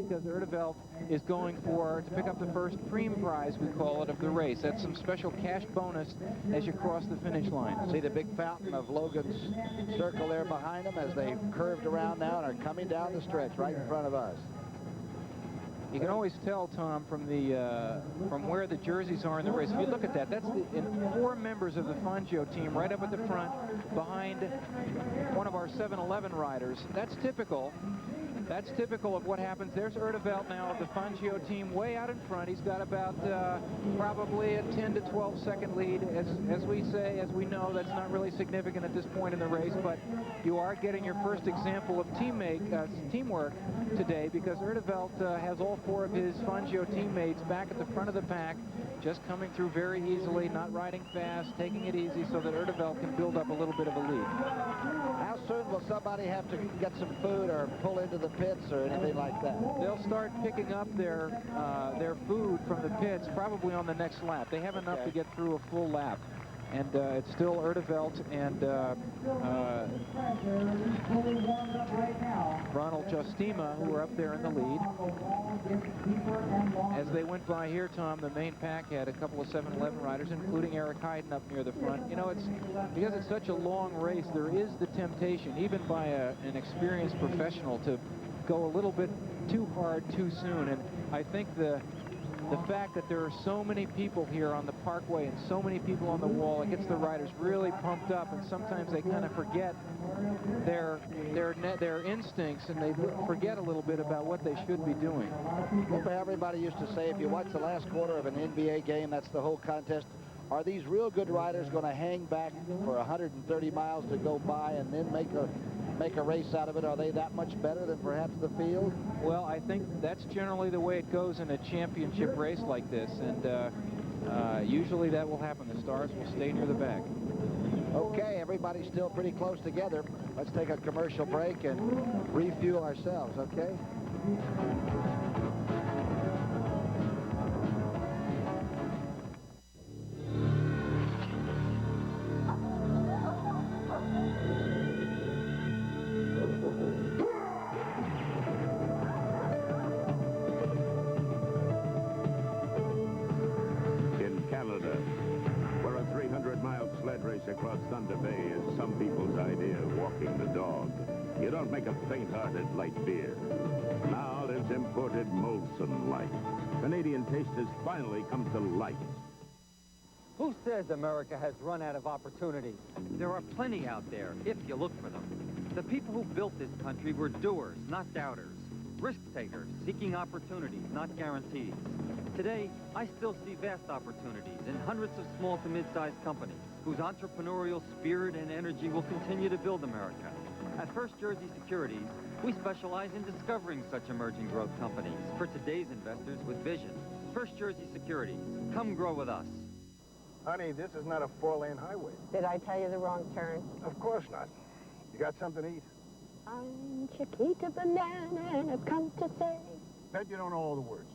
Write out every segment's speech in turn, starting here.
because Erteveld is going to pick up the first cream prize, we call it, of the race. That's some special cash bonus as you cross the finish line. See the big fountain of Logan's Circle there behind them as they curved around now and are coming down the stretch right in front of us. You can always tell, Tom, from where the jerseys are in the race. If you look at that, that's four members of the Fangio team right up at the front behind one of our 7-Eleven riders. That's typical. That's typical of what happens. There's Erteveld now of the Fangio team way out in front. He's got about probably a 10 to 12 second lead. As we know, that's not really significant at this point in the race, but you are getting your first example of teamwork today, because Erteveld has all four of his Fangio teammates back at the front of the pack, just coming through very easily, not riding fast, taking it easy so that Erteveld can build up a little bit of a lead. How soon will somebody have to get some food or pull into the pits or anything like that? They'll start picking up their food from the pits probably on the next lap. They have enough to get through a full lap. And it's still Erteveld and Ronald Justima who are up there in the lead. As they went by here, Tom, the main pack had a couple of 7-Eleven riders, including Eric Heiden up near the front. You know, because it's such a long race, there is the temptation, even by an experienced professional, to go a little bit too hard too soon. And I think the fact that there are so many people here on the Parkway and so many people on the wall, it gets the riders really pumped up, and sometimes they kind of forget their instincts, and they forget a little bit about what they should be doing. Remember, everybody used to say, if you watch the last quarter of an NBA game, that's the whole contest. Are these real good riders going to hang back for 130 miles to go by and then make a race out of it? Are they that much better than perhaps the field? Well, I think that's generally the way it goes in a championship race like this, and usually that will happen. The stars will stay near the back. Okay, everybody's still pretty close together. Let's take a commercial break and refuel ourselves, okay? Across Thunder Bay is some people's idea of walking the dog. You don't make a faint-hearted light beer. Now there's imported Molson Light. Canadian taste has finally come to light. Who says America has run out of opportunities? There are plenty out there, if you look for them. The people who built this country were doers, not doubters. Risk-takers, seeking opportunities, not guarantees. Today, I still see vast opportunities in hundreds of small to mid-sized companies whose entrepreneurial spirit and energy will continue to build America. At First Jersey Securities, we specialize in discovering such emerging growth companies for today's investors with vision. First Jersey Securities, come grow with us. Honey, this is not a 4-lane highway. Did I tell you the wrong turn? Of course not. You got something to eat? I'm Chiquita Banana, and I've come to say... Bet you don't know all the words.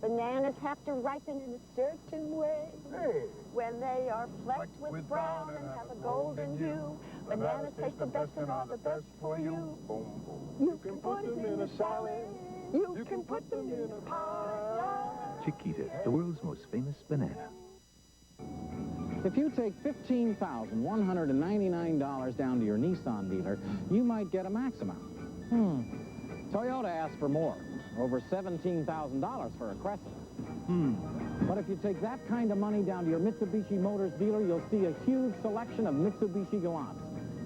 Bananas have to ripen in a certain way. Hey! When they are flecked with brown and have a golden hue, bananas taste the best and are the best for you. Boom, boom. You can put them in a salad. You can put them in a pie. Chiquita, the world's most famous banana. If you take $15,199 down to your Nissan dealer, you might get a max amount. Toyota asks for more, over $17,000 for a Cresta. But if you take that kind of money down to your Mitsubishi Motors dealer, you'll see a huge selection of Mitsubishi Galants.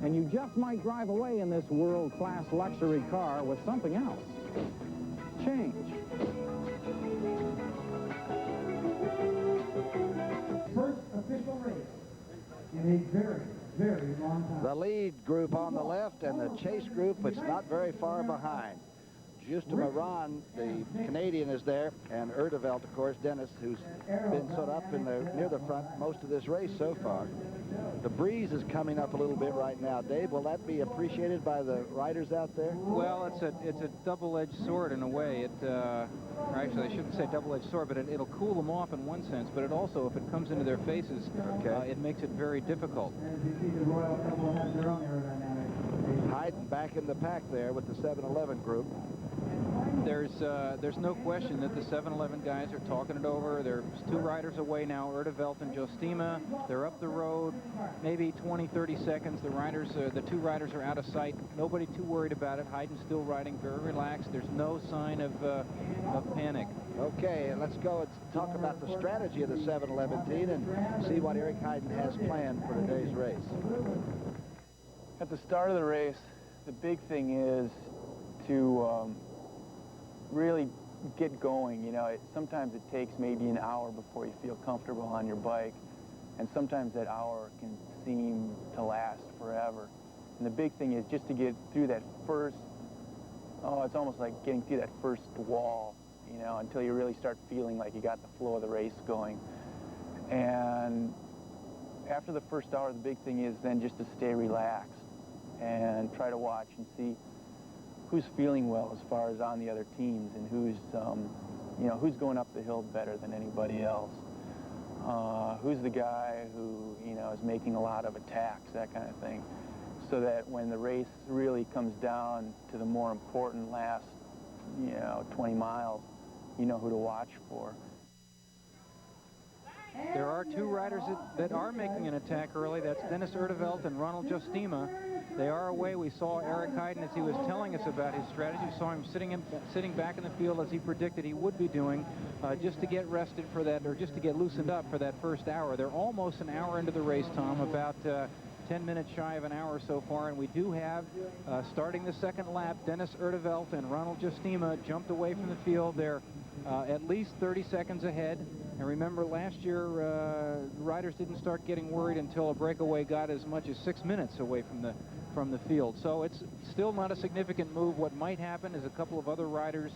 And you just might drive away in this world-class luxury car with something else. Change. First official race in a very, very long time. The lead group on the left and the chase group, it's not very far behind. Juste Moran, the Canadian, is there, and Erteveld, of course, Dennis, who's been sort of up in near the front most of this race so far. The breeze is coming up a little bit right now, Dave. Will that be appreciated by the riders out there? Well, it's a double-edged sword in a way. Actually, I shouldn't say double-edged sword, but it'll cool them off in one sense, but it also, if it comes into their faces, it makes it very difficult. Heiden back in the pack there with the 7-Eleven group. there's no question that the 7-Eleven guys are talking it over. There's 2 riders away now, Erdevelt and Jostima. They're up the road, maybe 20, 30 seconds. The 2 riders are out of sight. Nobody too worried about it. Hayden's still riding very relaxed. There's no sign of panic. Okay, let's go and talk about the strategy of the 7-Eleven team and see what Eric Hayden has planned for today's race. At the start of the race, the big thing is to really get going. You know, sometimes it takes maybe an hour before you feel comfortable on your bike, and sometimes that hour can seem to last forever. And the big thing is just to get through that first, it's almost like getting through that first wall, you know, until you really start feeling like you got the flow of the race going. And after the first hour, the big thing is then just to stay relaxed and try to watch and see who's feeling well as far as on the other teams, and who's, you know, who's going up the hill better than anybody else. Who's the guy who, you know, is making a lot of attacks, that kind of thing, so that when the race really comes down to the more important last, you know, 20 miles, you know who to watch for. There are 2 riders that are making an attack early. That's Dennis Erdevelt and Ronald Jostima. They are away. We saw Eric Hayden as he was telling us about his strategy. We saw him sitting back in the field as he predicted he would be doing, just to get rested for that, or just to get loosened up for that first hour. They're almost an hour into the race, Tom, about 10 minutes shy of an hour so far, and we do have, starting the second lap, Dennis Erdevelt and Ronald Jostima jumped away from the field. They're at least 30 seconds ahead. And remember, last year, riders didn't start getting worried until a breakaway got as much as 6 minutes away from the field. So it's still not a significant move. What might happen is a couple of other riders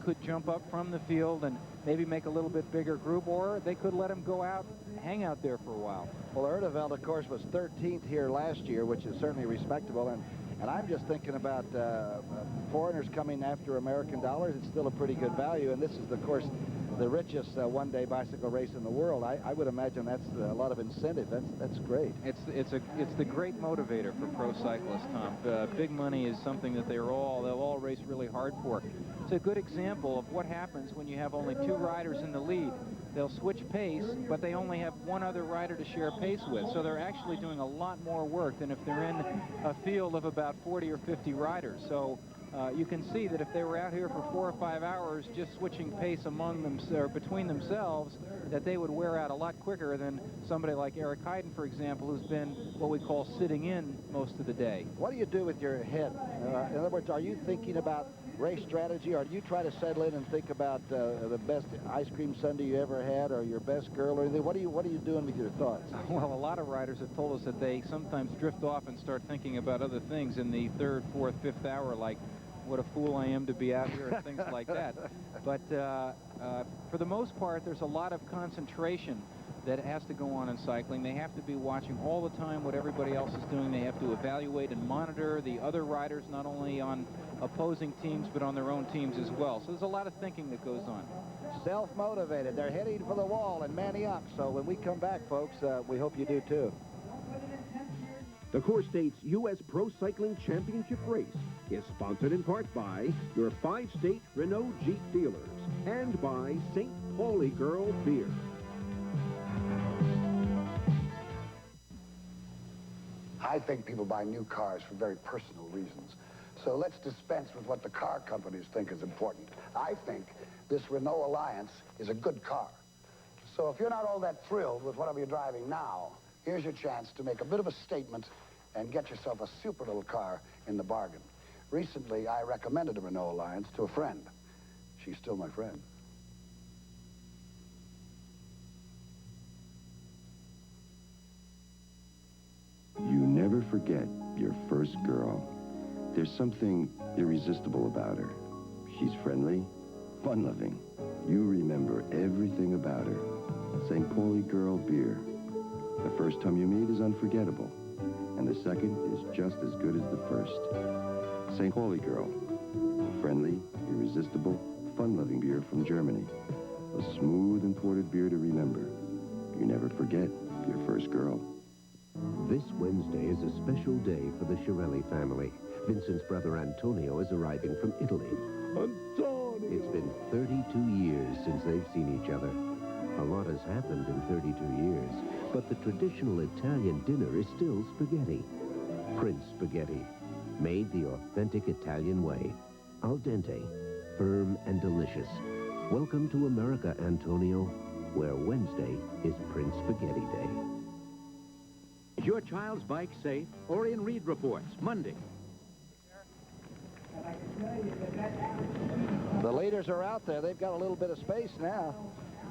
could jump up from the field and maybe make a little bit bigger group, or they could let them go out, hang out there for a while. Well, Erdevelt, of course, was 13th here last year, which is certainly respectable. And I'm just thinking about foreigners coming after American dollars. It's still a pretty good value. And this is, of course, the richest one-day bicycle race in the world. I would imagine that's a lot of incentive. That's great. It's the great motivator for pro cyclists, Tom. Big money is something that they'll all race really hard for. It's a good example of what happens when you have only 2 riders in the lead. They'll switch pace, but they only have 1 other rider to share pace with. So they're actually doing a lot more work than if they're in a field of about 40 or 50 riders. So you can see that if they were out here for 4 or 5 hours just switching pace among them or between themselves, that they would wear out a lot quicker than somebody like Eric Hayden, for example, who's been what we call sitting in most of the day. What do you do with your head? In other words, are you thinking about race strategy, or do you try to settle in and think about the best ice cream sundae you ever had, or your best girl, or anything? What are you doing with your thoughts? Well, a lot of riders have told us that they sometimes drift off and start thinking about other things in the 3rd, 4th, 5th hour, like what a fool I am to be out here and things like that. But for the most part, there's a lot of concentration that has to go on in cycling. They have to be watching all the time what everybody else is doing. They have to evaluate and monitor the other riders, not only on opposing teams, but on their own teams as well. So there's a lot of thinking that goes on. Self-motivated. They're heading for the wall in Manayunk. So when we come back, folks, we hope you do too. The CoreStates U.S. Pro Cycling Championship Race is sponsored in part by your 5-state Renault Jeep dealers and by St. Pauli Girl Beer. I think people buy new cars for very personal reasons. So let's dispense with what the car companies think is important. I think this Renault Alliance is a good car. So if you're not all that thrilled with whatever you're driving now, here's your chance to make a bit of a statement and get yourself a super little car in the bargain. Recently, I recommended a Renault Alliance to a friend. She's still my friend. You never forget your first girl. There's something irresistible about her. She's friendly, fun-loving. You remember everything about her. St. Pauli Girl Beer. The first time you meet is unforgettable, and the second is just as good as the first. St. Pauli Girl. Friendly, irresistible, fun-loving beer from Germany. A smooth imported beer to remember. You never forget your first girl. This Wednesday is a special day for the Shirelli family. Vincent's brother Antonio is arriving from Italy. Antonio! It's been 32 years since they've seen each other. A lot has happened in 32 years, but the traditional Italian dinner is still spaghetti. Prince spaghetti, made the authentic Italian way. Al dente, firm and delicious. Welcome to America, Antonio, where Wednesday is Prince Spaghetti Day. Is your child's bike safe? Or in Read Reports, Monday. The leaders are out there. They've got a little bit of space now.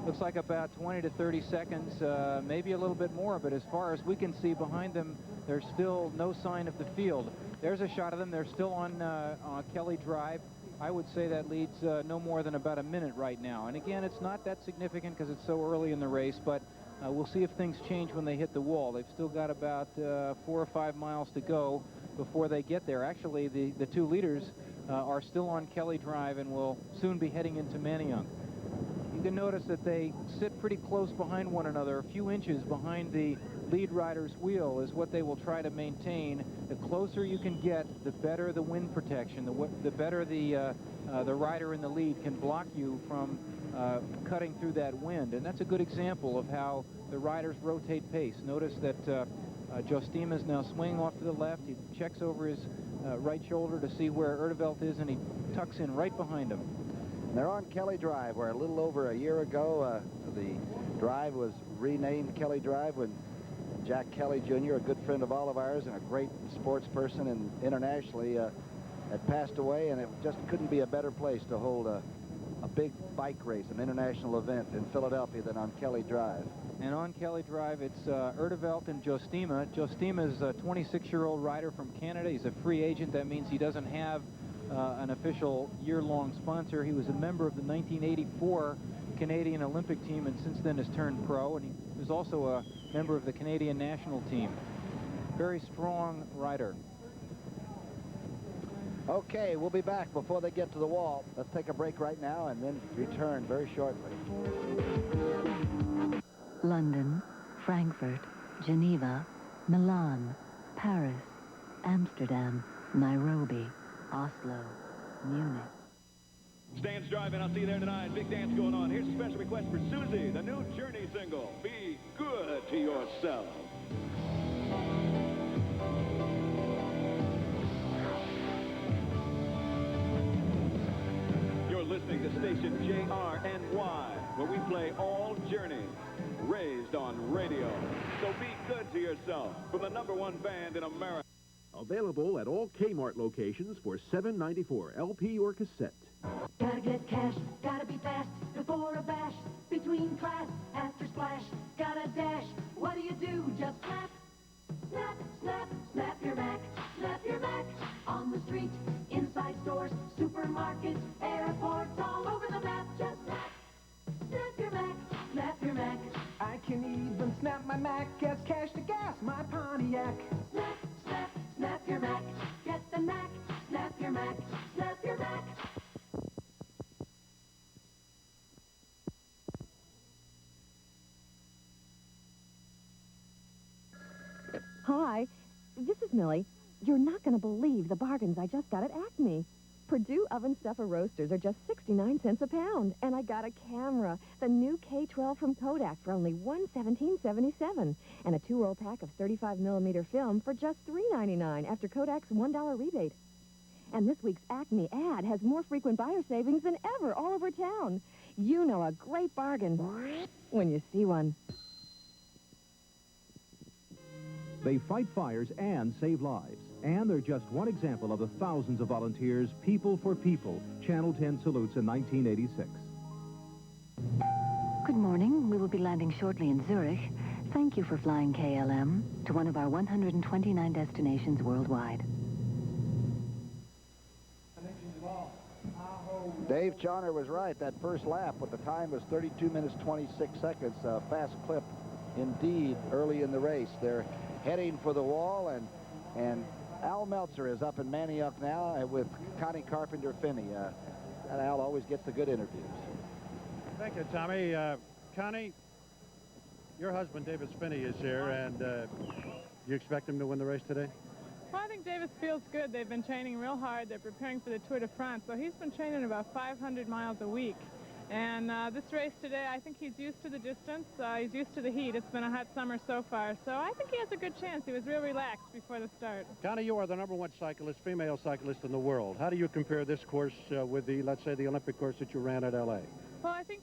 Looks like about 20 to 30 seconds, maybe a little bit more, but as far as we can see behind them, there's still no sign of the field. There's a shot of them. They're still on Kelly Drive. I would say that leads no more than about a minute right now. And again, it's not that significant because it's so early in the race, but we'll see if things change when they hit the wall. They've still got about 4 or 5 miles to go before they get there. Actually, the two leaders are still on Kelly Drive and will soon be heading into Manayunk. You can notice that they sit pretty close behind one another. A few inches behind the lead rider's wheel is what they will try to maintain. The closer you can get, the better the wind protection, the better the rider in the lead can block you from cutting through that wind. And that's a good example of how the riders rotate pace. Notice that Jostima is now swinging off to the left. He checks over his right shoulder to see where Erdevelt is, and he tucks in right behind him. They're on Kelly Drive, where a little over a year ago, the drive was renamed Kelly Drive when Jack Kelly Jr., a good friend of all of ours and a great sports person and internationally, had passed away, and it just couldn't be a better place to hold a big bike race, an international event in Philadelphia than on Kelly Drive. And on Kelly Drive, it's Erdevelt and Jostima. Jostima is a 26-year-old rider from Canada. He's a free agent. That means he doesn't have an official year-long sponsor. He was a member of the 1984 Canadian Olympic team and since then has turned pro, and he was also a member of the Canadian national team. Very strong rider. Okay, we'll be back before they get to the wall. Let's take a break right now and then return very shortly. London, Frankfurt, Geneva, Milan, Paris, Amsterdam, Nairobi, Oslo, Munich. Stan's driving. I'll see you there tonight. Big dance going on. Here's a special request for Susie, the new Journey single, Be Good to Yourself. You're listening to station JRNY, where we play all Journey, raised on radio. So be good to yourself from the #1 band in America. Available at all Kmart locations for $7.94 LP or cassette. Gotta get cash, gotta be fast, before a bash, between class, after splash, gotta dash. What do? Just snap, snap, snap, snap your Mac, snap your Mac. On the street, inside stores, supermarkets, airports, all over the map. Just snap, snap your Mac, snap your Mac. I can even snap my Mac as cash to gas my Pontiac. Snap, snap, snap your Mac. Get the Mac, snap your Mac, snap your Mac. Hi, this is Millie. You're not going to believe the bargains I just got at Acme. Purdue Oven Stuffer Roasters are just 69 cents a pound. And I got a camera, the new K12 from Kodak for only $117.77. And a 2-roll pack of 35mm film for just $3.99 after Kodak's $1 rebate. And this week's Acme ad has more frequent buyer savings than ever all over town. You know a great bargain when you see one. They fight fires and save lives. And they're just one example of the thousands of volunteers, People for People, Channel 10 salutes in 1986. Good morning. We will be landing shortly in Zurich. Thank you for flying KLM to one of our 129 destinations worldwide. Dave Chawner was right. That first lap, but the time was 32 minutes, 26 seconds. A fast clip indeed early in the race. They're heading for the wall, and Al Meltzer is up in Manayunk now with Connie Carpenter-Finney. Al always gets the good interviews. Thank you, Tommy. Connie, your husband, David Spinney, is here, and you expect him to win the race today? Well, I think Davis feels good. They've been training real hard. They're preparing for the Tour de France, so he's been training about 500 miles a week. And this race today, I think he's used to the distance. He's used to the heat. It's been a hot summer so far, so I think he has a good chance. He was real relaxed before the start. Connie, you are the #1 cyclist, female cyclist in the world. How do you compare this course with the, let's say, the Olympic course that you ran at L.A.? Well, I think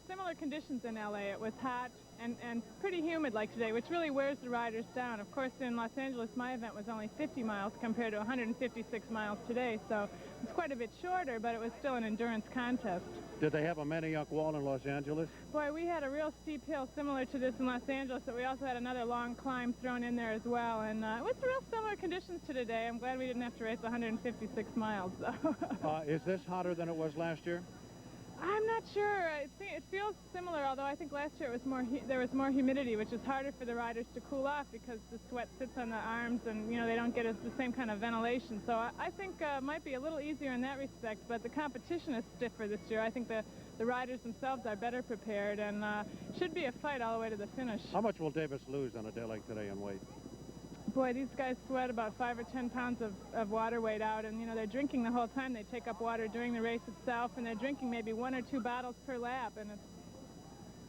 similar conditions in L.A. It was hot and pretty humid like today, which really wears the riders down. Of course, in Los Angeles, my event was only 50 miles compared to 156 miles today, so it's quite a bit shorter, but it was still an endurance contest. Did they have a Manayunk wall in Los Angeles? Boy, we had a real steep hill similar to this in Los Angeles, but we also had another long climb thrown in there as well, and it was real similar conditions to today. I'm glad we didn't have to race 156 miles, though. Is this hotter than it was last year? I'm not sure. It feels similar, although I think last year it was there was more humidity, which is harder for the riders to cool off because the sweat sits on the arms and, you know, they don't get the same kind of ventilation. So I think it might be a little easier in that respect, but the competition is stiffer this year. I think the riders themselves are better prepared and should be a fight all the way to the finish. How much will Davis lose on a day like today in weight? Boy, these guys sweat about 5 or 10 pounds of water weight out, and, you know, they're drinking the whole time. They take up water during the race itself, and they're drinking maybe 1 or 2 bottles per lap, and it's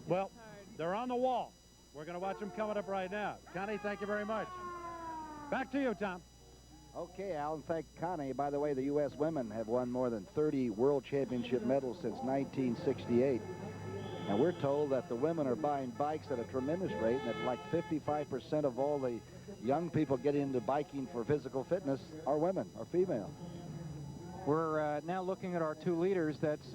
well, they're on the wall. We're going to watch them coming up right now. Connie, thank you very much. Back to you, Tom. Okay, Alan, thank Connie. By the way, the U.S. women have won more than 30 World Championship medals since 1968. And we're told that the women are buying bikes at a tremendous rate, and that like 55% of all the young people getting into biking for physical fitness are women, are female. We're now looking at our 2 leaders. That's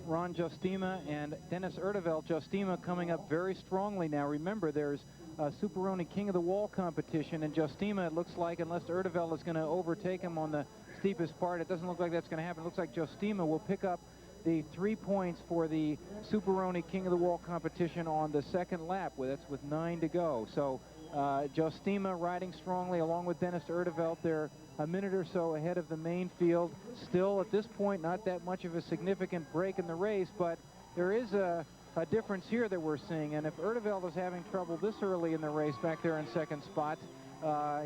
Ron Justima and Dennis Erdevelt. Justima coming up very strongly now. Remember, there's a Superoni King of the Wall competition, and Justima, it looks like, unless Erdevelt is going to overtake him on the steepest part, it doesn't look like that's going to happen. It looks like Justima will pick up the 3 points for the Superoni King of the Wall competition on the second lap. That's with 9 to go. So Justima riding strongly along with Dennis Erdevelt. They're a minute or so ahead of the main field. Still, at this point, not that much of a significant break in the race, but there is a difference here that we're seeing. And if Erdevelt is having trouble this early in the race back there in second spot,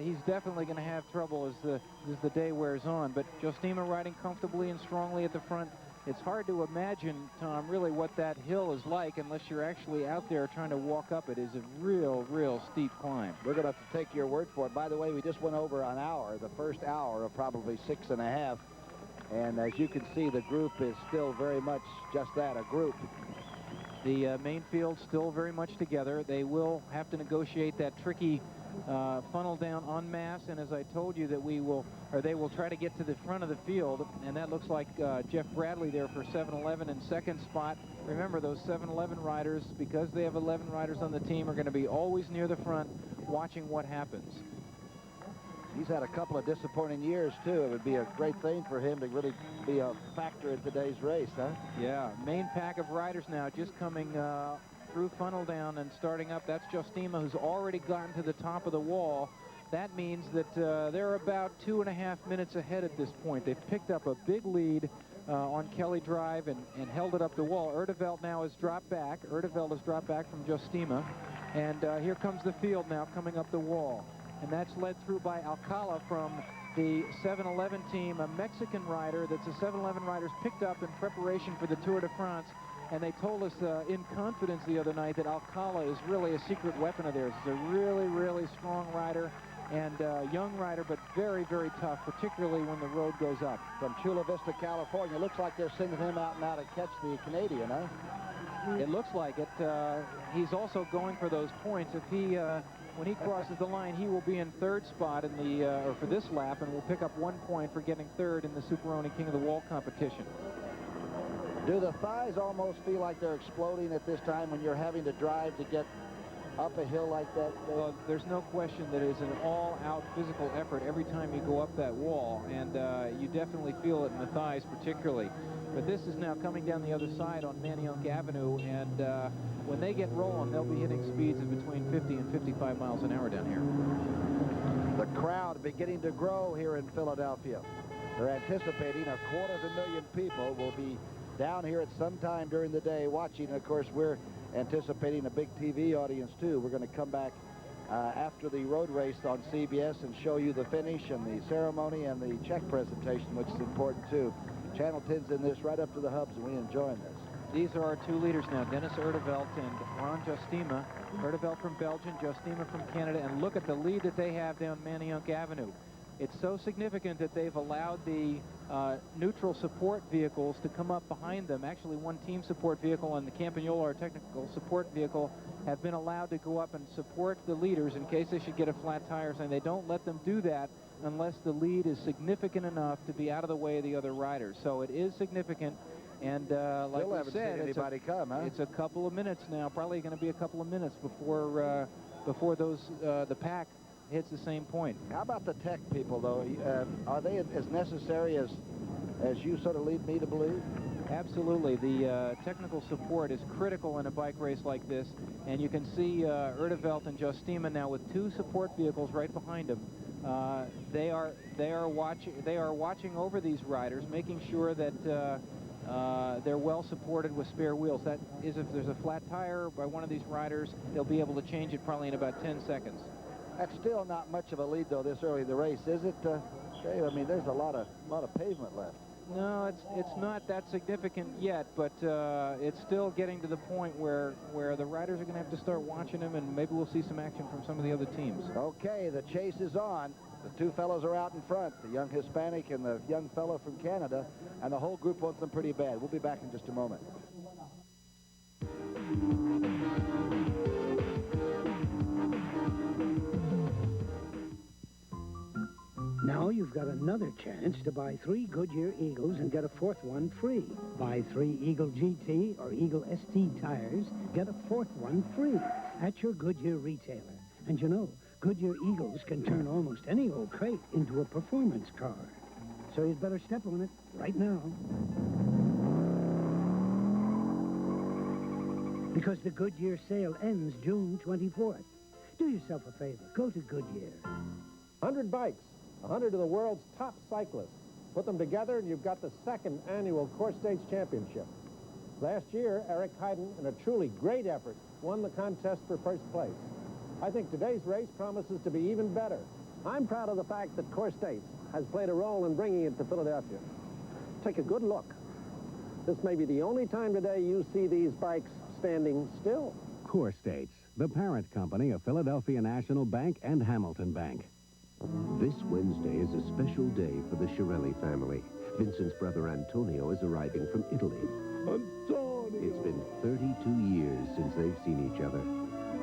he's definitely going to have trouble as the day wears on. But Justima riding comfortably and strongly at the front. It's hard to imagine, Tom, really what that hill is like unless you're actually out there trying to walk up it. Is a real steep climb. We're going to have to take your word for it. By the way, we just went over an hour, the first hour of probably 6.5. And as you can see, the group is still very much just that, a group. The main field still very much together. They will have to negotiate that tricky funnel down en masse, and as I told you that they will try to get to the front of the field, and that looks like Jeff Bradley there for 7-Eleven in second spot. Remember, those 7-Eleven riders, because they have 11 riders on the team, are going to be always near the front watching what happens. He's had a couple of disappointing years, too. It would be a great thing for him to really be a factor in today's race, huh? Yeah, main pack of riders now just coming through funnel down and starting up. That's Justima, who's already gotten to the top of the wall. That means that they're about 2.5 minutes ahead at this point. They've picked up a big lead on Kelly Drive and held it up the wall. Erdevelt now has dropped back. Erdevelt has dropped back from Justima. And here comes the field now coming up the wall. And that's led through by Alcala from the 7-Eleven team, a Mexican rider that's a 7-Eleven rider's picked up in preparation for the Tour de France. And they told us in confidence the other night that Alcala is really a secret weapon of theirs. He's a really strong rider and young rider, but very tough, particularly when the road goes up. From Chula Vista, California. Looks like they're sending him out now to catch the Canadian, huh? It looks like it. He's also going for those points. If he, when he crosses the line, he will be in third spot in the, or for this lap, and will pick up 1 point for getting third in the Superoni King of the Wall competition. Do the thighs almost feel like they're exploding at this time when you're having to drive to get up a hill like that? Well, there's no question that it is an all-out physical effort every time you go up that wall, and you definitely feel it in the thighs particularly. But this is now coming down the other side on Manayunk Avenue, and when they get rolling, they'll be hitting speeds of between 50 and 55 miles an hour down here. The crowd beginning to grow here in Philadelphia. They're anticipating 250,000 people will be down here at some time during the day watching. And of course, we're anticipating a big TV audience too. We're going to come back after the road race on CBS and show you the finish and the ceremony and the check presentation, which is important too. Channel 10's in this right up to the hubs, and we're enjoying this. These are our two leaders now, Dennis Erdevelt and Ron Justima. Erdevelt from Belgium, Justima from Canada, and look at the lead that they have down Manayunk Avenue. It's so significant that they've allowed the neutral support vehicles to come up behind them. Actually, one team support vehicle and the Campagnola, our technical support vehicle, have been allowed to go up and support the leaders in case they should get a flat tire, and they don't let them do that unless the lead is significant enough to be out of the way of the other riders. So it is significant, and like we said, it's a couple of minutes now, probably going to be a couple of minutes before the pack hits the same point. How about the tech people, though? Are they as necessary as you sort of lead me to believe? Absolutely. The technical support is critical in a bike race like this, and you can see Erdevelt and Justima now with two support vehicles right behind them. They are watching over these riders, making sure that they're well supported with spare wheels. That is, if there's a flat tire by one of these riders, they'll be able to change it probably in about 10 seconds. That's still not much of a lead, though, this early in the race, is it, Dave? I mean, there's a lot of pavement left. No, it's not that significant yet, but it's still getting to the point where the riders are going to have to start watching them, and maybe we'll see some action from some of the other teams. Okay, the chase is on. The two fellows are out in front, the young Hispanic and the young fellow from Canada, and the whole group wants them pretty bad. We'll be back in just a moment. Now you've got another chance to buy 3 Goodyear Eagles and get a 4th one free. Buy 3 Eagle GT or Eagle ST tires, get a 4th one free at your Goodyear retailer. And you know, Goodyear Eagles can turn almost any old crate into a performance car. So you'd better step on it right now. Because the Goodyear sale ends June 24th. Do yourself a favor. Go to Goodyear. 100 bikes. 100 of the world's top cyclists. Put them together and you've got the 2nd annual CoreStates Championship. Last year, Eric Heiden, in a truly great effort, won the contest for first place. I think today's race promises to be even better. I'm proud of the fact that CoreStates has played a role in bringing it to Philadelphia. Take a good look. This may be the only time today you see these bikes standing still. CoreStates, the parent company of Philadelphia National Bank and Hamilton Bank. This Wednesday is a special day for the Chiarelli family. Vincent's brother Antonio is arriving from Italy. Antonio! It's been 32 years since they've seen each other.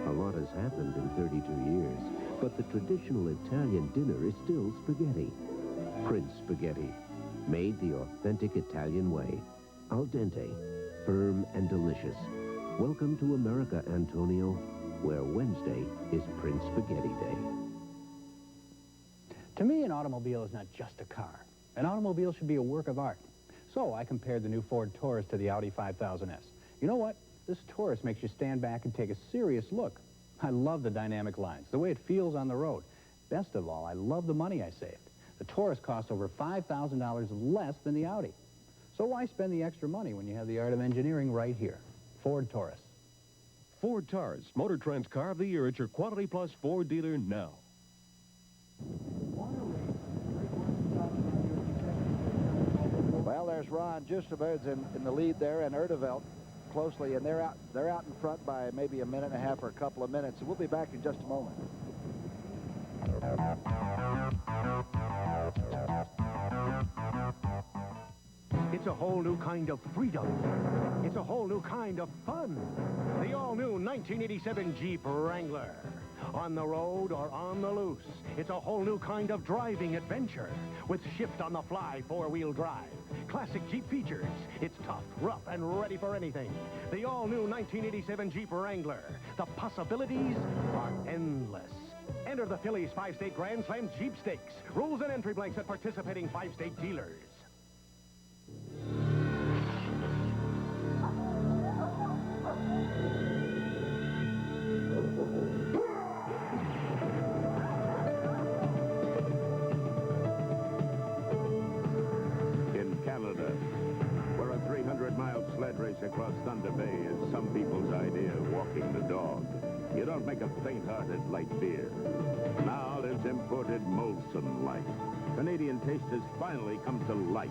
A lot has happened in 32 years, but the traditional Italian dinner is still spaghetti. Prince spaghetti, made the authentic Italian way. Al dente, firm and delicious. Welcome to America, Antonio, where Wednesday is Prince Spaghetti Day. To me, an automobile is not just a car. An automobile should be a work of art. So I compared the new Ford Taurus to the Audi 5000S. You know what? This Taurus makes you stand back and take a serious look. I love the dynamic lines, the way it feels on the road. Best of all, I love the money I saved. The Taurus costs over $5,000 less than the Audi. So why spend the extra money when you have the art of engineering right here? Ford Taurus. Ford Taurus, Motor Trend's Car of the Year at your Quality Plus Ford dealer now. Well, there's Ron Justima in the lead there, and Erdevelt closely, and they're out in front by maybe a minute and a half or a couple of minutes. And we'll be back in just a moment. It's a whole new kind of freedom. It's a whole new kind of fun. The all-new 1987 Jeep Wrangler. On the road or on the loose, it's a whole new kind of driving adventure with shift-on-the-fly four-wheel drive. Classic Jeep features. It's tough, rough, and ready for anything. The all-new 1987 Jeep Wrangler. The possibilities are endless. Enter the Phillies 5-state Grand Slam Jeep Stakes. Rules and entry blanks at participating 5-state dealers. In Canada, where a 300-mile sled race across Thunder Bay is some people's idea of walking the dog. You don't make a faint-hearted light beer. Now there's imported Molson Light. Canadian taste has finally come to light.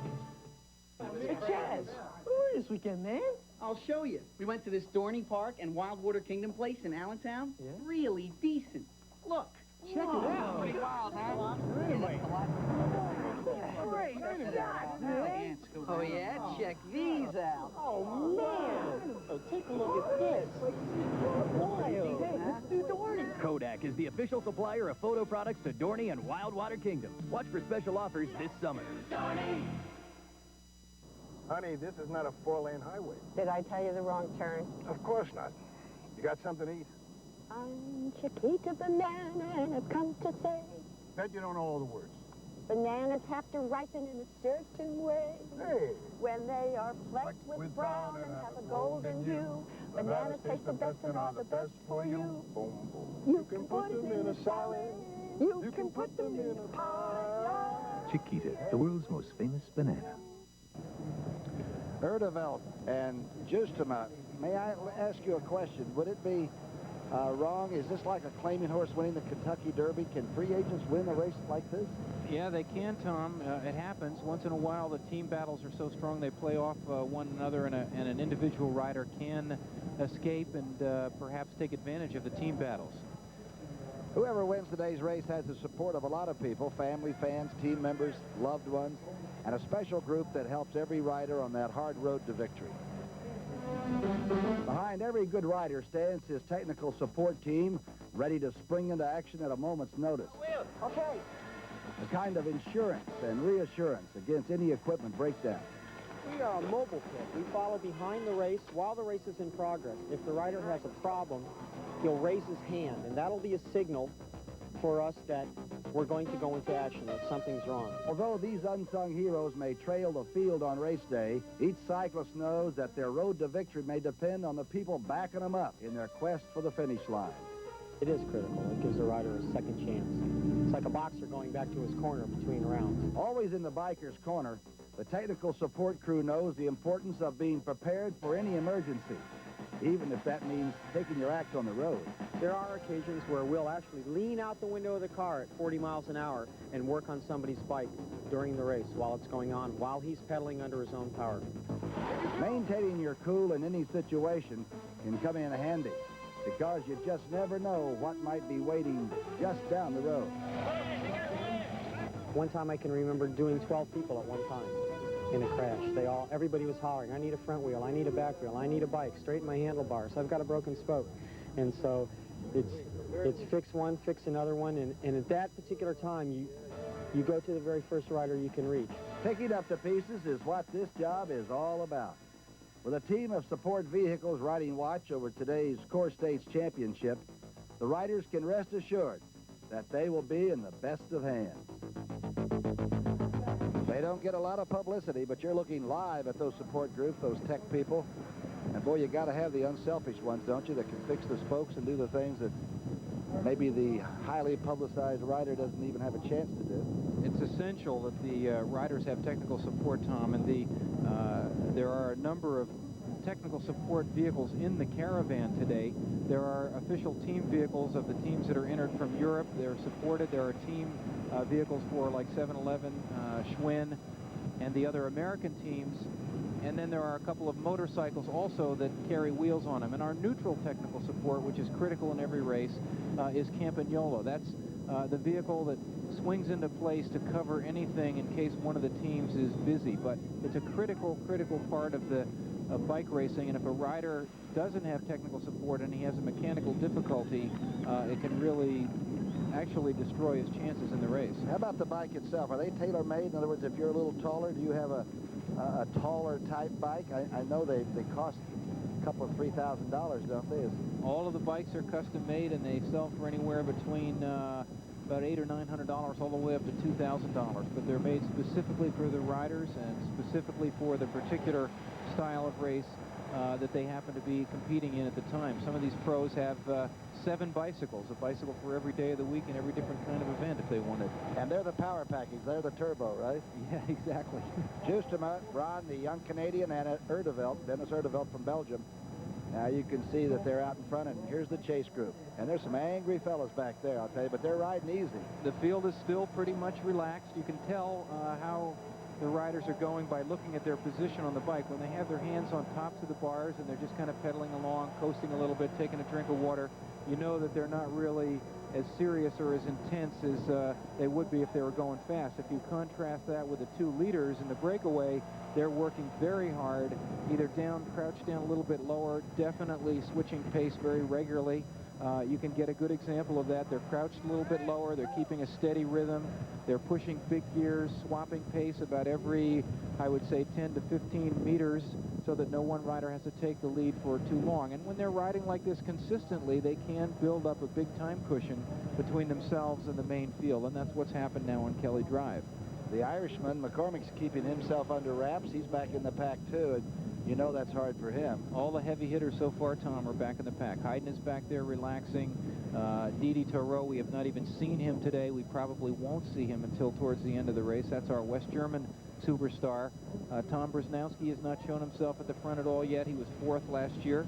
Hey, Chaz, where this weekend, man? I'll show you. We went to this Dorney Park and Wildwater Kingdom place in Allentown. Yeah? Really decent. Look. Check it out. Pretty wild, huh? Great. Oh, yeah? Check these out. Oh, man. Oh, take a look at this. Wild. Hey, let's do Dorney. Kodak is the official supplier of photo products to Dorney and Wildwater Kingdom. Watch for special offers this summer. Dorney. Honey, this is not a 4-lane highway. Did I tell you the wrong turn? Of course not. You got something to eat? I'm Chiquita Banana, and I've come to say... Bet you don't know all the words. Bananas have to ripen in a certain way. Hey! When they are flecked with brown and have a golden hue, bananas taste the best and are the best for you. Boom, boom. You can put them in a salad. You can put them in a pie. Chiquita, the world's most famous banana. Erdevelt and Justema, may I ask you a question? Would it be wrong? Is this like a claiming horse winning the Kentucky Derby? Can free agents win a race like this? Yeah, they can, Tom. It happens. Once in a while, the team battles are so strong they play off one another, and an individual rider can escape and perhaps take advantage of the team battles. Whoever wins today's race has the support of a lot of people, family, fans, team members, loved ones, and a special group that helps every rider on that hard road to victory. Behind every good rider stands his technical support team, ready to spring into action at a moment's notice. Okay. A kind of insurance and reassurance against any equipment breakdown. We are a mobile kit. We follow behind the race while the race is in progress. If the rider has a problem, he'll raise his hand, and that'll be a signal for us that we're going to go into action, that something's wrong. Although these unsung heroes may trail the field on race day, each cyclist knows that their road to victory may depend on the people backing them up in their quest for the finish line. It is critical. It gives the rider a second chance. It's like a boxer going back to his corner between rounds. Always in the biker's corner, the technical support crew knows the importance of being prepared for any emergency, even if that means taking your act on the road. There are occasions where we'll actually lean out the window of the car at 40 miles an hour and work on somebody's bike during the race while it's going on, while he's pedaling under his own power. Maintaining your cool in any situation can come in handy, because you just never know what might be waiting just down the road. One time I can remember doing 12 people at one time in a crash. Everybody was hollering, I need a front wheel, I need a back wheel, I need a bike, straighten my handlebars, I've got a broken spoke. And so it's fix one, fix another one, and at that particular time, you go to the very first rider you can reach. Picking up the pieces is what this job is all about. With a team of support vehicles riding watch over today's CoreStates Championship, the riders can rest assured that they will be in the best of hands. They don't get a lot of publicity, but you're looking live at those support groups, those tech people. And boy, you got to have the unselfish ones, don't you, that can fix the spokes and do the things that maybe the highly publicized rider doesn't even have a chance to do. It's essential that the riders have technical support, Tom, and there are a number of technical support vehicles in the caravan today. There are official team vehicles of the teams that are entered from Europe. They're supported. There are team vehicles for like 7-Eleven, Schwinn, and the other American teams. And then there are a couple of motorcycles also that carry wheels on them. And our neutral technical support, which is critical in every race, is Campagnolo. That's the vehicle that swings into place to cover anything in case one of the teams is busy. But it's a critical part of the bike racing, and if a rider doesn't have technical support and he has a mechanical difficulty, it can really actually destroy his chances in the race. How about the bike itself? Are they tailor-made? In other words, if you're a little taller, do you have a taller type bike? I know they cost a couple of $3,000, don't they? All of the bikes are custom made, and they sell for anywhere between about $800 or $900 all the way up to $2,000. But they're made specifically for the riders and specifically for the particular style of race that they happen to be competing in at the time. Some of these pros have 7 bicycles, a bicycle for every day of the week and every different kind of event if they wanted. And they're the power package. They're the turbo, right? Yeah, exactly. Justement, Ron, the young Canadian, and Dennis Erdevelt from Belgium. Now you can see that they're out in front, and here's the chase group. And there's some angry fellas back there, I'll tell you, but they're riding easy. The field is still pretty much relaxed. You can tell how the riders are going by looking at their position on the bike. When they have their hands on tops of the bars and they're just kind of pedaling along, coasting a little bit, taking a drink of water, you know that they're not really as serious or as intense as they would be if they were going fast. If you contrast that with the 2 leaders in the breakaway, they're working very hard, either down, crouched down a little bit lower, definitely switching pace very regularly. You can get a good example of that. They're crouched a little bit lower. They're keeping a steady rhythm. They're pushing big gears, swapping pace about every, I would say, 10 to 15 meters so that no one rider has to take the lead for too long. And when they're riding like this consistently, they can build up a big time cushion between themselves and the main field, and that's what's happened now on Kelly Drive. The Irishman, McCormick's keeping himself under wraps. He's back in the pack, too, and you know that's hard for him. All the heavy hitters so far, Tom, are back in the pack. Hayden is back there relaxing. Didi Taureau, we have not even seen him today. We probably won't see him until towards the end of the race. That's our West German superstar. Tom Brzezinski has not shown himself at the front at all yet. He was 4th last year.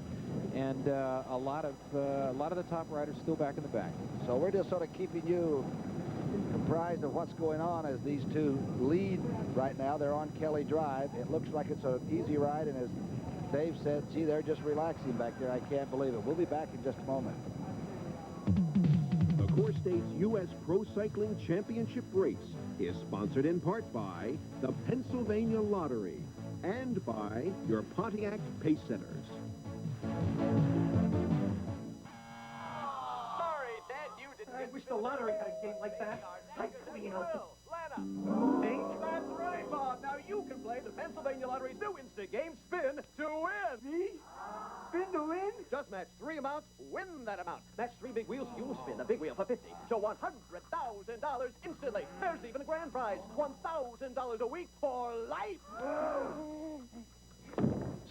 And a lot of the top riders still back in the back. So we're just sort of keeping you comprised of what's going on as these 2 lead right now. They're on Kelly Drive. It looks like it's an easy ride, and as Dave said, gee, they're just relaxing back there. I can't believe it. We'll be back in just a moment. The CoreStates U.S. Pro Cycling Championship race is sponsored in part by the Pennsylvania Lottery and by your Pontiac Pace Setters. I wish the lottery had a game like that. Like clean up. That's right, Bob. Now you can play the Pennsylvania Lottery's new instant game, Spin to Win. Me? Spin to win? Just match 3 amounts, win that amount. Match 3 big wheels, you spin the big wheel for 50. So $100,000 instantly. There's even a grand prize, $1,000 a week for life.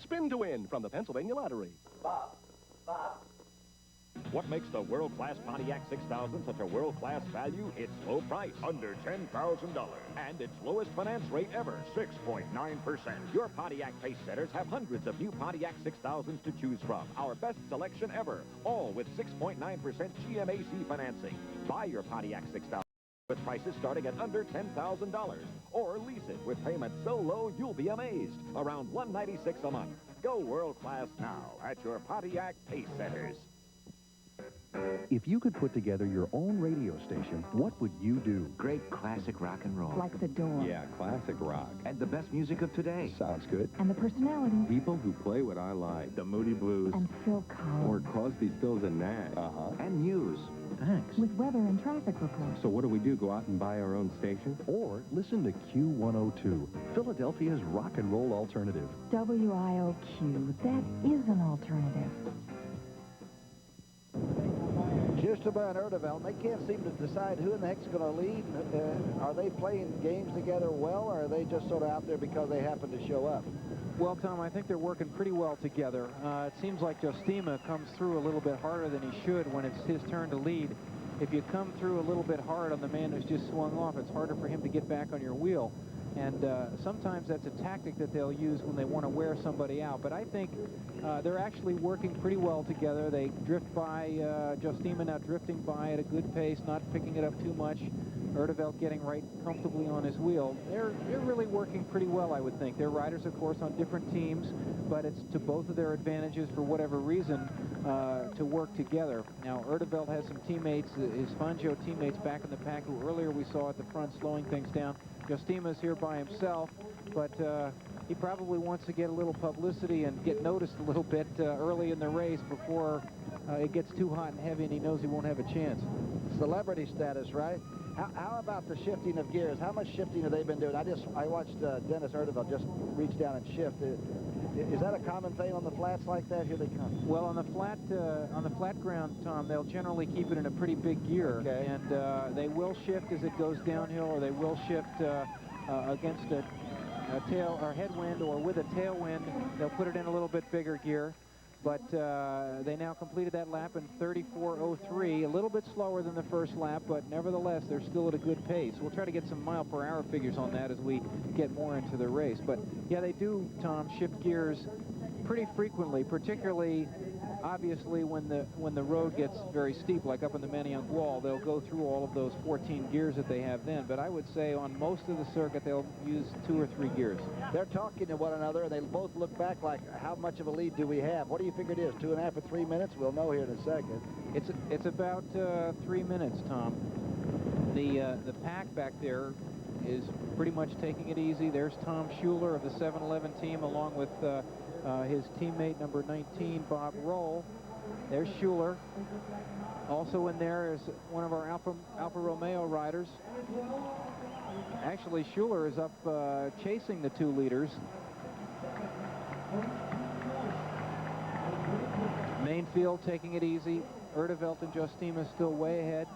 Spin to Win from the Pennsylvania Lottery. Bob. What makes the world-class Pontiac 6000 such a world-class value? Its low price, under $10,000. And its lowest finance rate ever, 6.9%. Your Pontiac Pace Setters have hundreds of new Pontiac 6000s to choose from. Our best selection ever, all with 6.9% GMAC financing. Buy your Pontiac 6000 with prices starting at under $10,000. Or lease it with payments so low you'll be amazed. Around $196 a month. Go world-class now at your Pontiac Pace Setters. If you could put together your own radio station, what would you do? Great classic rock and roll. Like The Doors. Yeah, classic rock. And the best music of today. Sounds good. And the personalities. People who play what I like. The Moody Blues. And Phil Collins. Or Crosby, Stills, and Nash. And news. Thanks. With weather and traffic reports. So what do we do? Go out and buy our own station? Or listen to Q102, Philadelphia's rock and roll alternative. WIOQ. That is an alternative. Justema and Erdevelt, they can't seem to decide who in the heck's going to lead. Are they playing games together well, or are they just sort of out there because they happen to show up? Well, Tom, I think they're working pretty well together. It seems like Justema comes through a little bit harder than he should when it's his turn to lead. If you come through a little bit hard on the man who's just swung off, it's harder for him to get back on your wheel. And sometimes that's a tactic that they'll use when they want to wear somebody out. But I think they're actually working pretty well together. They drift by, Justema now drifting by at a good pace, not picking it up too much. Erdevelt getting right comfortably on his wheel. They're really working pretty well, I would think. They're riders, of course, on different teams, but it's to both of their advantages, for whatever reason, to work together. Now, Erdevelt has some teammates, his Fangio teammates back in the pack, who earlier we saw at the front slowing things down. Justema's here by himself, but he probably wants to get a little publicity and get noticed a little bit early in the race before it gets too hot and heavy and he knows he won't have a chance. Celebrity status, right? How about the shifting of gears? How much shifting have they been doing? I watched Dennis Erdevelt just reach down and shift. Is that a common thing on the flats like that? Here they come. Well, on the flat ground, Tom, they'll generally keep it in a pretty big gear, okay. And they will shift as it goes downhill, or they will shift against a tail or headwind or with a tailwind, they'll put it in a little bit bigger gear. But they now completed that lap in 34.03, a little bit slower than the first lap, but nevertheless, they're still at a good pace. We'll try to get some mile-per-hour figures on that as we get more into the race. But, yeah, they do, Tom, shift gears pretty frequently, particularly, obviously, when the road gets very steep, like up in the Manayunk wall. They'll go through all of those 14 gears that they have then. But I would say on most of the circuit, they'll use 2 or 3 gears. They're talking to one another, and they both look back like, how much of a lead do we have? What do you figure it is, 2.5 or 3 minutes? We'll know here in a second. It's about 3 minutes, Tom. The pack back there is pretty much taking it easy. There's Tom Schuler of the 7-Eleven team, along with his teammate number 19, Bob Roll. There's Schuler. Also in there is one of our Alfa Romeo riders. Actually, Schuler is up chasing the 2 leaders. Mainfield taking it easy. Erdevelt and Justima still way ahead.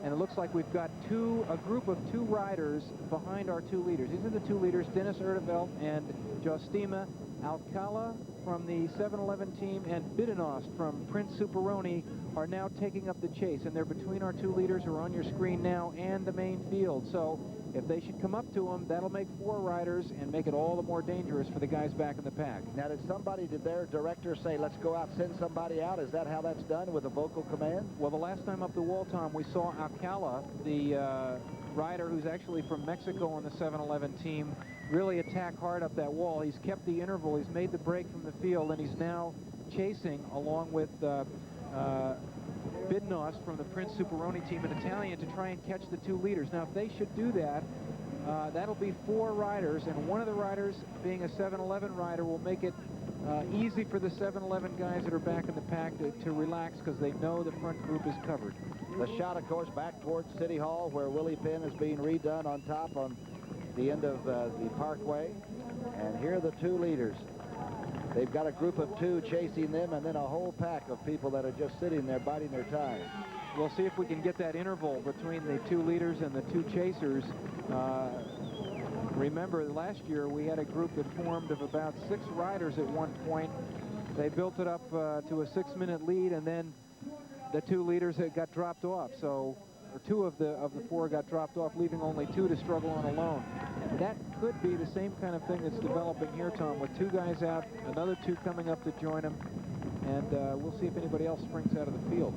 And it looks like we've got a group of 2 riders behind our 2 leaders. These are the 2 leaders, Dennis Erdevelt and Justima. Alcala from the 7-Eleven team and Bidenost from Prince Superoni are now taking up the chase, and they're between our 2 leaders who are on your screen now and the main field. So if they should come up to them, that'll make 4 riders and make it all the more dangerous for the guys back in the pack. Now, did their director say, let's go out, send somebody out? Is that how that's done, with a vocal command? Well, the last time up the wall, Tom, we saw Alcala, the rider who's actually from Mexico on the 7-Eleven team, really attack hard up that wall. He's kept the interval. He's made the break from the field, and he's now chasing along with Bidenost from the Prince Superoni team, an Italian, to try and catch the 2 leaders. Now, if they should do that, that'll be 4 riders, and one of the riders, being a 7-Eleven rider, will make it easy for the 7-Eleven guys that are back in the pack to relax, because they know the front group is covered. The shot, of course, back towards City Hall, where Willie Penn is being redone on top on the end of the Parkway. And here are the 2 leaders. They've got a group of 2 chasing them, and then a whole pack of people that are just sitting there biding their time. We'll see if we can get that interval between the 2 leaders and the 2 chasers. Remember, last year we had a group that formed of about 6 riders at one point. They built it up to a 6-minute lead, and then the 2 leaders had got dropped off. So, or 2 of the 4 got dropped off, leaving only 2 to struggle on alone. And that could be the same kind of thing that's developing here, Tom, with 2 guys out, another 2 coming up to join them, and we'll see if anybody else springs out of the field.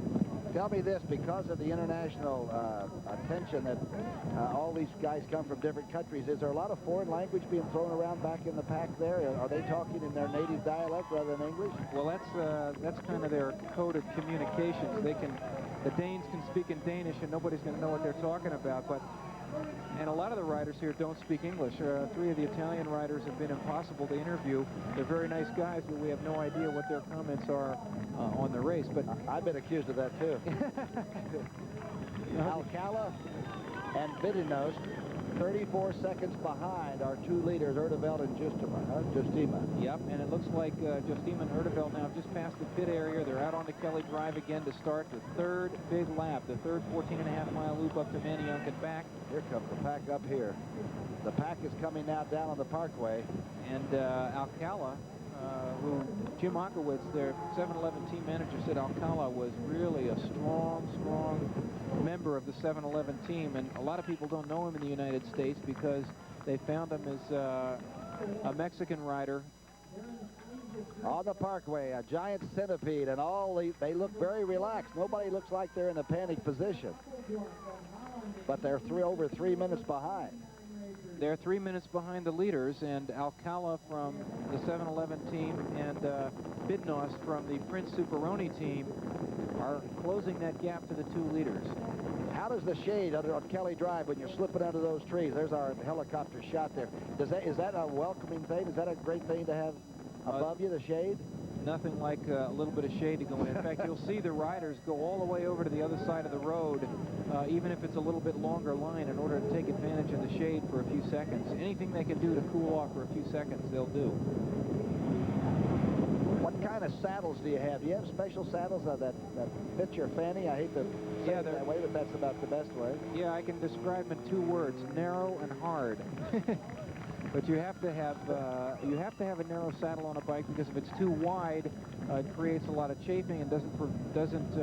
Tell me this, because of the international attention that all these guys come from different countries, is there a lot of foreign language being thrown around back in the pack there? Are they talking in their native dialect rather than English? Well, that's kind of their code of communications. The Danes can speak in Danish, and nobody's going to know what they're talking about. And a lot of the riders here don't speak English. 3 of the Italian riders have been impossible to interview. They're very nice guys, but we have no idea what their comments are on the race. But I've been accused of that, too. Alcala and Bidenost, 34 seconds behind our 2 leaders, Erdevelt and Justima. Yep, and it looks like Justima and Erdevelt now have just passed the pit area. They're out onto Kelly Drive again to start the 3rd big lap, the 3rd 14.5-mile loop up to Manayunk and back. Here comes the pack up here. The pack is coming now down on the Parkway. And Alcala, who Jim Ockowitz, their 7-Eleven team manager, said Alcala was really a strong member of the 7-Eleven team, and a lot of people don't know him in the United States because they found him as a Mexican rider. On the Parkway, a giant centipede, and they look very relaxed. Nobody looks like they're in a panic position. But they're over 3 minutes behind. They're 3 minutes behind the leaders, and Alcala from the 7-Eleven team and Bidenost from the Prince Superoni team are closing that gap to the 2 leaders. How does the shade on Kelly Drive when you're slipping under those trees? There's our helicopter shot there. Is that a welcoming thing? Is that a great thing to have above you, the shade? Nothing like a little bit of shade to go in. In fact, you'll see the riders go all the way over to the other side of the road, even if it's a little bit longer line, in order to take advantage of the shade for a few seconds. Anything they can do to cool off for a few seconds, they'll do. What kind of saddles do you have? Do you have special saddles that fit your fanny? I hate to say it that way, but that's about the best way. Yeah, I can describe them in 2 words, narrow and hard. But you have to have a narrow saddle on a bike, because if it's too wide, it creates a lot of chafing and doesn't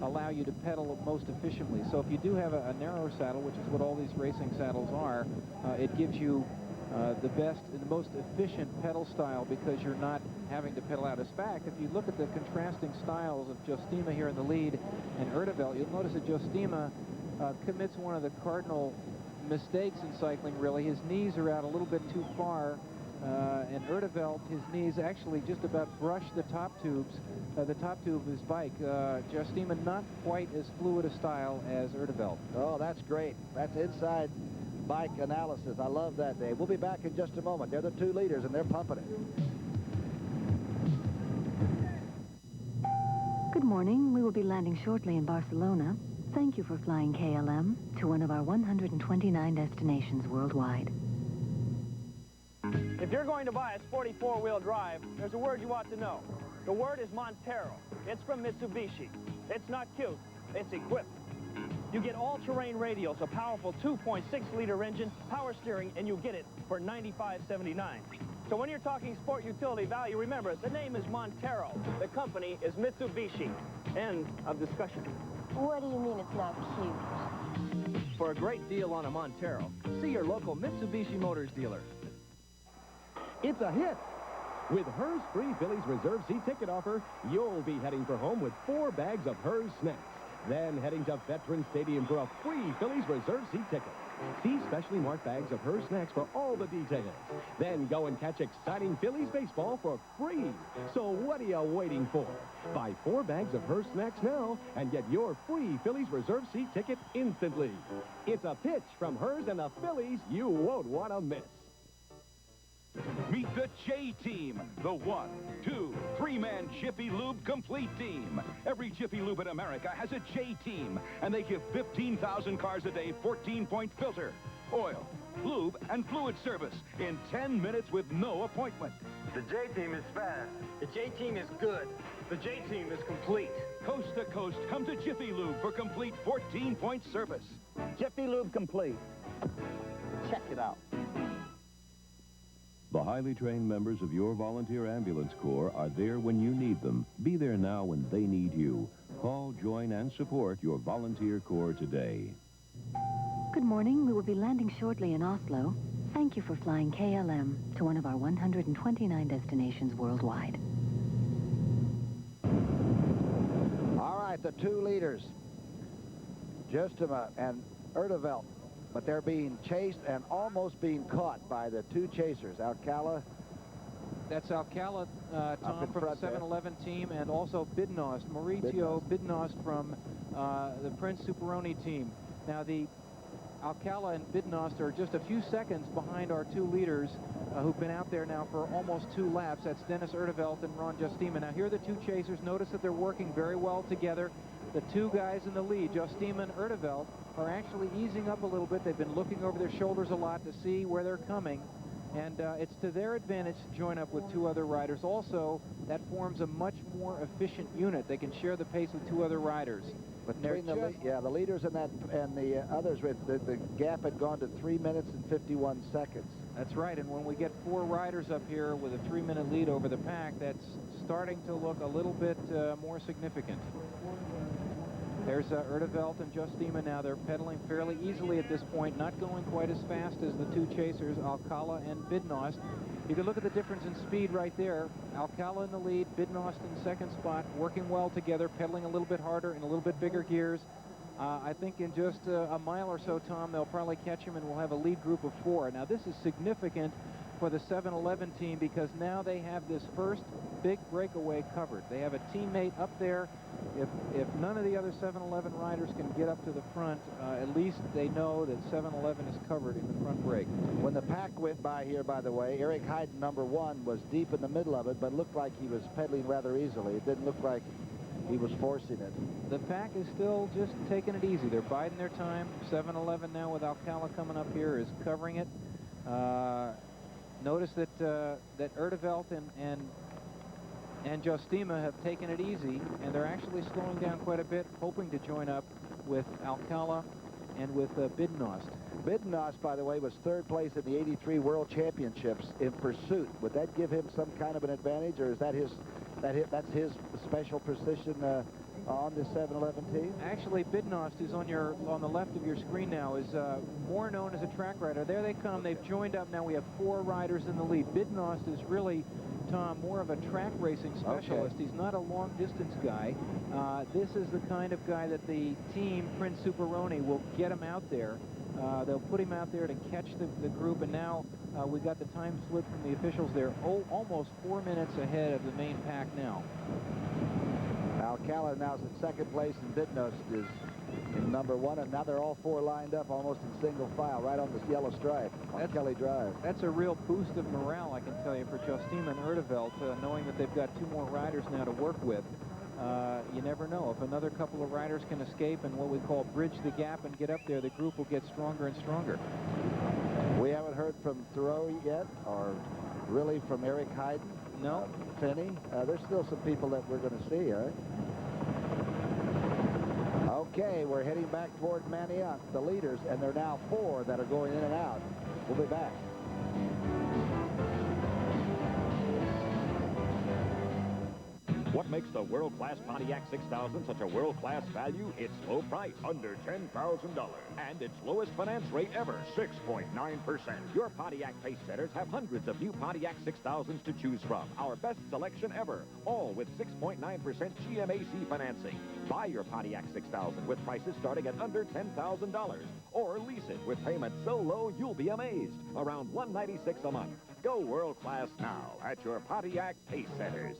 allow you to pedal most efficiently. So if you do have a narrow saddle, which is what all these racing saddles are, it gives you the best and the most efficient pedal style, because you're not having to pedal out. In fact, if you look at the contrasting styles of Justima here in the lead and Erdevelt, you'll notice that Justima commits one of the cardinal mistakes in cycling, really. His knees are out a little bit too far, and Erdevelt, his knees actually just about brush the top tube of his bike. Justima not quite as fluid a style as Erdevelt. Oh, that's great. That's inside bike analysis. I love that, Dave. We'll be back in just a moment. They're the two leaders, and they're pumping it. Good morning. We will be landing shortly in Barcelona. Thank you for flying KLM to one of our 129 destinations worldwide. If you're going to buy a sporty four-wheel drive, there's a word you ought to know. The word is Montero. It's from Mitsubishi. It's not cute, it's equipped. You get all-terrain radials, a powerful 2.6-liter engine, power steering, and you get it for $95.79. So when you're talking sport utility value, remember, the name is Montero. The company is Mitsubishi. End of discussion. What do you mean it's not cute? For a great deal on a Montero, see your local Mitsubishi Motors dealer. It's a hit. With Hers free Phillies Reserve seat ticket offer, you'll be heading for home with 4 bags of Hers snacks. Then heading to Veterans Stadium for a free Phillies Reserve seat ticket. See specially marked bags of Hers snacks for all the details. Then go and catch exciting Phillies baseball for free. So what are you waiting for? Buy 4 bags of Hers snacks now and get your free Phillies Reserve seat ticket instantly. It's a pitch from Hers and the Phillies you won't want to miss. Meet the J-Team, the 1, 2, 3-man Jiffy Lube complete team. Every Jiffy Lube in America has a J-Team, and they give 15,000 cars a day 14-point filter, oil, lube, and fluid service in 10 minutes with no appointment. The J-Team is fast. The J-Team is good. The J-Team is complete. Coast to coast, come to Jiffy Lube for complete 14-point service. Jiffy Lube complete. Check it out. The highly trained members of your volunteer ambulance corps are there when you need them. Be there now when they need you. Call, join, and support your volunteer corps today. Good morning. We will be landing shortly in Oslo. Thank you for flying KLM to one of our 129 destinations worldwide. All right, the two leaders, Justima and Erdevelt. But they're being chased and almost being caught by the two chasers, Alcala. That's Alcala, Tom, from the 7-Eleven team, and also Bidnost, Maurizio Bidnost from the Prince Superoni team. Now, the Alcala and Bidnost are just a few seconds behind our two leaders who've been out there now for almost 2 laps. That's Dennis Erdevelt and Ron Justima. Now, here are the two chasers. Notice that they're working very well together. The two guys in the lead, Justima and Erdevelt, are actually easing up a little bit. They've been looking over their shoulders a lot to see where they're coming. And it's to their advantage to join up with 2 other riders. Also, that forms a much more efficient unit. They can share the pace with 2 other riders. But between the leaders and the others, the gap had gone to 3 minutes and 51 seconds. That's right, and when we get 4 riders up here with a 3-minute lead over the pack, that's starting to look a little bit more significant. There's Erdevelt and Justima now. They're pedaling fairly easily at this point, not going quite as fast as the two chasers, Alcala and Bidnost. You can look at the difference in speed right there. Alcala in the lead, Bidnost in second spot, working well together, pedaling a little bit harder in a little bit bigger gears. I think in just a mile or so, Tom, they'll probably catch him and we'll have a lead group of 4. Now, this is significant for the 7-Eleven team because now they have this first big breakaway covered. They have a teammate up there. If none of the other 7-Eleven riders can get up to the front, at least they know that 7-Eleven is covered in the front break. When the pack went by here, by the way, Eric Heiden, number 1, was deep in the middle of it, but looked like he was pedaling rather easily. It didn't look like he was forcing it. The pack is still just taking it easy. They're biding their time. 7-Eleven now with Alcala coming up here is covering it. Notice that that Erdevelt and Justima have taken it easy, and they're actually slowing down quite a bit, hoping to join up with Alcala and with Bidnost. Bidnost, by the way, was third place in the '83 World Championships in pursuit. Would that give him some kind of an advantage, or is that that's his special position on the 711 team? Actually, Bidnost, who's on the left of your screen now, is more known as a track rider. There they come. They've joined up now. We have 4 riders in the lead. Bidnost is really, Tom, more of a track racing specialist. Okay. He's not a long-distance guy. This is the kind of guy that the team, Prince Superoni, will get him out there. They'll put him out there to catch the group, and now we got the time slip from the officials there. Almost 4 minutes ahead of the main pack now. Alcala now is in second place, and Bidnost is in number 1, and now they're all 4 lined up almost in single file right on this yellow stripe on Kelly Drive. That's a real boost of morale, I can tell you, for Justine and Erdevelt, knowing that they've got 2 more riders now to work with. You never know. If another couple of riders can escape and what we call bridge the gap and get up there, the group will get stronger and stronger. We haven't heard from Thoreau yet, or really from Eric Hayden. No. Finney. There's still some people that we're going to see, all right? Okay, we're heading back toward Manayunk, the leaders, and there are now 4 that are going in and out. We'll be back. What makes the world-class Pontiac 6000 such a world-class value? Its low price, under $10,000. And its lowest finance rate ever, 6.9%. Your Pontiac pace setters have hundreds of new Pontiac 6000s to choose from. Our best selection ever, all with 6.9% GMAC financing. Buy your Pontiac 6000 with prices starting at under $10,000. Or lease it with payments so low you'll be amazed. Around $196 a month. Go world-class now at your Pontiac pace setters.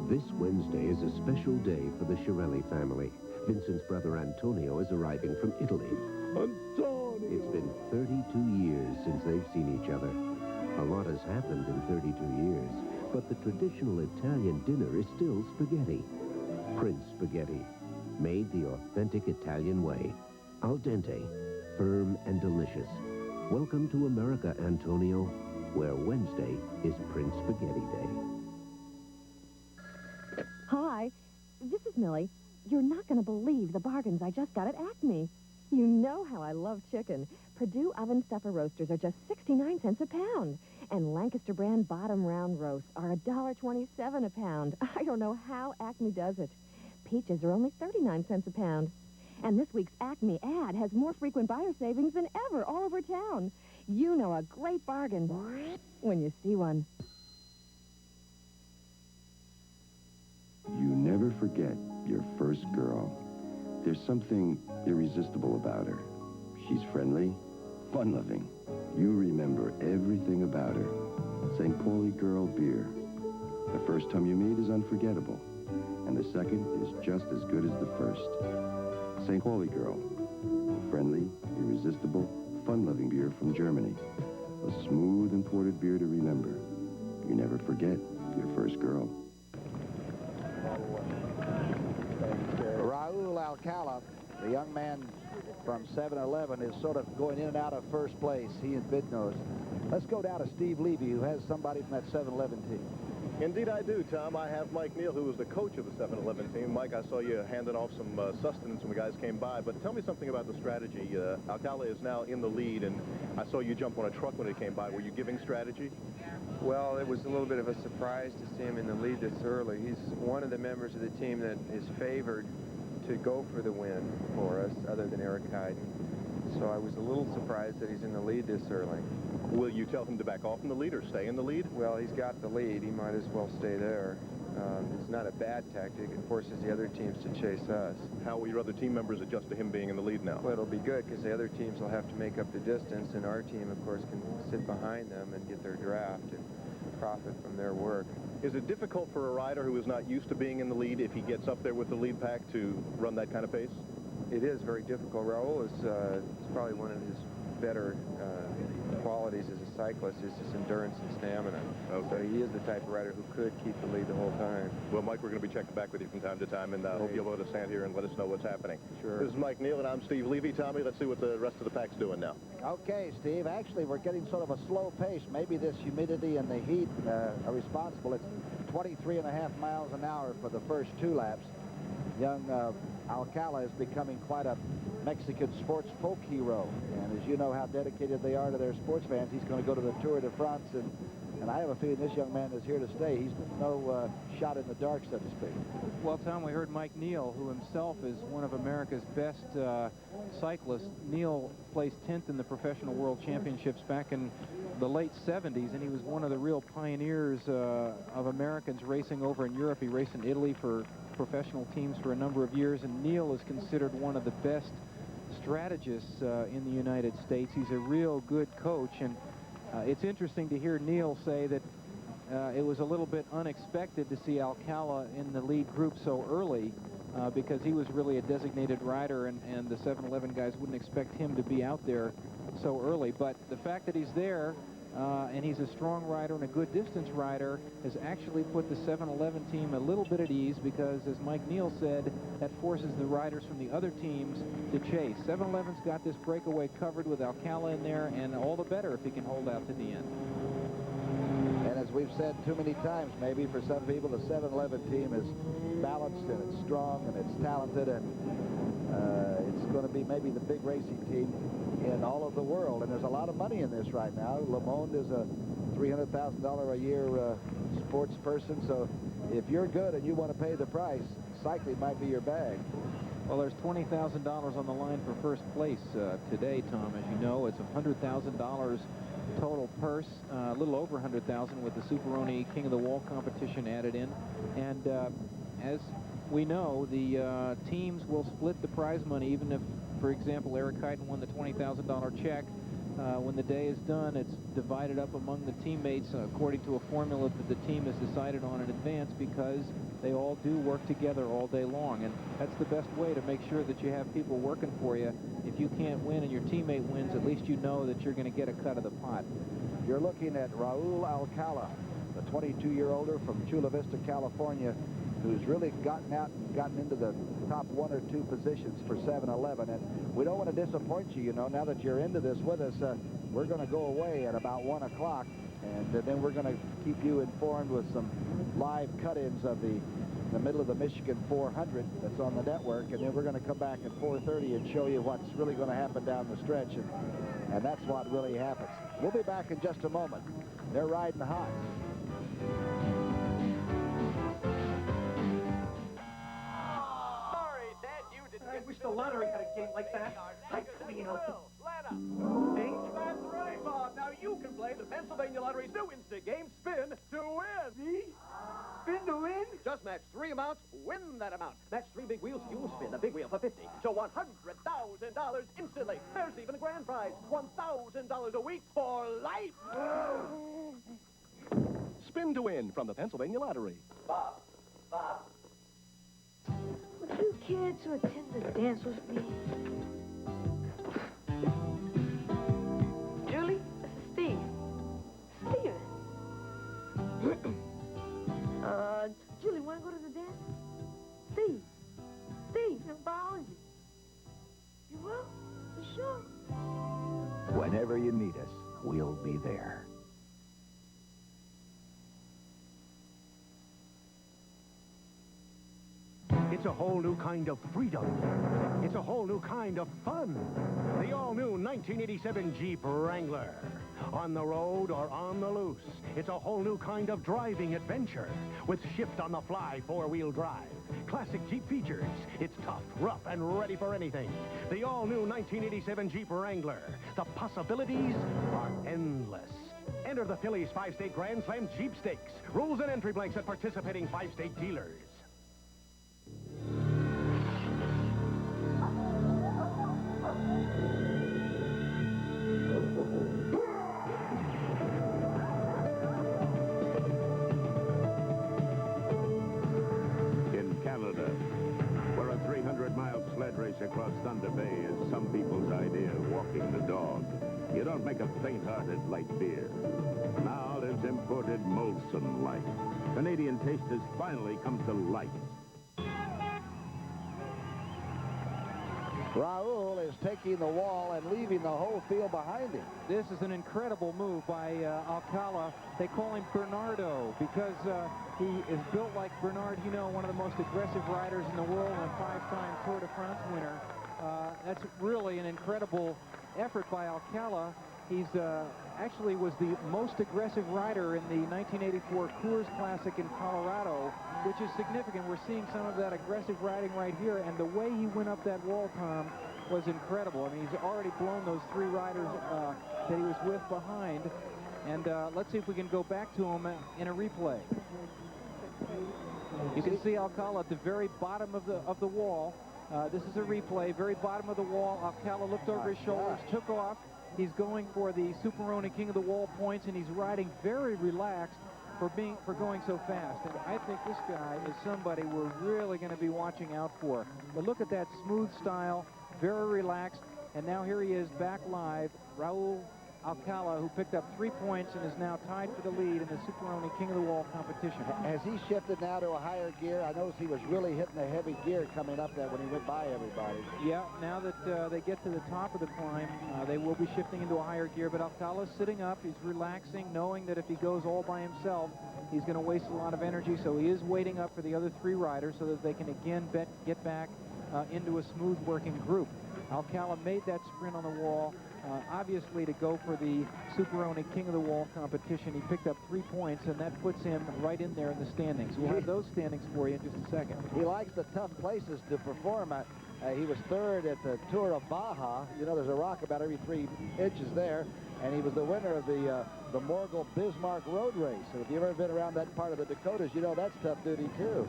This Wednesday is a special day for the Shirelli family. Vincent's brother Antonio is arriving from Italy. Antonio! It's been 32 years since they've seen each other. A lot has happened in 32 years, but the traditional Italian dinner is still spaghetti. Prince spaghetti, made the authentic Italian way. Al dente, firm and delicious. Welcome to America, Antonio, where Wednesday is Prince Spaghetti Day. Hi, this is Millie. You're not going to believe the bargains I just got at Acme. You know how I love chicken. Purdue oven stuffer roasters are just 69 cents a pound. And Lancaster brand bottom round roasts are $1.27 a pound. I don't know how Acme does it. Peaches are only 39 cents a pound. And this week's Acme ad has more frequent buyer savings than ever all over town. You know a great bargain when you see one. You never forget your first girl. There's something irresistible about her. She's friendly, fun-loving. You remember everything about her. St. Pauli Girl beer. The first time you meet is unforgettable, and the second is just as good as the first. St. Pauli Girl. Friendly, irresistible, fun-loving beer from Germany. A smooth imported beer to remember. You never forget your first girl. Raul Alcala, the young man from 7-Eleven, is sort of going in and out of first place, he and Bidnost. Let's go down to Steve Levy, who has somebody from that 7-Eleven team. Indeed I do, Tom. I have Mike Neal, who was the coach of the 7-Eleven team. Mike, I saw you handing off some sustenance when the guys came by, but tell me something about the strategy. Alcala is now in the lead, and I saw you jump on a truck when it came by. Were you giving strategy? Well, it was a little bit of a surprise to see him in the lead this early. He's one of the members of the team that is favored to go for the win for us, other than Eric Hayden. So I was a little surprised that he's in the lead this early. Will you tell him to back off in the lead or stay in the lead? Well, he's got the lead. He might as well stay there. It's not a bad tactic. It forces the other teams to chase us. How will your other team members adjust to him being in the lead now? Well, it'll be good because the other teams will have to make up the distance, and our team, of course, can sit behind them and get their draft and profit from their work. Is it difficult for a rider who is not used to being in the lead, if he gets up there with the lead pack, to run that kind of pace? It is very difficult. Raul is probably one of his better qualities as a cyclist is his endurance and stamina. Okay. So he is the type of rider who could keep the lead the whole time. Well, Mike, we're going to be checking back with you from time to time, and hope you'll be able to stand here and let us know what's happening. Sure. This is Mike Neal, and I'm Steve Levy. Tommy, let's see what the rest of the pack's doing now. Okay, Steve. Actually, we're getting sort of a slow pace. Maybe this humidity and the heat are responsible. It's 23.5 miles an hour for the first 2 laps. young Alcala is becoming quite a Mexican sports folk hero. And as you know how dedicated they are to their sports fans, he's going to go to the Tour de France, and I have a feeling this young man is here to stay. He's no shot in the dark, so to speak. Well, Tom, we heard Mike Neal, who himself is one of America's best cyclists. Neal placed 10th in the Professional World Championships back in the late 70s, and he was one of the real pioneers of Americans racing over in Europe. He raced in Italy for professional teams for a number of years, and Neal is considered one of the best strategists in the United States. He's a real good coach, and it's interesting to hear Neal say that it was a little bit unexpected to see Alcala in the lead group so early because he was really a designated rider, and the 7-Eleven guys wouldn't expect him to be out there so early. But the fact that he's there and he's a strong rider and a good distance rider has actually put the 7-Eleven team a little bit at ease because, as Mike Neal said, that forces the riders from the other teams to chase. 7-Eleven's got this breakaway covered with Alcala in there, and all the better if he can hold out to the end. And as we've said too many times, maybe for some people, the 7-Eleven team is balanced and it's strong and it's talented, and it's going to be maybe the big racing team in all of the world. And there's a lot of money in this right now. Le Monde is a $300,000 a year sports person, so if you're good and you want to pay the price, cycling might be your bag. Well, there's $20,000 on the line for first place today, Tom. As you know, it's $100,000 total purse, a little over $100,000 with the Superoni King of the Wall competition added in. And as we know, the teams will split the prize money, even if, for example, Eric Heiden won the $20,000 check. When the day is done, it's divided up among the teammates according to a formula that the team has decided on in advance, because they all do work together all day long. And that's the best way to make sure that you have people working for you. If you can't win and your teammate wins, at least you know that you're going to get a cut of the pot. You're looking at Raul Alcala, the 22-year-older from Chula Vista, California, who's really gotten out and gotten into the top 1 or 2 positions for 7-Eleven. And we don't want to disappoint you, you know, now that you're into this with us. We're going to go away at about 1 o'clock, and then we're going to keep you informed with some live cut-ins of the middle of the Michigan 400 that's on the network, and then we're going to come back at 4:30 and show you what's really going to happen down the stretch, and that's what really happens. We'll be back in just a moment. They're riding hot. I wish the lottery had a game like that. I'd clean up. Lana. Hey? That's right, Bob. Now you can play the Pennsylvania Lottery's new instant game, Spin to Win. See? Spin to win? Just match 3 amounts, win that amount. Match 3 big wheels, you'll spin the big wheel for 50. So $100,000 instantly. There's even a grand prize, $1,000 a week for life. Spin to Win from the Pennsylvania Lottery. Bob. Would you care to attend the dance with me? Julie, this is Steve. Steven. Julie, want to go to the dance? Steve, in biology. You will? For sure. Whenever you need us, we'll be there. It's a whole new kind of freedom. It's a whole new kind of fun. The all-new 1987 Jeep Wrangler. On the road or on the loose, it's a whole new kind of driving adventure with shift-on-the-fly 4-wheel drive. Classic Jeep features. It's tough, rough, and ready for anything. The all-new 1987 Jeep Wrangler. The possibilities are endless. Enter the Phillies 5-state Grand Slam Jeep Stakes. Rules and entry blanks at participating 5-state dealers. Where a 300-mile sled race across Thunder Bay is some people's idea of walking the dog. You don't make a faint-hearted light beer. Now there's imported Molson Light. Canadian taste has finally come to light. Raul is taking the wall and leaving the whole field behind him. This is an incredible move by Alcala. They call him Bernardo because he is built like Bernard Hinault, one of the most aggressive riders in the world and a 5-time Tour de France winner. That's really an incredible effort by Alcala. He's actually was the most aggressive rider in the 1984 Coors Classic in Colorado, which is significant. We're seeing some of that aggressive riding right here, and the way he went up that wall, Tom, was incredible. I mean, he's already blown those 3 riders that he was with behind, and let's see if we can go back to him in a replay. You can see Alcala at the very bottom of the wall. This is a replay, very bottom of the wall. Alcala looked over his shoulders, took off. He's going for the Superoni King of the Wall points, and he's riding very relaxed for going so fast. And I think this guy is somebody we're really going to be watching out for. But look at that smooth style, very relaxed. And now here he is back live, Raul Alcala, who picked up 3 points and is now tied for the lead in the Superoni King of the Wall competition. Has he shifted now to a higher gear? I noticed he was really hitting a heavy gear coming up there when he went by everybody. Yeah, now that they get to the top of the climb, they will be shifting into a higher gear, but Alcala's sitting up. He's relaxing, knowing that if he goes all by himself, he's going to waste a lot of energy, so he is waiting up for the other 3 riders so that they can again get back into a smooth working group. Alcala made that sprint on the wall, obviously to go for the Superoni King of the Wall competition. He picked up 3 points, and that puts him right in there in the standings. We'll have those standings for you in just a second. He likes the tough places to perform. He was 3rd at the Tour of Baja. You know, there's a rock about every 3 inches there, and he was the winner of the Morgul Bismarck Road Race. So if you've ever been around that part of the Dakotas, you know that's tough duty, too.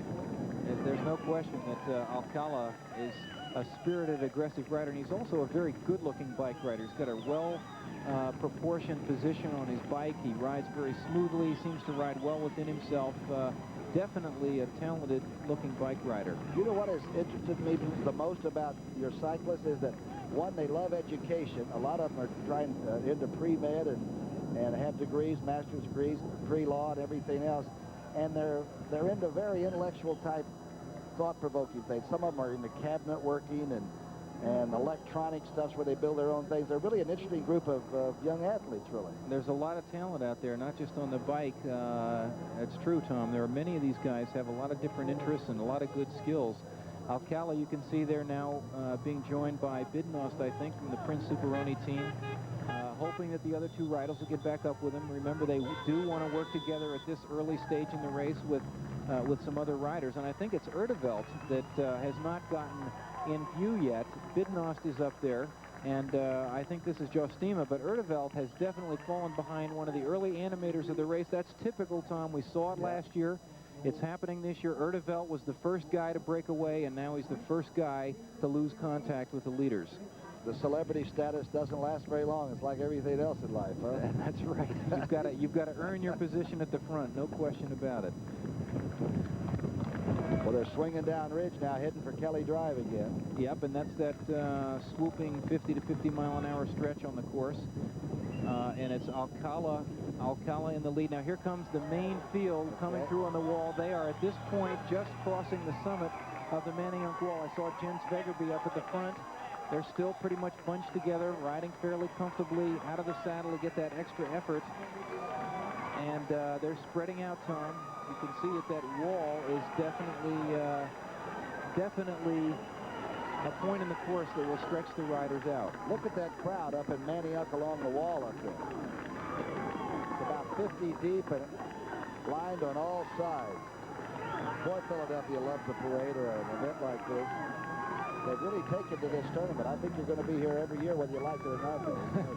There's no question that Alcala is a spirited, aggressive rider, and he's also a very good-looking bike rider. He's got a well-proportioned position on his bike. He rides very smoothly, seems to ride well within himself. Definitely a talented-looking bike rider. You know what has interested me the most about your cyclists is that, one, they love education. A lot of them are trying into pre-med and have degrees, master's degrees, pre-law and everything else, and they're into very intellectual type thought-provoking things. Some of them are into cabinet working and electronic stuff where they build their own things. They're really an interesting group of young athletes, really. There's a lot of talent out there, not just on the bike. It's true, Tom. There are many of these guys have a lot of different interests and a lot of good skills. Alcala, you can see there now being joined by Bidnost, I think, from the Prince Superoni team, hoping that the other 2 riders will get back up with him. Remember, they do want to work together at this early stage in the race with some other riders, and I think it's Erdevelt that has not gotten in view yet. Bidnost is up there, and I think this is Jostima, but Erdevelt has definitely fallen behind one of the early animators of the race. That's typical, Tom. We saw it last year. It's happening this year. Erdevelt was the first guy to break away, and now he's the first guy to lose contact with the leaders. The celebrity status doesn't last very long. It's like everything else in life, huh? That's right. You've got to earn your position at the front, no question about it. Well, they're swinging down ridge now, heading for Kelly Drive again. Yep, and that's that swooping 50 to 50 mile an hour stretch on the course. And it's Alcala in the lead. Now here comes the main field coming through on the wall. They are at this point just crossing the summit of the Manayunk wall. I saw Jens Vegerby up at the front. They're still pretty much bunched together, riding fairly comfortably out of the saddle to get that extra effort. And they're spreading out, Tom. You can see that wall is definitely a point in the course that will stretch the riders out. Look at that crowd up in Manayunk along the wall up there. It's about 50 deep and lined on all sides. Boy, Philadelphia loves a parade or an event like this. They've really taken to this tournament. I think you're going to be here every year, whether you like it or not.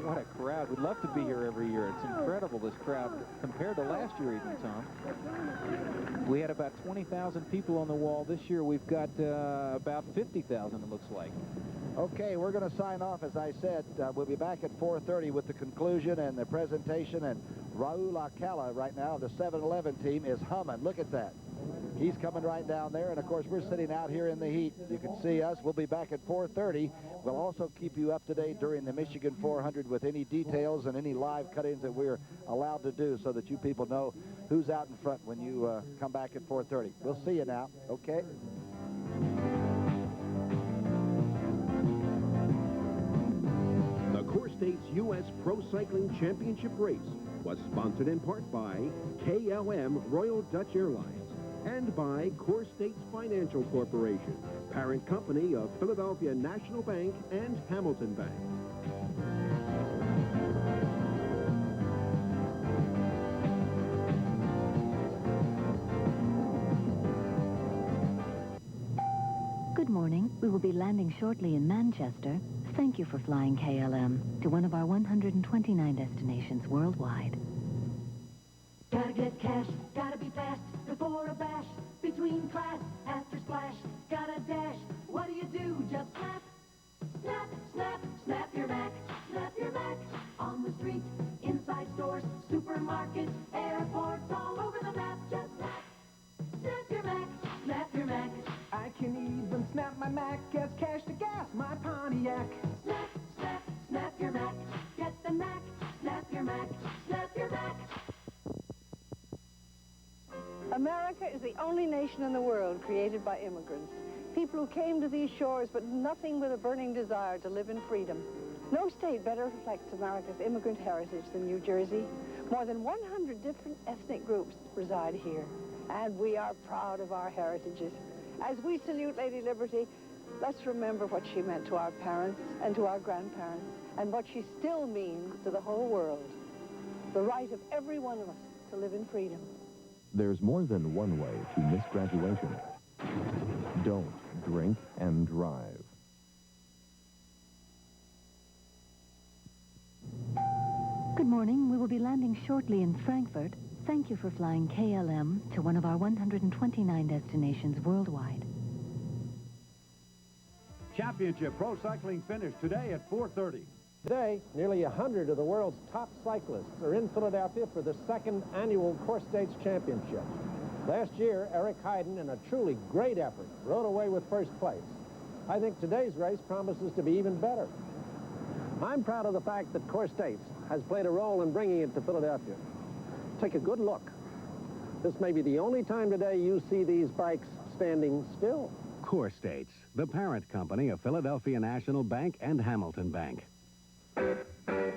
What a crowd. We'd love to be here every year. It's incredible, this crowd, compared to last year even, Tom. We had about 20,000 people on the wall. This year we've got about 50,000, it looks like. Okay, we're going to sign off, as I said. We'll be back at 4:30 with the conclusion and the presentation. And Raul Alcala right now, the 7-Eleven team, is humming. Look at that. He's coming right down there, and of course we're sitting out here in the heat. You can see us. We'll be back at 4:30. We'll also keep you up to date during the Michigan 400 with any details and any live cut-ins that we're allowed to do, so that you people know who's out in front when you come back at 4:30. We'll see you now. Okay. CoreStates U.S. Pro Cycling Championship race was sponsored in part by KLM Royal Dutch Airlines and by CoreStates Financial Corporation, parent company of Philadelphia National Bank and Hamilton Bank. Good morning. We will be landing shortly in Manchester. Thank you for flying KLM to one of our 129 destinations worldwide. Gotta get cash, gotta be fast, before a bash, between class, after splash, gotta dash. What do? Just snap, snap, snap, snap your Mac, snap your Mac. On the street, inside stores, supermarkets, airports, all over the map. Just snap, snap your Mac, snap your Mac. I can even snap my Mac as cash to gas my Pontiac. Snap, snap, snap your Mac. Get the Mac, snap your Mac, snap your Mac. America is the only nation in the world created by immigrants. People who came to these shores with nothing but a burning desire to live in freedom. No state better reflects America's immigrant heritage than New Jersey. More than 100 different ethnic groups reside here, and we are proud of our heritages. As we salute Lady Liberty, let's remember what she meant to our parents and to our grandparents, and what she still means to the whole world. The right of every one of us to live in freedom. There's more than one way to miss graduation. Don't drink and drive. Good morning. We will be landing shortly in Frankfurt. Thank you for flying KLM to one of our 129 destinations worldwide. Championship Pro Cycling finished today at 4:30. Today, nearly 100 of the world's top cyclists are in Philadelphia for the second annual CoreStates Championship. Last year, Eric Heiden, in a truly great effort, rode away with first place. I think today's race promises to be even better. I'm proud of the fact that CoreStates has played a role in bringing it to Philadelphia. Take a good look. This may be the only time today you see these bikes standing still. CoreStates, the parent company of Philadelphia National Bank and Hamilton Bank.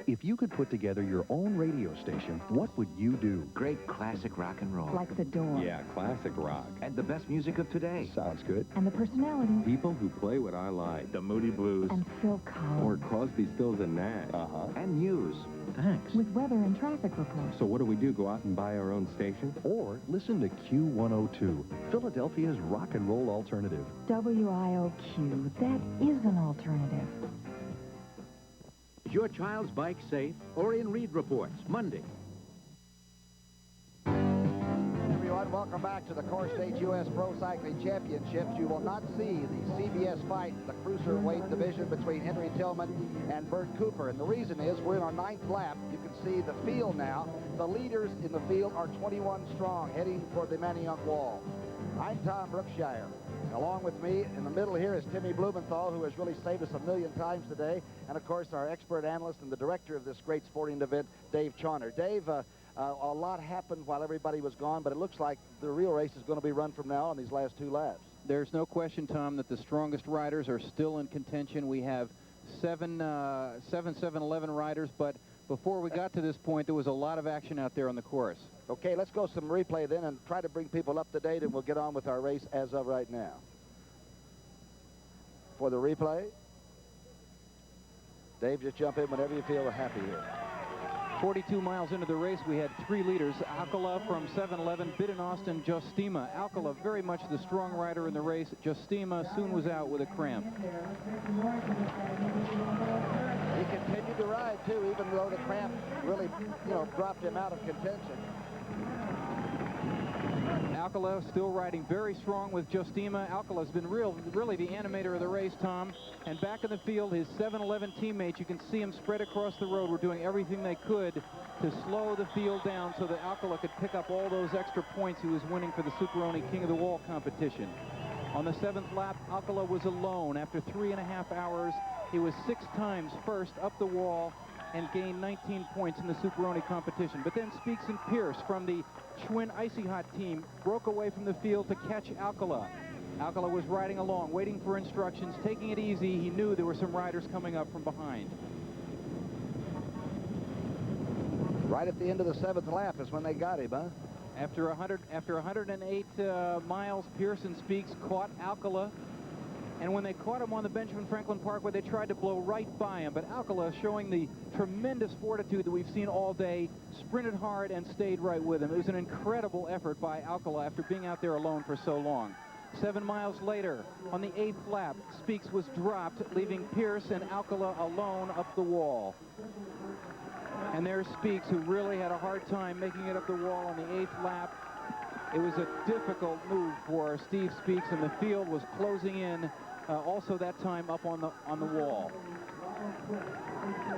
If you could put together your own radio station, what would you do? Great classic rock and roll. Like The Doors. Yeah, classic rock. And the best music of today. Sounds good. And the personalities. People who play what I like. The Moody Blues. And Phil Collins. Or Crosby, Stills, and Nash. And news. Thanks. With weather and traffic reports. So what do? Go out and buy our own station? Or listen to Q102, Philadelphia's rock and roll alternative. WIOQ. That is an alternative. Is your child's bike safe? Or in Read Reports, Monday. Everyone, welcome back to the CoreStates U.S. Pro Cycling Championships. You will not see the CBS fight, the cruiserweight division between Henry Tillman and Bert Cooper. And the reason is we're in our 9th lap. You can see the field now. The leaders in the field are 21 strong, heading for the Manayunk wall. I'm Tom Brookshire. Along with me in the middle here is Timmy Blumenthal, who has really saved us a million times today. And, of course, our expert analyst and the director of this great sporting event, Dave Chauner. Dave, a lot happened while everybody was gone, but it looks like the real race is going to be run from now on these last 2 laps. There's no question, Tom, that the strongest riders are still in contention. We have seven 7-11 riders, but before we got to this point, there was a lot of action out there on the course. Okay, let's go some replay then and try to bring people up to date, and we'll get on with our race as of right now. For the replay, Dave, just jump in whenever you feel happy here. 42 miles into the race, we had 3 leaders. Alcala from 7-11, Bidden Austin, Justima. Alcala very much the strong rider in the race. Justima soon was out with a cramp. He continued to ride, too, even though the cramp really, dropped him out of contention. Alcala still riding very strong with Justima. Alcala's been really the animator of the race, Tom. And back in the field, his 7-11 teammates, you can see them spread across the road, were doing everything they could to slow the field down so that Alcala could pick up all those extra points he was winning for the Superoni King of the Wall competition. On the 7th lap, Alcala was alone. After 3.5 hours, he was 6 times first up the wall and gained 19 points in the Superoni competition. But then Speaks and Pierce from the Schwinn Icy Hot team broke away from the field to catch Alcala. Alcala was riding along, waiting for instructions, taking it easy. He knew there were some riders coming up from behind. Right at the end of the 7th lap is when they got him, huh? After 108 miles, Pearson Speaks caught Alcala. And when they caught him on the Benjamin Franklin Parkway, they tried to blow right by him. But Alcala, showing the tremendous fortitude that we've seen all day, sprinted hard and stayed right with him. It was an incredible effort by Alcala after being out there alone for so long. 7 miles later, on the 8th lap, Speaks was dropped, leaving Pierce and Alcala alone up the wall. And there's Speaks, who really had a hard time making it up the wall on the 8th lap. It was a difficult move for Steve Speaks, and the field was closing in also that time up on the wall.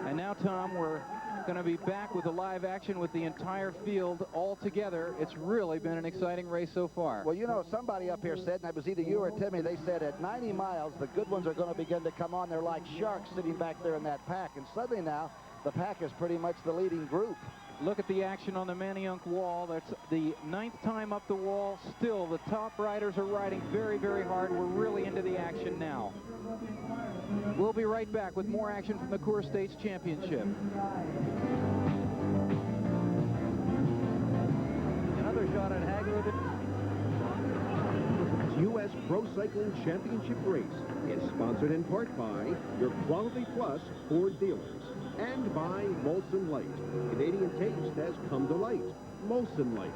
And now, Tom, we're going to be back with the live action with the entire field all together. It's really been an exciting race so far. Well, you know, somebody up here said, and it was either you or Timmy, they said at 90 miles, the good ones are going to begin to come on. They're like sharks sitting back there in that pack. And suddenly now, the pack is pretty much the leading group. Look at the action on the Manayunk wall. That's the 9th time up the wall. Still, the top riders are riding very, very hard. We're really into the action now. We'll be right back with more action from the CoreStates Championship. Another shot at Hagler. U.S. Pro Cycling Championship race is sponsored in part by your Quality Plus Ford dealers and by Molson Light. Canadian taste has come to light. Molson Light.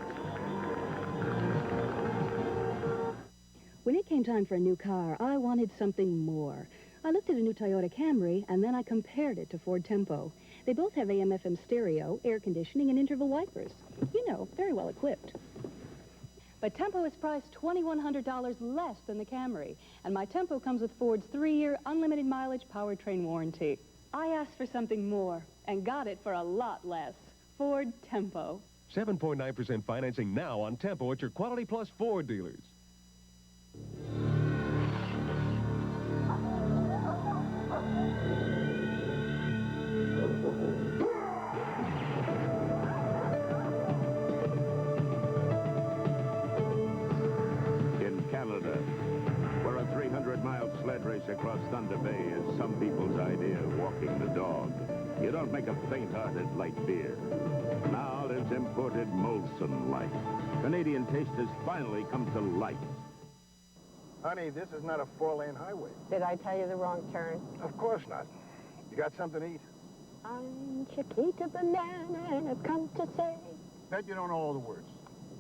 When it came time for a new car, I wanted something more. I looked at a new Toyota Camry, and then I compared it to Ford Tempo. They both have AM/FM stereo, air conditioning, and interval wipers. You know, very well equipped. But Tempo is priced $2,100 less than the Camry, and my Tempo comes with Ford's 3-year unlimited mileage powertrain warranty. I asked for something more and got it for a lot less. Ford Tempo. 7.9% financing now on Tempo at your Quality Plus Ford dealers. In Canada, where a 300-mile sled race across Thunder Bay is some people's idea of walking the dog, you don't make a faint-hearted light beer. Now there's imported Molson Light. Canadian taste has finally come to light. Honey, this is not a 4-lane highway. Did I tell you the wrong turn? Of course not. You got something to eat? I'm Chiquita Banana, and I've come to say Bet you don't know all the words.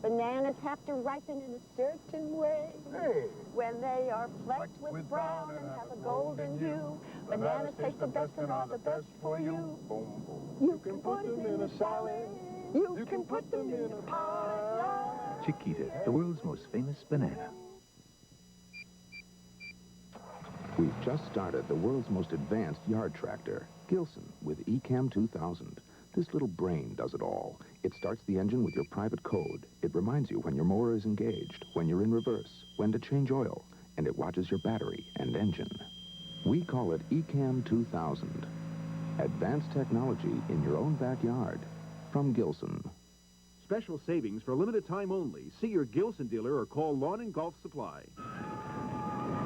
bananas have to ripen in a certain way. Hey! When they are flecked with brown and have a golden hue, bananas taste the best and are the best for you. Boom, boom. You can put them in a salad. You can put them in a pie. Chiquita, the world's most famous banana. We've just started the world's most advanced yard tractor, Gilson, with eCam 2000. This little brain does it all. It starts the engine with your private code. It reminds you when your motor is engaged, when you're in reverse, when to change oil, and it watches your battery and engine. We call it eCam 2000. Advanced technology in your own backyard. From Gilson. Special savings for limited time only. See your Gilson dealer or call Lawn and Golf Supply.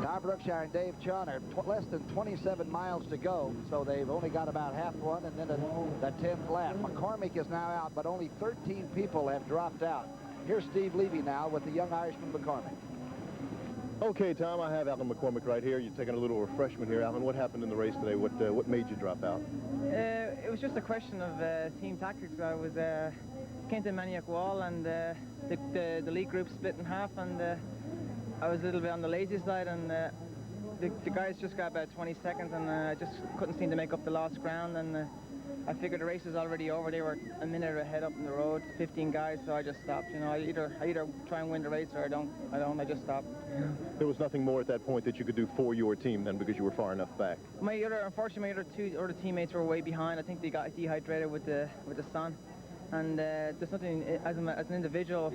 Tom Brookshire and Dave Chon are less than 27 miles to go, so they've only got about half one and then the 10th lap. McCormick is now out, but only 13 people have dropped out. Here's Steve Levy now with the young Irishman McCormick. Okay, Tom, I have Alan McCormick right here. You're taking a little refreshment here. Alan, what happened in the race today? What made you drop out? It was just a question of team tactics. I was came to the Manayunk wall, and the lead group split in half, and I was a little bit on the lazy side, and the guys just got about 20 seconds, and I just couldn't seem to make up the lost ground, and I figured the race was already over. They were a minute ahead up in the road, 15 guys, so I just stopped. You know, I either try and win the race or I don't. I just stopped. There was nothing more at that point that you could do for your team then, because you were far enough back. Unfortunately, my two other teammates were way behind. I think they got dehydrated with the sun. And there's nothing, as an individual,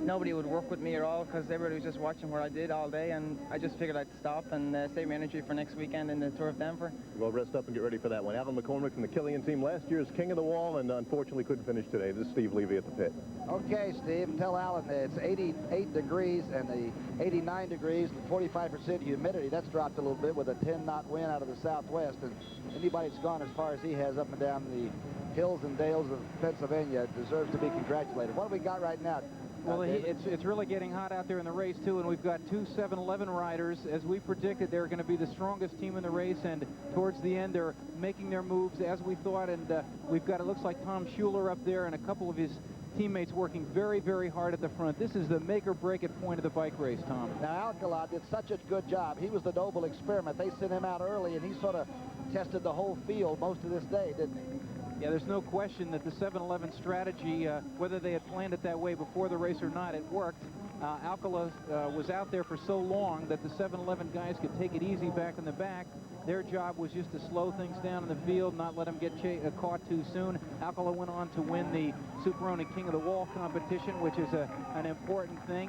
nobody would work with me at all, because everybody was just watching what I did all day, and I just figured I'd stop and save my energy for next weekend in the Tour of Denver. Well, rest up and get ready for that one. Alan McCormick from the Killian team, last year's king of the wall, and unfortunately couldn't finish today. This is Steve Levy at the pit. Okay, Steve, tell Alan that it's 88 degrees and the 89 degrees and 45% humidity. That's dropped a little bit with a 10-knot wind out of the southwest, and anybody that's gone as far as he has up and down the hills and dales of Pennsylvania deserves to be congratulated. What do we got right now? Well, it's really getting hot out there in the race, too, and we've got two 7-Eleven riders. As we predicted, they're going to be the strongest team in the race, and towards the end, they're making their moves as we thought, and we've got, it looks like Tom Schuler up there and a couple of his teammates working very, very hard at the front. This is the make-or-break-it point of the bike race, Tom. Now, Alcala did such a good job. He was the noble experiment. They sent him out early, and he sort of tested the whole field most of this day, didn't he? Yeah, there's no question that the 7-Eleven strategy, whether they had planned it that way before the race or not, it worked. Alcala was out there for so long that the 7-Eleven guys could take it easy back in the back. Their job was just to slow things down in the field, not let them get caught too soon. Alcala went on to win the Superoni King of the Wall competition, which is an important thing.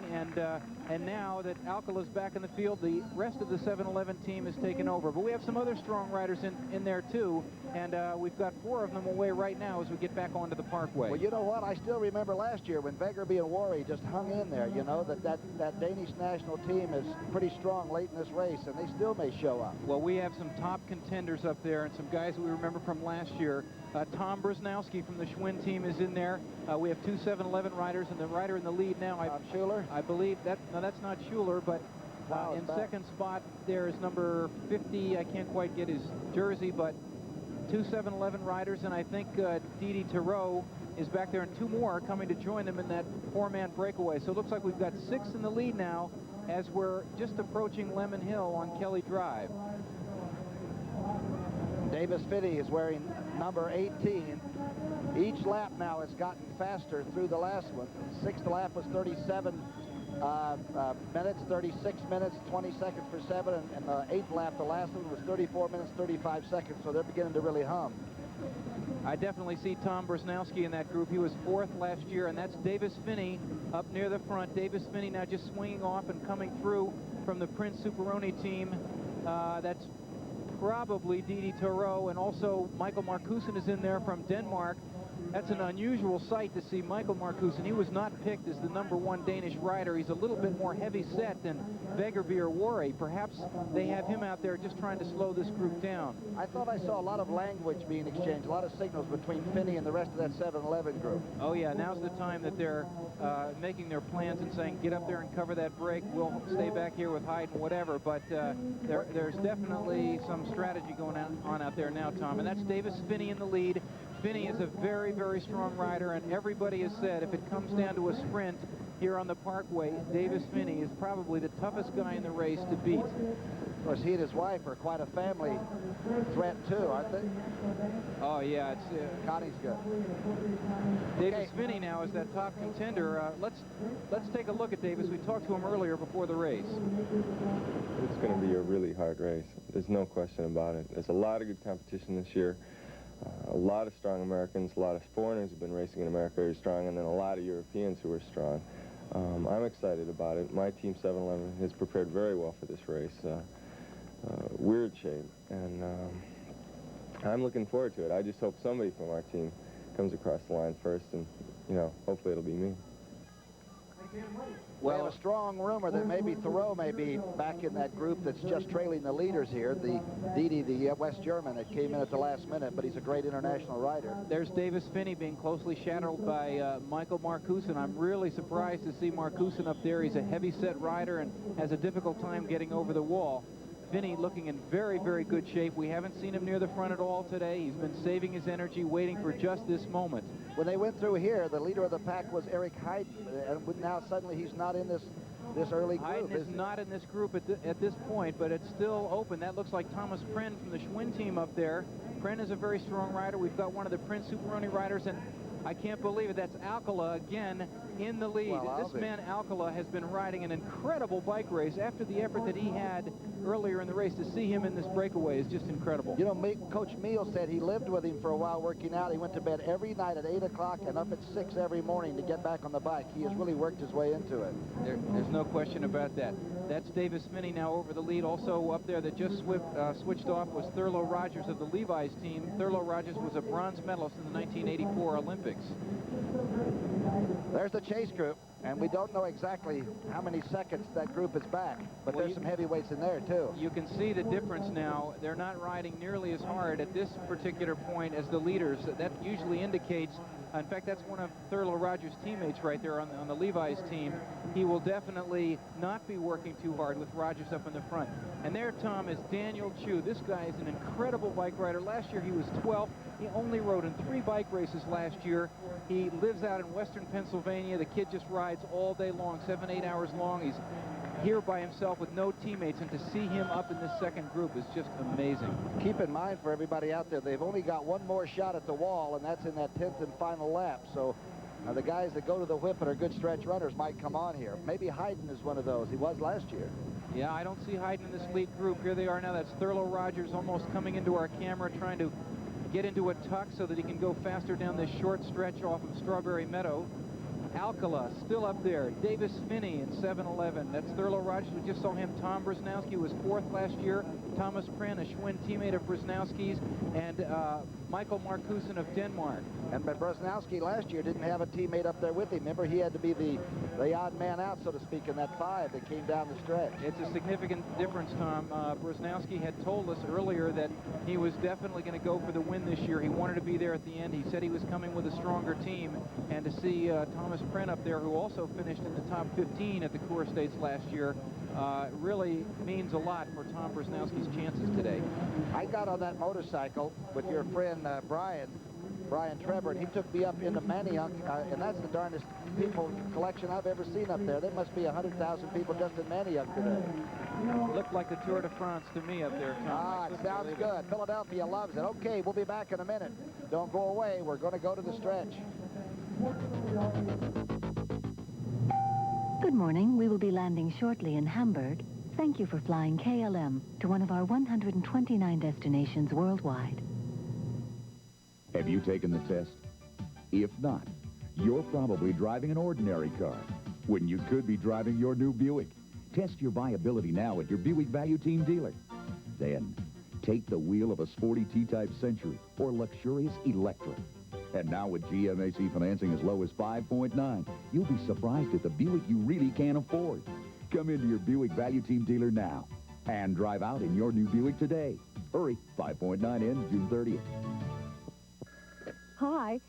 And now that Alcala's back in the field, the rest of the 7-Eleven team is taken over. But we have some other strong riders in there, too. And we've got 4 of them away right now as we get back onto the Parkway. Well, you know what? I still remember last year when Vegerby and Worry just hung in there, you know, that Danish national team is pretty strong late in this race, and they still may show up. Well, we have some top contenders up there and some guys that we remember from last year. Tom Brusnowski from the Schwinn team is in there. We have 2 7-Eleven riders, and the rider in the lead now, Schuler? I believe that, no, that's not Schuler, but in second spot there is number 50. I can't quite get his jersey, but 2 7-Eleven riders, and I think Didi Thoreau is back there, and 2 more are coming to join them in that 4-man breakaway. So it looks like we've got 6 in the lead now as we're just approaching Lemon Hill on Kelly Drive. Davis Finney is wearing number 18. Each lap now has gotten faster through the last one. 6th lap was 37 minutes, 36 minutes, 20 seconds for 7, and the 8th lap, the last one, was 34 minutes, 35 seconds, so they're beginning to really hum. I definitely see Tom Brusnowski in that group. He was 4th last year, and that's Davis Finney up near the front. Davis Finney now just swinging off and coming through from the Prince Superoni team. That's probably Didi Thoreau, and also Michael Markusen is in there from Denmark. That's an unusual sight to see Michael Markusen. He was not picked as the #1 Danish rider. He's a little bit more heavy set than Vegerby or Worry. Perhaps they have him out there just trying to slow this group down. I thought I saw a lot of language being exchanged, a lot of signals between Finney and the rest of that 7-Eleven group. Oh, yeah, now's the time that they're making their plans and saying, get up there and cover that break. We'll stay back here with Hyde and whatever. But there's definitely some strategy going on out there now, Tom. And that's Davis Finney in the lead. Finney is a very, very strong rider, and everybody has said if it comes down to a sprint here on the Parkway, Davis Finney is probably the toughest guy in the race to beat. Of course, he and his wife are quite a family threat, too, aren't they? Oh, yeah. Connie's good. Davis Finney now is that top contender. Let's take a look at Davis. We talked to him earlier before the race. It's going to be a really hard race. There's no question about it. There's a lot of good competition this year. A lot of strong Americans, a lot of foreigners have been racing in America who are strong, and then a lot of Europeans who are strong. I'm excited about it. My team 7-Eleven has prepared very well for this race. Weird shape, and I'm looking forward to it. I just hope somebody from our team comes across the line first, and, you know, hopefully it'll be me. We have a strong rumor that maybe Thoreau may be back in that group that's just trailing the leaders here, the Didi, the West German that came in at the last minute, but he's a great international rider. There's Davis Finney being closely shadowed by Michael Markusen. I'm really surprised to see Markusen up there. He's a heavy-set rider and has a difficult time getting over the wall. Finney looking in very, very good shape. We haven't seen him near the front at all today. He's been saving his energy, waiting for just this moment. When they went through here, the leader of the pack was Eric Hayden, and now suddenly he's not in this early group. Hayden is not in this group at this point, but it's still open. That looks like Thomas Prenn from the Schwinn team up there. Prenn is a very strong rider. We've got one of the Prince Superoni riders, and I can't believe it. That's Alcala again in the lead. Well, this man, Alcala, has been riding an incredible bike race. After the effort that he had earlier in the race, to see him in this breakaway is just incredible. You know, Coach Meal said he lived with him for a while working out. He went to bed every night at 8 o'clock and up at 6 every morning to get back on the bike. He has really worked his way into it. There's no question about that. That's Davis Finney now over the lead. Also up there that just switched off was Thurlow Rogers of the Levi's team. Thurlow Rogers was a bronze medalist in the 1984 Olympics. There's the chase group. And we don't know exactly how many seconds that group is back, but Well, there's some heavyweights in there, too. You can see the difference now. They're not riding nearly as hard at this particular point as the leaders. That usually indicates, in fact, that's one of Thurlow Rogers' teammates right there on the Levi's team. He will definitely not be working too hard with Rogers up in the front. And there, Tom, is Daniel Chu. This guy is an incredible bike rider. Last year he was 12th. He only rode in 3 bike races last year. He lives out in western Pennsylvania. The kid just rides all day long, 7-8 hours long. He's here by himself with no teammates, and to see him up in this second group is just amazing. Keep in mind for everybody out there, they've only got one more shot at the wall, and that's in that 10th and final lap. So the guys that go to the whip and are good stretch runners might come on here. Maybe Hayden is one of those. He was last year. Yeah, I don't see Hayden in this lead group. Here they are now. That's Thurlow Rogers almost coming into our camera, trying to get into a tuck so that he can go faster down this short stretch off of Strawberry Meadow. Alcala still up there. Davis Finney in 7-11. That's Thurlow Rogers. We just saw him. Tom Brzezinski was 4th last year. Thomas Pren, a Schwinn teammate of Brzezinski's, and Michael Markusen of Denmark. And Brzezinski last year didn't have a teammate up there with him. Remember, he had to be the odd man out, so to speak, in that 5 that came down the stretch. It's a significant difference, Tom. Brzezinski had told us earlier that he was definitely going to go for the win this year. He wanted to be there at the end. He said he was coming with a stronger team, and to see Thomas Pren up there, who also finished in the top 15 at the CoreStates last year, really means a lot for Tom Brzezinski's chances today. I got on that motorcycle with your friend Brian Trevor, and he took me up into Manayunk, and that's the darndest people collection I've ever seen up there. There must be 100,000 people just in Manayunk today. Looked like the Tour de France to me up there, Tom. Ah, it sounds good. Philadelphia loves it. Okay, we'll be back in a minute. Don't go away. We're going to go to the stretch. Good morning. We will be landing shortly in Hamburg. Thank you for flying KLM to one of our 129 destinations worldwide. Have you taken the test? If not, you're probably driving an ordinary car when you could be driving your new Buick. Test your viability now at your Buick Value Team dealer. Then, take the wheel of a sporty T-Type Century or luxurious Electra. And now with GMAC financing as low as 5.9, you'll be surprised at the Buick you really can't afford. Come into your Buick Value Team dealer now and drive out in your new Buick today. Hurry, 5.9 ends June 30th. Hi,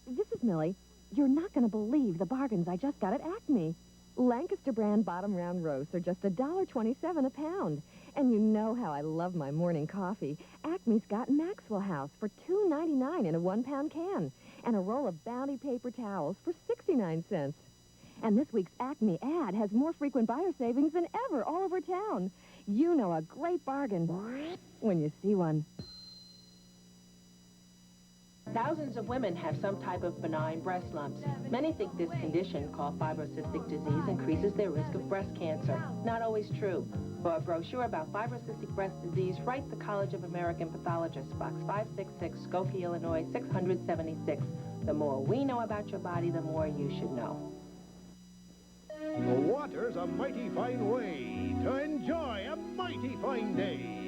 this is Millie. You're not going to believe the bargains I just got at Acme. Lancaster brand bottom round roasts are just $1.27 a pound. And you know how I love my morning coffee. Acme's got Maxwell House for $2.99 in a 1-pound can, and a roll of Bounty paper towels for 69 cents. And this week's Acme ad has more frequent buyer savings than ever all over town. You know a great bargain when you see one. Thousands of women have some type of benign breast lumps. Many think this condition, called fibrocystic disease, increases their risk of breast cancer. Not always true. For a brochure about fibrocystic breast disease, write the College of American Pathologists, Box 566, Skokie, Illinois, 676. The more we know about your body, the more you should know. The water's a mighty fine way to enjoy a mighty fine day.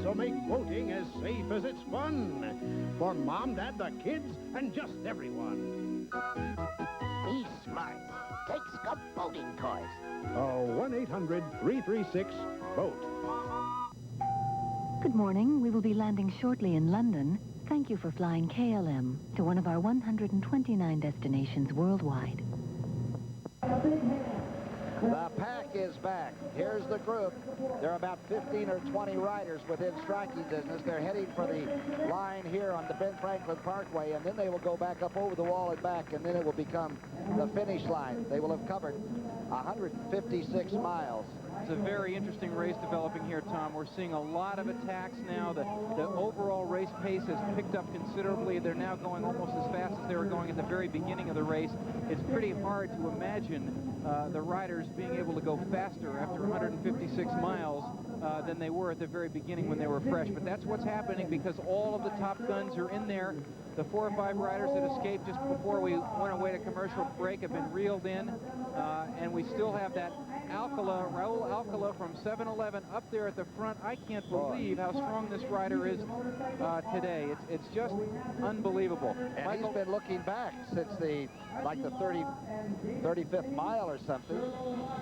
So make boating as safe as it's fun. For Mom, Dad, the kids, and just everyone. Be smart. Take Scout boating toys. Oh, 1-800-336-BOAT. Good morning. We will be landing shortly in London. Thank you for flying KLM to one of our 129 destinations worldwide. The pack is back. Here's the group. There are about 15 or 20 riders within striking distance. They're heading for the line here on the Ben Franklin Parkway, and then they will go back up over the wall and back, and then it will become the finish line. They will have covered 156 miles. It's a very interesting race developing here, Tom. We're seeing a lot of attacks now. The overall race pace has picked up considerably. They're now going almost as fast as they were going at the very beginning of the race. It's pretty hard to imagine the riders being able to go faster after 156 miles than they were at the very beginning when they were fresh. But that's what's happening because all of the top guns are in there. The 4 or 5 riders that escaped just before we went away to commercial break have been reeled in, and we still have that Raul Alcala from 7-Eleven up there at the front. I can't believe how strong this rider is today. It's just unbelievable. And Michael, he's been looking back since the 35th mile or something.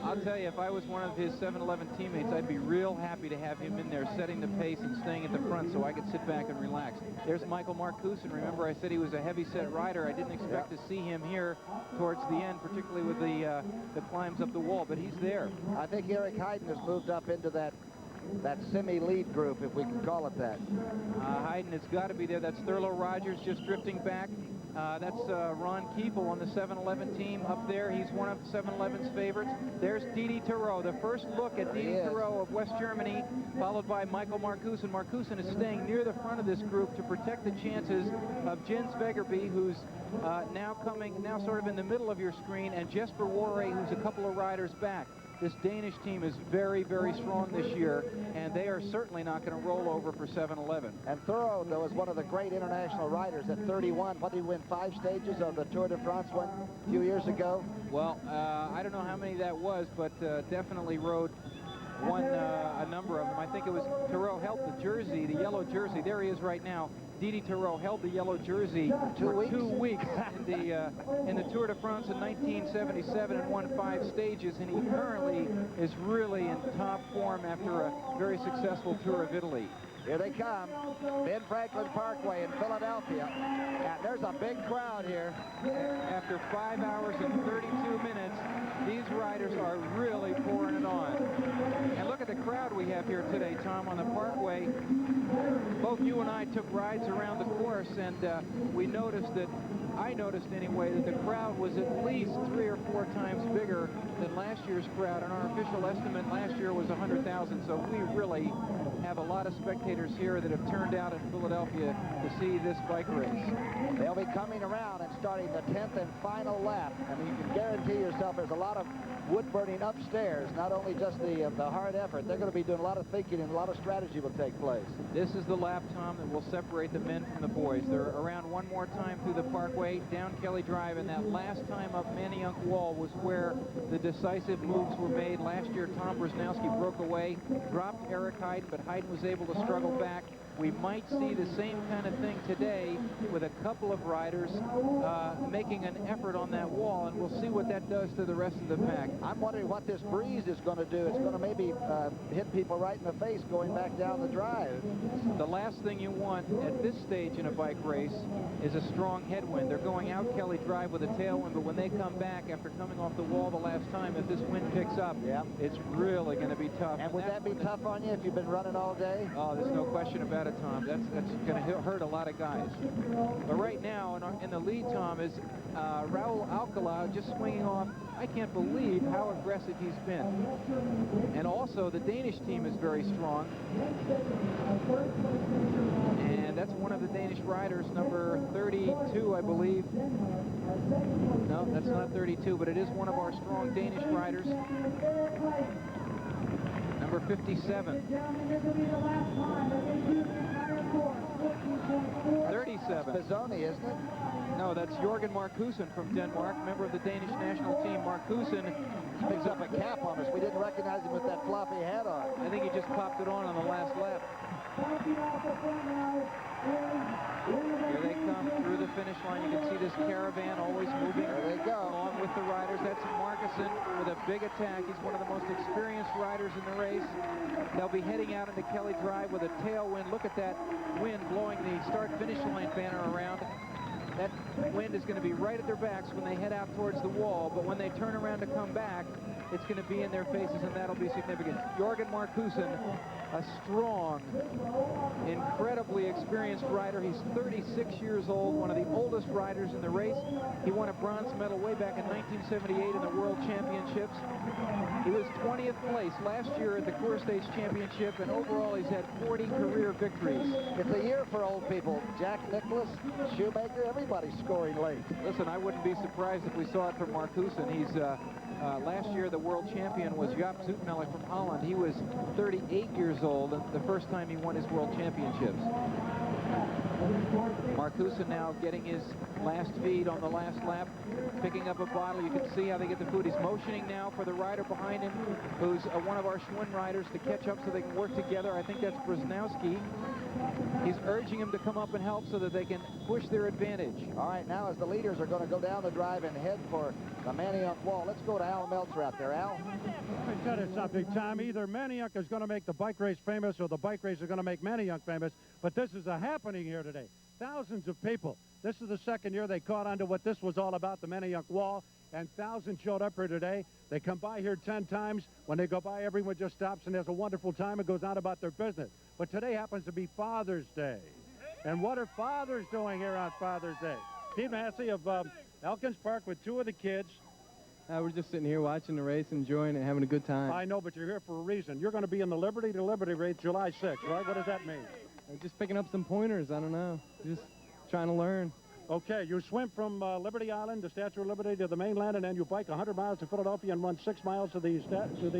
I'll tell you, if I was one of his 7-Eleven teammates, I'd be real happy to have him in there setting the pace and staying at the front so I could sit back and relax. There's Michael Marcuson. Remember, I said he was a heavy-set rider. I didn't expect to see him here towards the end, particularly with the climbs up the wall, but he's there. I think Eric Hayden has moved up into that semi-lead group, if we can call it that. Hayden has got to be there. That's Thurlow Rogers just drifting back. That's Ron Kiefel on the 7-Eleven team up there. He's one of 7-Eleven's favorites. There's Didi Thoreau, the first look at Didi Thoreau of West Germany, followed by Michael Marcuson. Marcuson is staying near the front of this group to protect the chances of Jens Vegerby, who's now sort of in the middle of your screen, and Jesper Warre, who's a couple of riders back. This Danish team is very, very strong this year, and they are certainly not going to roll over for 7-Eleven. And Thoreau, though, is one of the great international riders at 31. What did he win, 5 stages of the Tour de France one a few years ago? Well, I don't know how many that was, but definitely won a number of them. I think it was Thoreau held the jersey, the yellow jersey. There he is right now. Didi Thoreau held the yellow jersey for 2 weeks in the Tour de France in 1977 and won 5 stages, and he currently is really in top form after a very successful Tour of Italy. Here they come, Ben Franklin Parkway in Philadelphia, and there's a big crowd here. After 5 hours and 32 minutes, these riders are really pouring it on. And look at the crowd we have here today, Tom, on the Parkway. Both you and I took rides around the course, and I noticed anyway, that the crowd was at least 3 or 4 times bigger than last year's crowd, and our official estimate last year was 100,000, so we really have a lot of spectators here that have turned out in Philadelphia to see this bike race. They'll be coming around and starting the 10th and final lap, and you can guarantee yourself there's a lot of wood burning upstairs, not only just the hard effort. They're going to be doing a lot of thinking, and a lot of strategy will take place. This is the lap, Tom, that will separate the men from the boys. They're around one more time through the Parkway, down Kelly Drive, and that last time up Manayunk Wall was where the decisive moves were made. Last year, Tom Brusnowski broke away, dropped Eric Hayden, but Hayden was able to struggle back. We might see the same kind of thing today with a couple of riders making an effort on that wall, and we'll see what that does to the rest of the pack. I'm wondering what this breeze is going to do. It's going to maybe hit people right in the face going back down the drive. The last thing you want at this stage in a bike race is a strong headwind. They're going out Kelly Drive with a tailwind, but when they come back after coming off the wall the last time, if this wind picks up, it's really going to be tough. And would that be tough on you if you've been running all day? Oh, there's no question about it, Tom. That's going to hurt a lot of guys. But right now, in the lead, Tom, is Raul Alcala just swinging off. I can't believe how aggressive he's been. And also, the Danish team is very strong. And that's one of the Danish riders, number 32, I believe. No, that's not 32, but it is one of our strong Danish riders. Number 57. 37. Pizzoni, isn't it? No, that's Jorgen Marcuson from Denmark, member of the Danish national team. Marcuson picks up a cap on us. We didn't recognize him with that floppy hat on. I think he just popped it on the last lap. Here they come through the finish line. You can see this caravan always moving. There they go. Along with the riders. That's Marcuson with a big attack. He's one of the most experienced riders in the race. They'll be heading out into Kelly Drive with a tailwind. Look at that wind blowing the start-finish line banner around. That wind is going to be right at their backs when they head out towards the wall, but when they turn around to come back, it's going to be in their faces, and that'll be significant. Jorgen Marcuson, a strong, incredibly experienced rider. He's 36 years old, one of the oldest riders in the race. He won a bronze medal way back in 1978 in the World Championships. He was 20th place last year at the CoreStates Championship, and overall he's had 40 career victories. It's a year for old people. Jack Nicklaus, Shoemaker, everybody's scoring late. Listen, I wouldn't be surprised if we saw it from Marcuson. He's last year the world champion was Jaap Zoetemelk from Holland. He was 38 years old the first time he won his world championships. Marcuson now getting his last feed on the last lap, picking up a bottle. You can see how they get the food. He's motioning now for the rider behind him, who's one of our Schwinn riders, to catch up so they can work together. I think that's Brzezinski. He's urging him to come up and help so that they can push their advantage. All right, now as the leaders are going to go down the drive and head for the Manayunk wall, let's go to Al Meltzer out there. Al? Let me tell you something, Tom. Either Manayunk is going to make the bike race famous or the bike race is going to make Manayunk famous, but this is a happening here today. Thousands of people. This is the second year they caught on to what this was all about, the Manayunk wall, and thousands showed up here today. They come by here 10 times. When they go by, everyone just stops and has a wonderful time and goes on about their business. But today happens to be Father's Day. And what are fathers doing here on Father's Day? Pete Massey of Elkins Park with two of the kids. We're just sitting here watching the race, enjoying it, having a good time. I know, but you're here for a reason. You're going to be in the Liberty to Liberty race July 6th, right? What does that mean? Just picking up some pointers. I don't know. Just trying to learn. Okay, you swim from Liberty Island, the Statue of Liberty, to the mainland, and then you bike 100 miles to Philadelphia and run 6 miles to the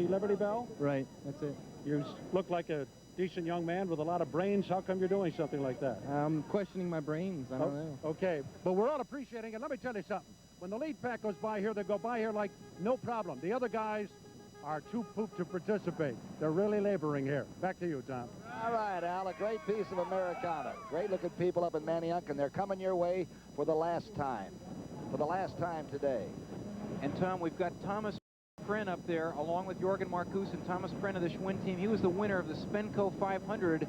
Liberty Bell? Right, that's it. You look like a decent young man with a lot of brains. How come you're doing something like that? I'm questioning my brains. I don't know. Okay, but we're all appreciating it. Let me tell you something. When the lead pack goes by here, they go by here like no problem. The other guys are too pooped to participate. They're really laboring here. Back to you, Tom. All right, Al, a great piece of Americana. Great-looking people up in Manayunk, and they're coming your way for the last time. For the last time today. And, Tom, we've got Thomas Prenn up there, along with Jorgen Marcuson. Thomas Prenn of the Schwinn team. He was the winner of the Spenco 500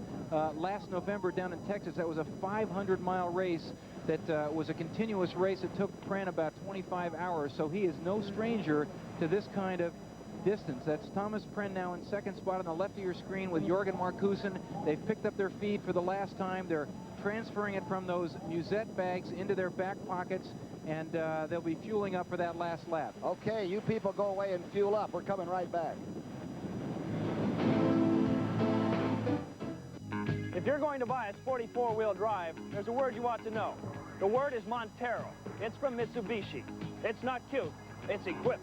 last November down in Texas. That was a 500-mile race that was a continuous race. It took Prenn about 25 hours, so he is no stranger to this kind of distance. That's Thomas Prenn now in second spot on the left of your screen with Jorgen Marcuson. They've picked up their feed for the last time. They're transferring it from those musette bags into their back pockets, and they'll be fueling up for that last lap. Okay, you people go away and fuel up. We're coming right back. If you're going to buy a sporty four-wheel drive, there's a word you ought to know. The word is Montero. It's from Mitsubishi. It's not cute, it's equipped.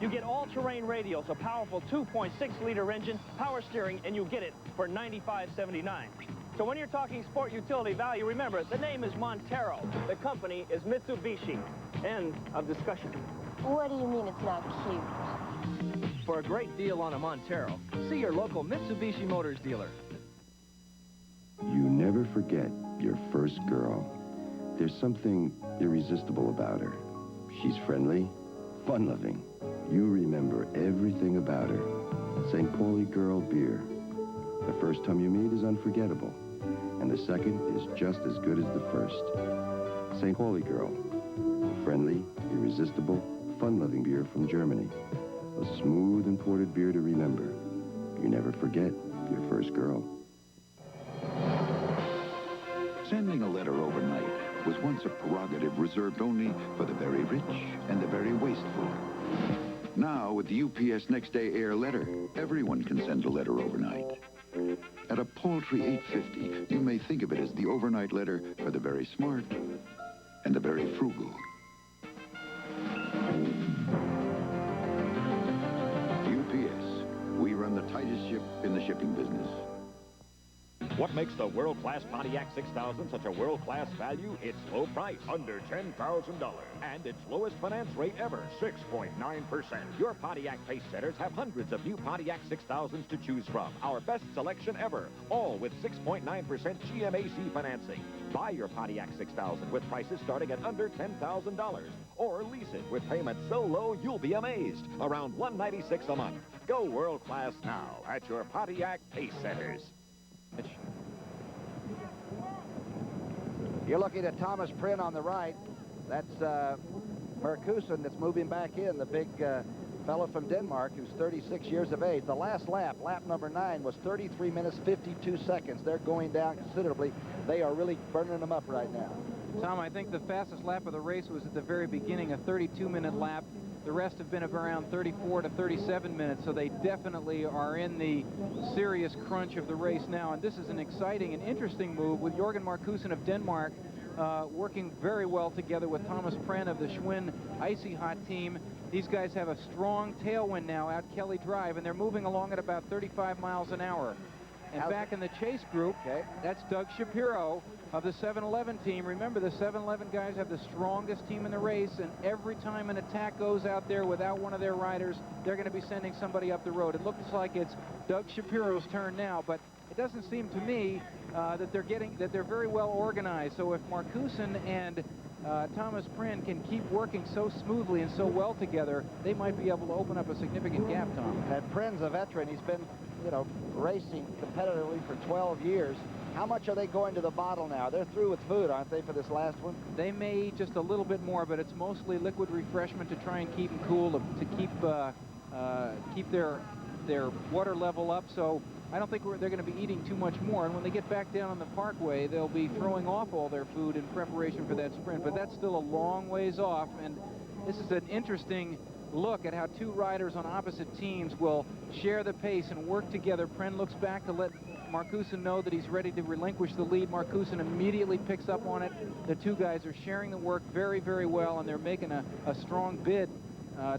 You get all-terrain radials, a powerful 2.6-liter engine, power steering, and you get it for $95.79. So when you're talking sport utility value, remember, the name is Montero. The company is Mitsubishi. End of discussion. What do you mean it's not cute? For a great deal on a Montero, see your local Mitsubishi Motors dealer. You never forget your first girl. There's something irresistible about her. She's friendly, fun-loving. You remember everything about her. St. Pauli Girl beer. The first time you meet is unforgettable, and the second is just as good as the first. St. Pauli Girl. Friendly, irresistible, fun-loving beer from Germany. A smooth imported beer to remember. You never forget your first girl. Sending a letter overnight was once a prerogative reserved only for the very rich and the very wasteful. Now, with the UPS Next Day Air letter, everyone can send a letter overnight. At a paltry $8.50, you may think of it as the overnight letter for the very smart and the very frugal. UPS, we run the tightest ship in the shipping business. What makes the world-class Pontiac 6000 such a world-class value? Its low price, under $10,000. And its lowest finance rate ever, 6.9%. Your Pontiac pace setters have hundreds of new Pontiac 6000s to choose from. Our best selection ever, all with 6.9% GMAC financing. Buy your Pontiac 6000 with prices starting at under $10,000. Or lease it with payments so low you'll be amazed. Around $196 a month. Go world-class now at your Pontiac pace setters. You're looking at Thomas Prenn on the right. That's Marcuson that's moving back in, the big fellow from Denmark who's 36 years of age. The last lap, lap number 9, was 33 minutes, 52 seconds. They're going down considerably. They are really burning them up right now. Tom, I think the fastest lap of the race was at the very beginning, a 32-minute lap. The rest have been of around 34 to 37 minutes, so they definitely are in the serious crunch of the race now. And this is an exciting and interesting move with Jorgen Marcuson of Denmark working very well together with Thomas Prenn of the Schwinn Icy Hot team. These guys have a strong tailwind now out Kelly Drive, and they're moving along at about 35 miles an hour. And back in the chase group, that's Doug Shapiro of the 7-Eleven team. Remember, the 7-Eleven guys have the strongest team in the race, and every time an attack goes out there without one of their riders, they're going to be sending somebody up the road. It looks like it's Doug Shapiro's turn now, but it doesn't seem to me that they're very well organized. So if Marcuson and Thomas Prin can keep working so smoothly and so well together, they might be able to open up a significant gap, Tom. And Prin's a veteran. He's been, you know, racing competitively for 12 years. How much are they going to the bottle now? They're through with food, aren't they, for this last one? They may just a little bit more, but it's mostly liquid refreshment to try and keep them cool, to keep their water level up. So I don't think they're going to be eating too much more. And when they get back down on the Parkway, they'll be throwing off all their food in preparation for that sprint. But that's still a long ways off. And this is an interesting look at how two riders on opposite teams will share the pace and work together. Pren looks back to let Marcuson know that he's ready to relinquish the lead. Marcuson immediately picks up on it. The two guys are sharing the work very, very well, and they're making a strong bid,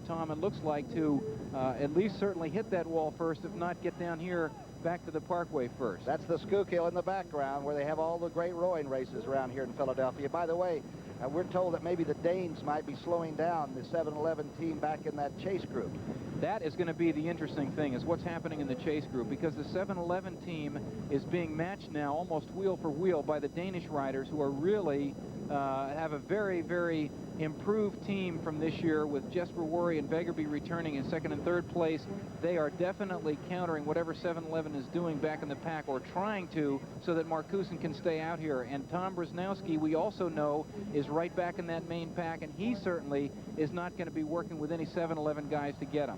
Tom, it looks like, to at least certainly hit that wall first, if not get down here back to the Parkway first. That's the Schuylkill in the background, where they have all the great rowing races around here in Philadelphia. By the way, we're told that maybe the Danes might be slowing down the 7-Eleven team back in that chase group. That is going to be the interesting thing, is what's happening in the chase group, because the 7-Eleven team is being matched now almost wheel for wheel by the Danish riders, who are really have a very, very improved team from this year, with Jesper Worry and Vegerby returning in second and third place. They are definitely countering whatever 7-Eleven is doing back in the pack, or trying to, so that Marcuson can stay out here. And Tom Brzezinski, we also know, is right back in that main pack, and he certainly is not going to be working with any 7-Eleven guys to get him.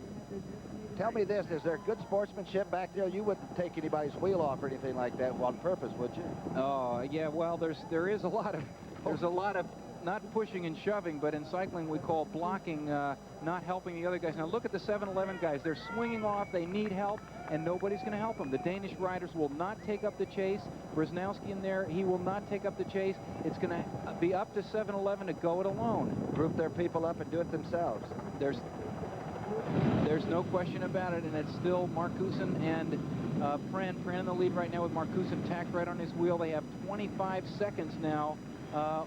Tell me this, is there good sportsmanship back there? You wouldn't take anybody's wheel off or anything like that on purpose, would you? Oh, yeah, well, there is a lot of not pushing and shoving, but in cycling we call blocking, not helping the other guys. Now look at the 7-Eleven guys. They're swinging off, they need help, and nobody's going to help them. The Danish riders will not take up the chase. Brzezinski in there, he will not take up the chase. It's going to be up to 7-Eleven to go it alone. Group their people up and do it themselves. There's no question about it, and it's still Marcuson and Pren in the lead right now, with Marcuson tacked right on his wheel. They have 25 seconds now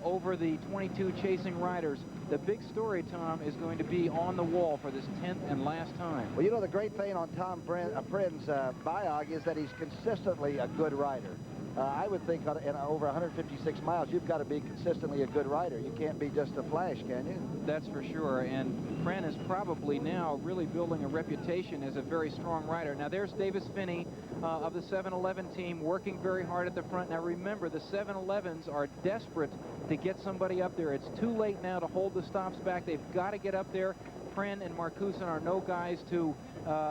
over the 22 chasing riders. The big story, Tom, is going to be on the wall for this 10th and last time. Well, you know, the great thing on Tom Pren's biog is that he's consistently a good rider. I would think in over 156 miles, you've got to be consistently a good rider. You can't be just a flash, can you? That's for sure. And Pren is probably now really building a reputation as a very strong rider. Now, there's Davis Finney of the 7-Eleven team, working very hard at the front. Now, remember, the 7-Elevens are desperate to get somebody up there. It's too late now to hold the stops back. They've got to get up there. Pren and Marcuson are no guys to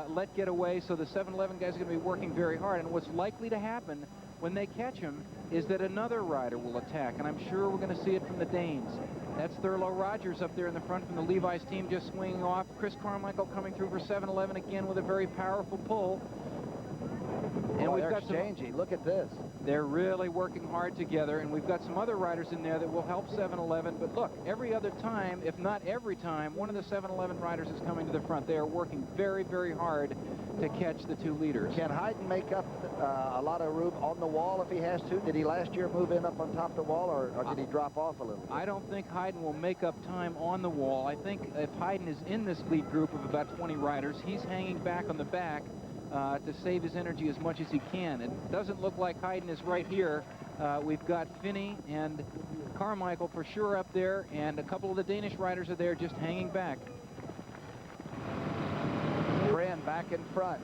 let get away, so the 7-Eleven guys are going to be working very hard. And what's likely to happen when they catch him is that another rider will attack, and I'm sure we're going to see it from the Danes. That's Thurlow Rogers up there in the front from the Levi's team, just swinging off. Chris Carmichael coming through for 7-Eleven again with a very powerful pull. And we've got exchanging. Look at this. They're really working hard together, and we've got some other riders in there that will help 7-Eleven. But look, every other time, if not every time, one of the 7-Eleven riders is coming to the front. They are working very, very hard to catch the two leaders. Can Hayden make up a lot of room on the wall if he has to? Did he last year move in up on top of the wall, or did he drop off a little? I don't think Hayden will make up time on the wall. I think if Hayden is in this lead group of about 20 riders, he's hanging back on the back to save his energy as much as he can. It doesn't look like Hayden is right here. We've got Finney and Carmichael for sure up there, and a couple of the Danish riders are there just hanging back. Pren back in front.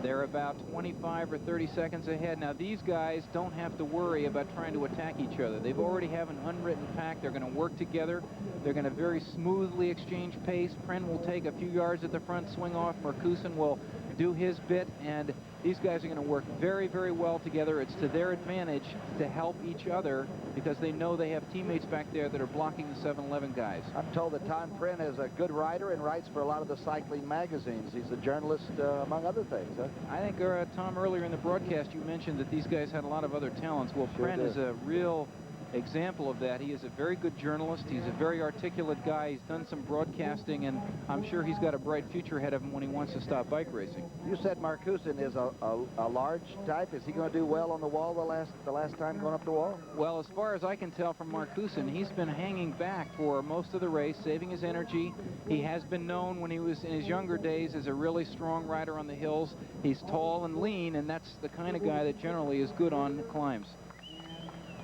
They're about 25 or 30 seconds ahead. Now, these guys don't have to worry about trying to attack each other. They've already have an unwritten pack. They're going to work together. They're going to very smoothly exchange pace. Pren will take a few yards at the front, swing off. Marcuson will do his bit, and these guys are going to work very, very well together. It's to their advantage to help each other, because they know they have teammates back there that are blocking the 7-Eleven guys. I'm told that Tom Pren is a good rider and writes for a lot of the cycling magazines. He's a journalist, among other things, huh? I think, Tom, earlier in the broadcast, you mentioned that these guys had a lot of other talents. Well, Pren is a real example of that. He is a very good journalist. He's a very articulate guy. He's done some broadcasting, and I'm sure he's got a bright future ahead of him when he wants to stop bike racing. You said Marcuson is a large type. Is he going to do well on the wall the last time going up the wall? Well, as far as I can tell from Marcuson, he's been hanging back for most of the race, saving his energy. He has been known when he was in his younger days as a really strong rider on the hills. He's tall and lean, and that's the kind of guy that generally is good on climbs.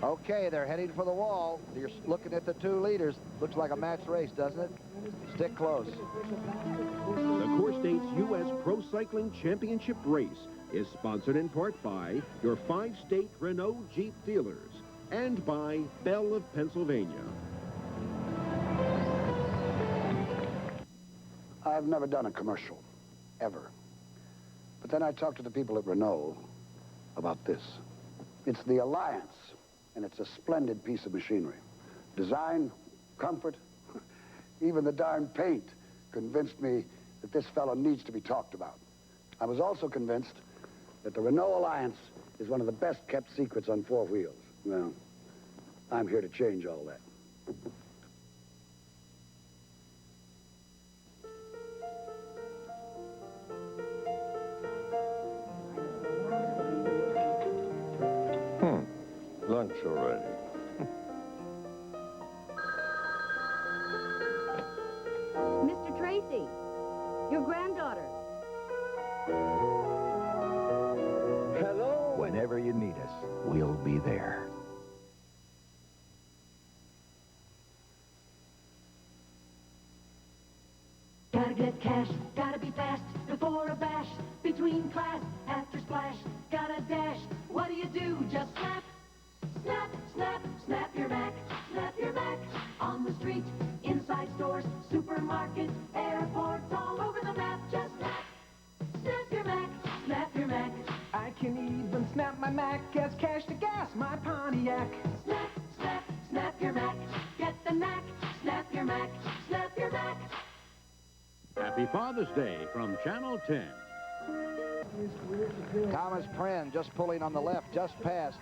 Okay, they're heading for the wall. You're looking at the two leaders. Looks like a match race, doesn't it? Stick close. The CoreStates U.S. Pro Cycling Championship race is sponsored in part by your 5-state Renault Jeep dealers and by Bell of Pennsylvania. I've never done a commercial, ever. But then I talked to the people at Renault about this. It's the Alliance, and it's a splendid piece of machinery. Design, comfort, even the darn paint convinced me that this fellow needs to be talked about. I was also convinced that the Renault Alliance is one of the best-kept secrets on four wheels. Well, I'm here to change all that. Lunch already. Mr. Tracy, your granddaughter. Hello? Whenever you need us, we'll be there. Gotta get cash, gotta be fast, before a bash, between class, after splash, gotta dash. What do? Just snap, snap, snap, snap your Mac, on the street, inside stores, supermarkets, airports, all over the map. Just snap, snap your Mac, snap your Mac. I can even snap my Mac as cash to gas my Pontiac. Snap, snap, snap your Mac, get the knack, snap your Mac, snap your Mac. Happy Father's Day from Channel 10. Thomas Prenn just pulling on the left, just past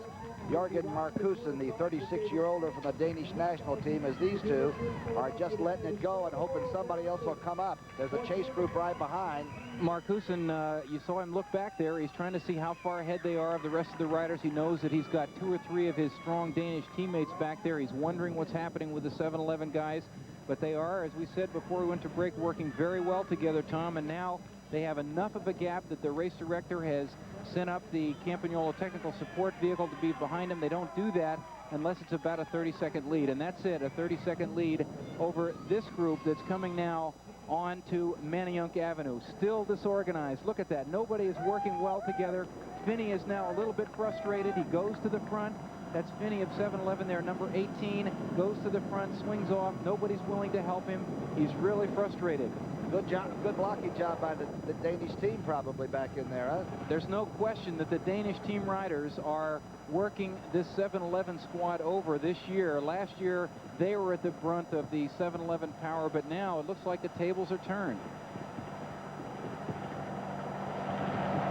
Jorgen Marcuson, the 36-year-older from the Danish national team, as these two are just letting it go and hoping somebody else will come up. There's a chase group right behind. Marcuson, you saw him look back there. He's trying to see how far ahead they are of the rest of the riders. He knows that he's got 2 or 3 of his strong Danish teammates back there. He's wondering what's happening with the 7-Eleven guys. But they are, as we said before we went to break, working very well together, Tom, and now they have enough of a gap that the race director has sent up the Campagnolo technical support vehicle to be behind them. They don't do that unless it's about a 30-second lead, and that's it, a 30-second lead over this group that's coming now on to Manayunk Avenue. Still disorganized. Look at that. Nobody is working well together. Finney is now a little bit frustrated. He goes to the front. That's Finney of 7-Eleven there, number 18, goes to the front, swings off. Nobody's willing to help him. He's really frustrated. Good job, good blocking job by the Danish team probably back in there, huh? There's no question that the Danish team riders are working this 7-Eleven squad over this year. Last year, they were at the brunt of the 7-Eleven power, but now it looks like the tables are turned.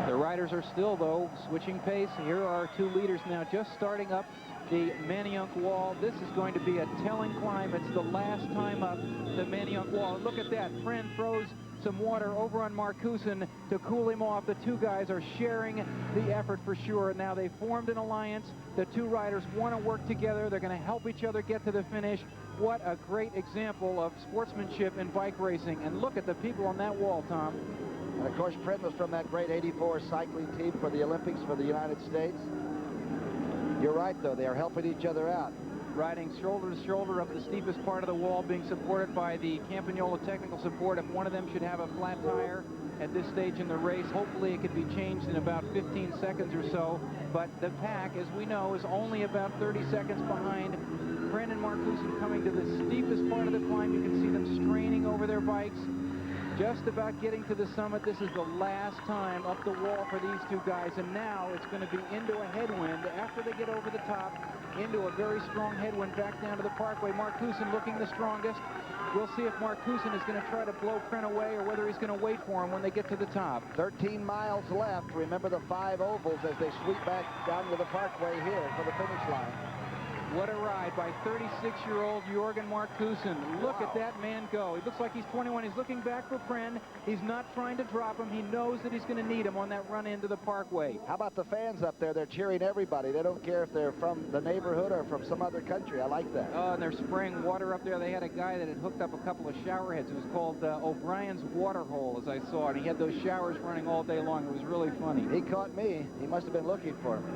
The riders are still, though, switching pace. Here are our 2 leaders now just starting up the Manayunk wall. This is going to be a telling climb. It's the last time up the Manayunk wall. Look at that. Prenn throws some water over on Marcuson to cool him off. The 2 guys are sharing the effort for sure. Now they've formed an alliance. The 2 riders want to work together. They're going to help each other get to the finish. What a great example of sportsmanship in bike racing. And look at the people on that wall, Tom. And of course, Prenn was from that great '84 cycling team for the Olympics for the United States. You're right, though. They are helping each other out. Riding shoulder to shoulder up the steepest part of the wall, being supported by the Campagnolo technical support. If one of them should have a flat tire at this stage in the race, hopefully it could be changed in about 15 seconds or so. But the pack, as we know, is only about 30 seconds behind. Prenn and Marcuson coming to the steepest part of the climb. You can see them straining over their bikes. Just about getting to the summit. This is the last time up the wall for these 2 guys, and now it's going to be into a headwind after they get over the top, into a very strong headwind back down to the Parkway. Marcuson looking the strongest. We'll see if Marcuson is going to try to blow Prenn away or whether he's going to wait for him when they get to the top. 13 miles left. Remember the 5 ovals as they sweep back down to the Parkway here for the finish line. What a ride by 36-year-old Jorgen Markussen. Look at that man go. He looks like he's 21. He's looking back for Pren. He's not trying to drop him. He knows that he's going to need him on that run into the Parkway. How about the fans up there? They're cheering everybody. They don't care if they're from the neighborhood or from some other country. I like that. Oh, and they're spraying water up there. They had a guy that had hooked up a couple of shower heads. It was called O'Brien's Water Hole, as I saw it. He had those showers running all day long. It was really funny. He caught me. He must have been looking for me.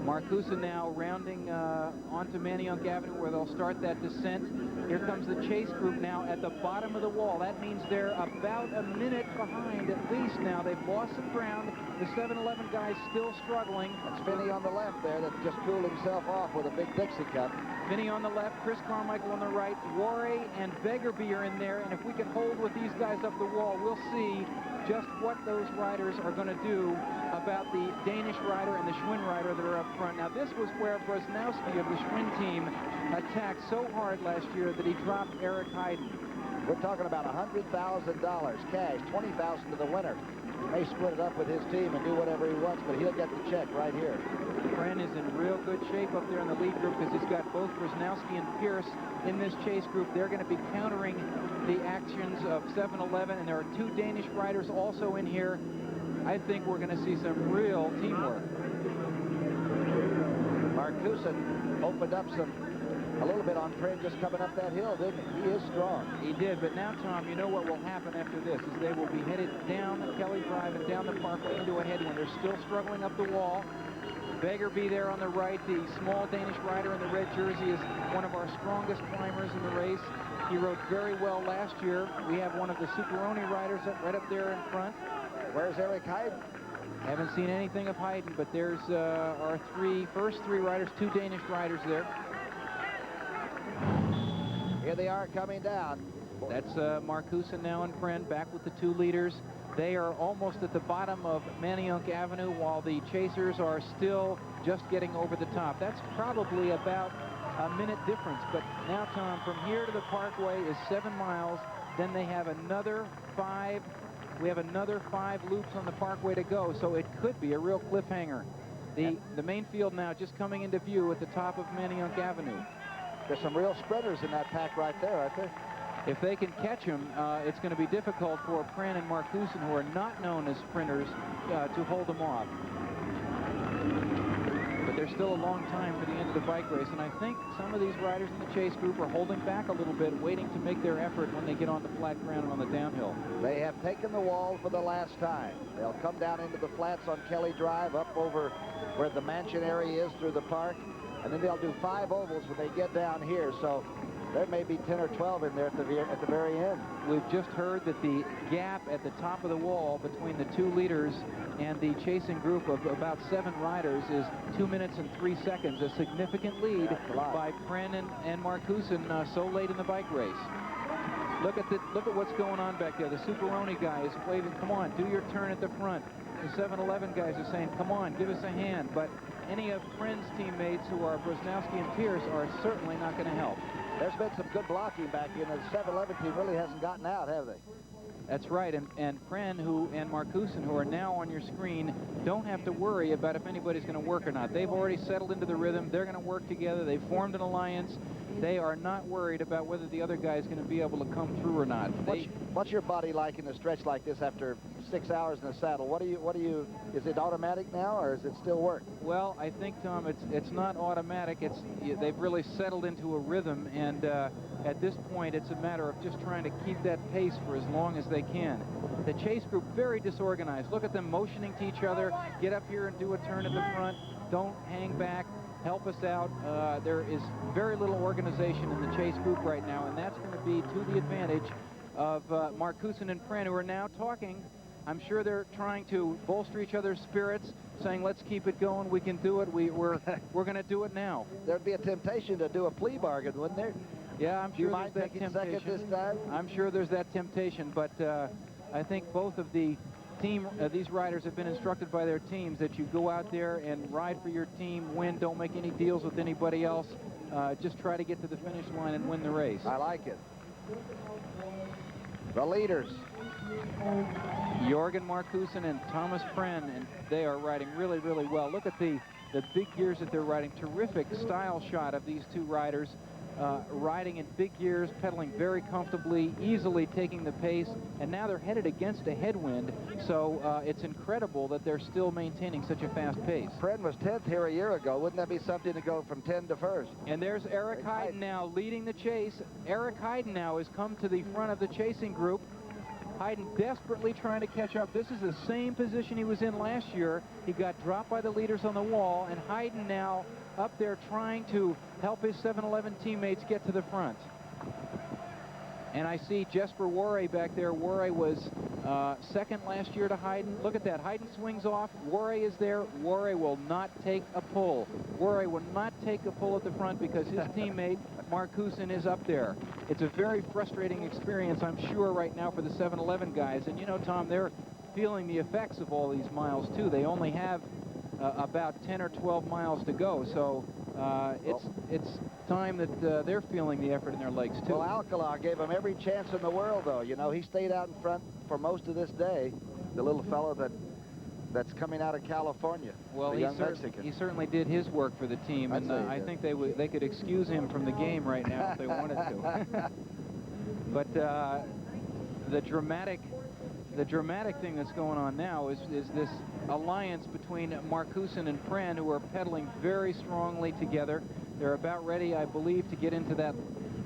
Markussen now rounding onto Manayunk Avenue where they'll start that descent. Here comes the chase group now at the bottom of the wall. That means they're about a minute behind at least now. They've lost some ground. The 7-Eleven guy's still struggling. That's Finney on the left there that just cooled himself off with a big Dixie cup. Finney on the left, Chris Carmichael on the right. Warre and Begerby are in there, and if we can hold with these guys up the wall, we'll see just what those riders are going to do about the Danish rider and the Schwinn rider that are up front. Now, this was where Brosnowski of the Schwinn team attacked so hard last year that he dropped Eric Heiden. We're talking about $100,000 cash, $20,000 to the winner. He may split it up with his team and do whatever he wants, but he'll get the check right here. Pren is in real good shape up there in the lead group because he's got both Brosnowski and Pierce in this chase group. They're going to be countering the actions of 7-Eleven, and there are two Danish riders also in here. I think we're going to see some real teamwork. Markussen opened up a little bit on Pren just coming up that hill, didn't he? He is strong. He did, but now, Tom, you know what will happen after this is they will be headed down Kelly Drive and down the Parkway into a headwind. They're still struggling up the wall. Begerby there on the right, the small Danish rider in the red jersey, is one of our strongest climbers in the race. He rode very well last year. We have one of the Superoni riders right up there in front. Where's Eric Heiden? Haven't seen anything of Heiden, but there's our first three riders, two Danish riders there. Here they are coming down. That's Markussen now and Pren back with the two leaders. They are almost at the bottom of Manayunk Avenue while the chasers are still just getting over the top. That's probably about a minute difference. But now, Tom, from here to the Parkway is 7 miles. Then they have another 5. We have another 5 loops on the Parkway to go, so it could be a real cliffhanger. The main field now just coming into view at the top of Manayunk Avenue. There's some real sprinters in that pack right there, aren't there? If they can catch him, it's going to be difficult for Pren and Markussen, who are not known as sprinters, to hold them off. But there's still a long time for the end of the bike race, and I think some of these riders in the chase group are holding back a little bit, waiting to make their effort when they get on the flat ground and on the downhill. They have taken the wall for the last time. They'll come down into the flats on Kelly Drive, up over where the mansion area is through the park, and then they'll do 5 ovals when they get down here. So there may be 10 or 12 in there at the very end. We've just heard that the gap at the top of the wall between the two leaders and the chasing group of about 7 riders is 2 minutes and 3 seconds, a significant lead by Pren and Markussen so late in the bike race. Look at what's going on back there. The Superoni guy is waving, come on, do your turn at the front. The 7-Eleven guys are saying, come on, give us a hand. But any of Pren's teammates who are Brosnowski and Pierce are certainly not going to help. There's been some good blocking back in. The 7-Eleven team really hasn't gotten out, have they? That's right, and Pren and Markussen, who are now on your screen, don't have to worry about if anybody's going to work or not. They've already settled into the rhythm. They're going to work together. They've formed an alliance. They are not worried about whether the other guy is going to be able to come through or not. What's your body like in a stretch like this after 6 hours in the saddle? What do you? Is it automatic now, or is it still work? Well, I think, Tom, it's not automatic. They've really settled into a rhythm, and at this point, it's a matter of just trying to keep that pace for as long as they can. The chase group, very disorganized. Look at them motioning to each other. Get up here and do a turn at the front. Don't hang back. Help us out. There is very little organization in the chase group right now, and that's going to be to the advantage of Markussen and Pren, who are now talking. I'm sure they're trying to bolster each other's spirits, saying, let's keep it going. We can do it. We're going to do it now. There'd be a temptation to do a plea bargain, wouldn't there? Yeah, I'm sure there's that temptation. Second this time? I'm sure there's that temptation, but I think both of the these riders have been instructed by their teams that you go out there and ride for your team, win, don't make any deals with anybody else. Just try to get to the finish line and win the race. I like it. The leaders. Jorgen Markussen and Thomas Pren, and they are riding really, really well. Look at the the big gears that they're riding. Terrific style shot of these two riders riding in big gears, pedaling very comfortably, easily taking the pace, and now they're headed against a headwind, so it's incredible that they're still maintaining such a fast pace. Fred was 10th here a year ago. Wouldn't that be something to go from 10 to first? And there's Eric Heiden now leading the chase. Eric Heiden now has come to the front of the chasing group. Heiden desperately trying to catch up. This is the same position he was in last year. He got dropped by the leaders on the wall, and Heiden now up there trying to help his 7-Eleven teammates get to the front. And I see Jesper Worre back there. Worre was second last year to Heiden. Look at that. Heiden swings off. Worre is there. Worre will not take a pull. Worre will not take a pull at the front because his teammate, Marcuson, is up there. It's a very frustrating experience, I'm sure, right now for the 7-Eleven guys. And, you know, Tom, they're feeling the effects of all these miles, too. They only have about 10 or 12 miles to go. So it's time that they're feeling the effort in their legs, too. Well, Alcala gave him every chance in the world, though. You know, he stayed out in front for most of this day, the little fellow that's coming out of California, well, the young Mexican. He certainly did his work for the team, and I think they could excuse him from the game right now if they wanted to. But the dramatic thing that's going on now is this alliance between Marcuson and Pren, who are pedaling very strongly together. They're about ready, I believe, to get into that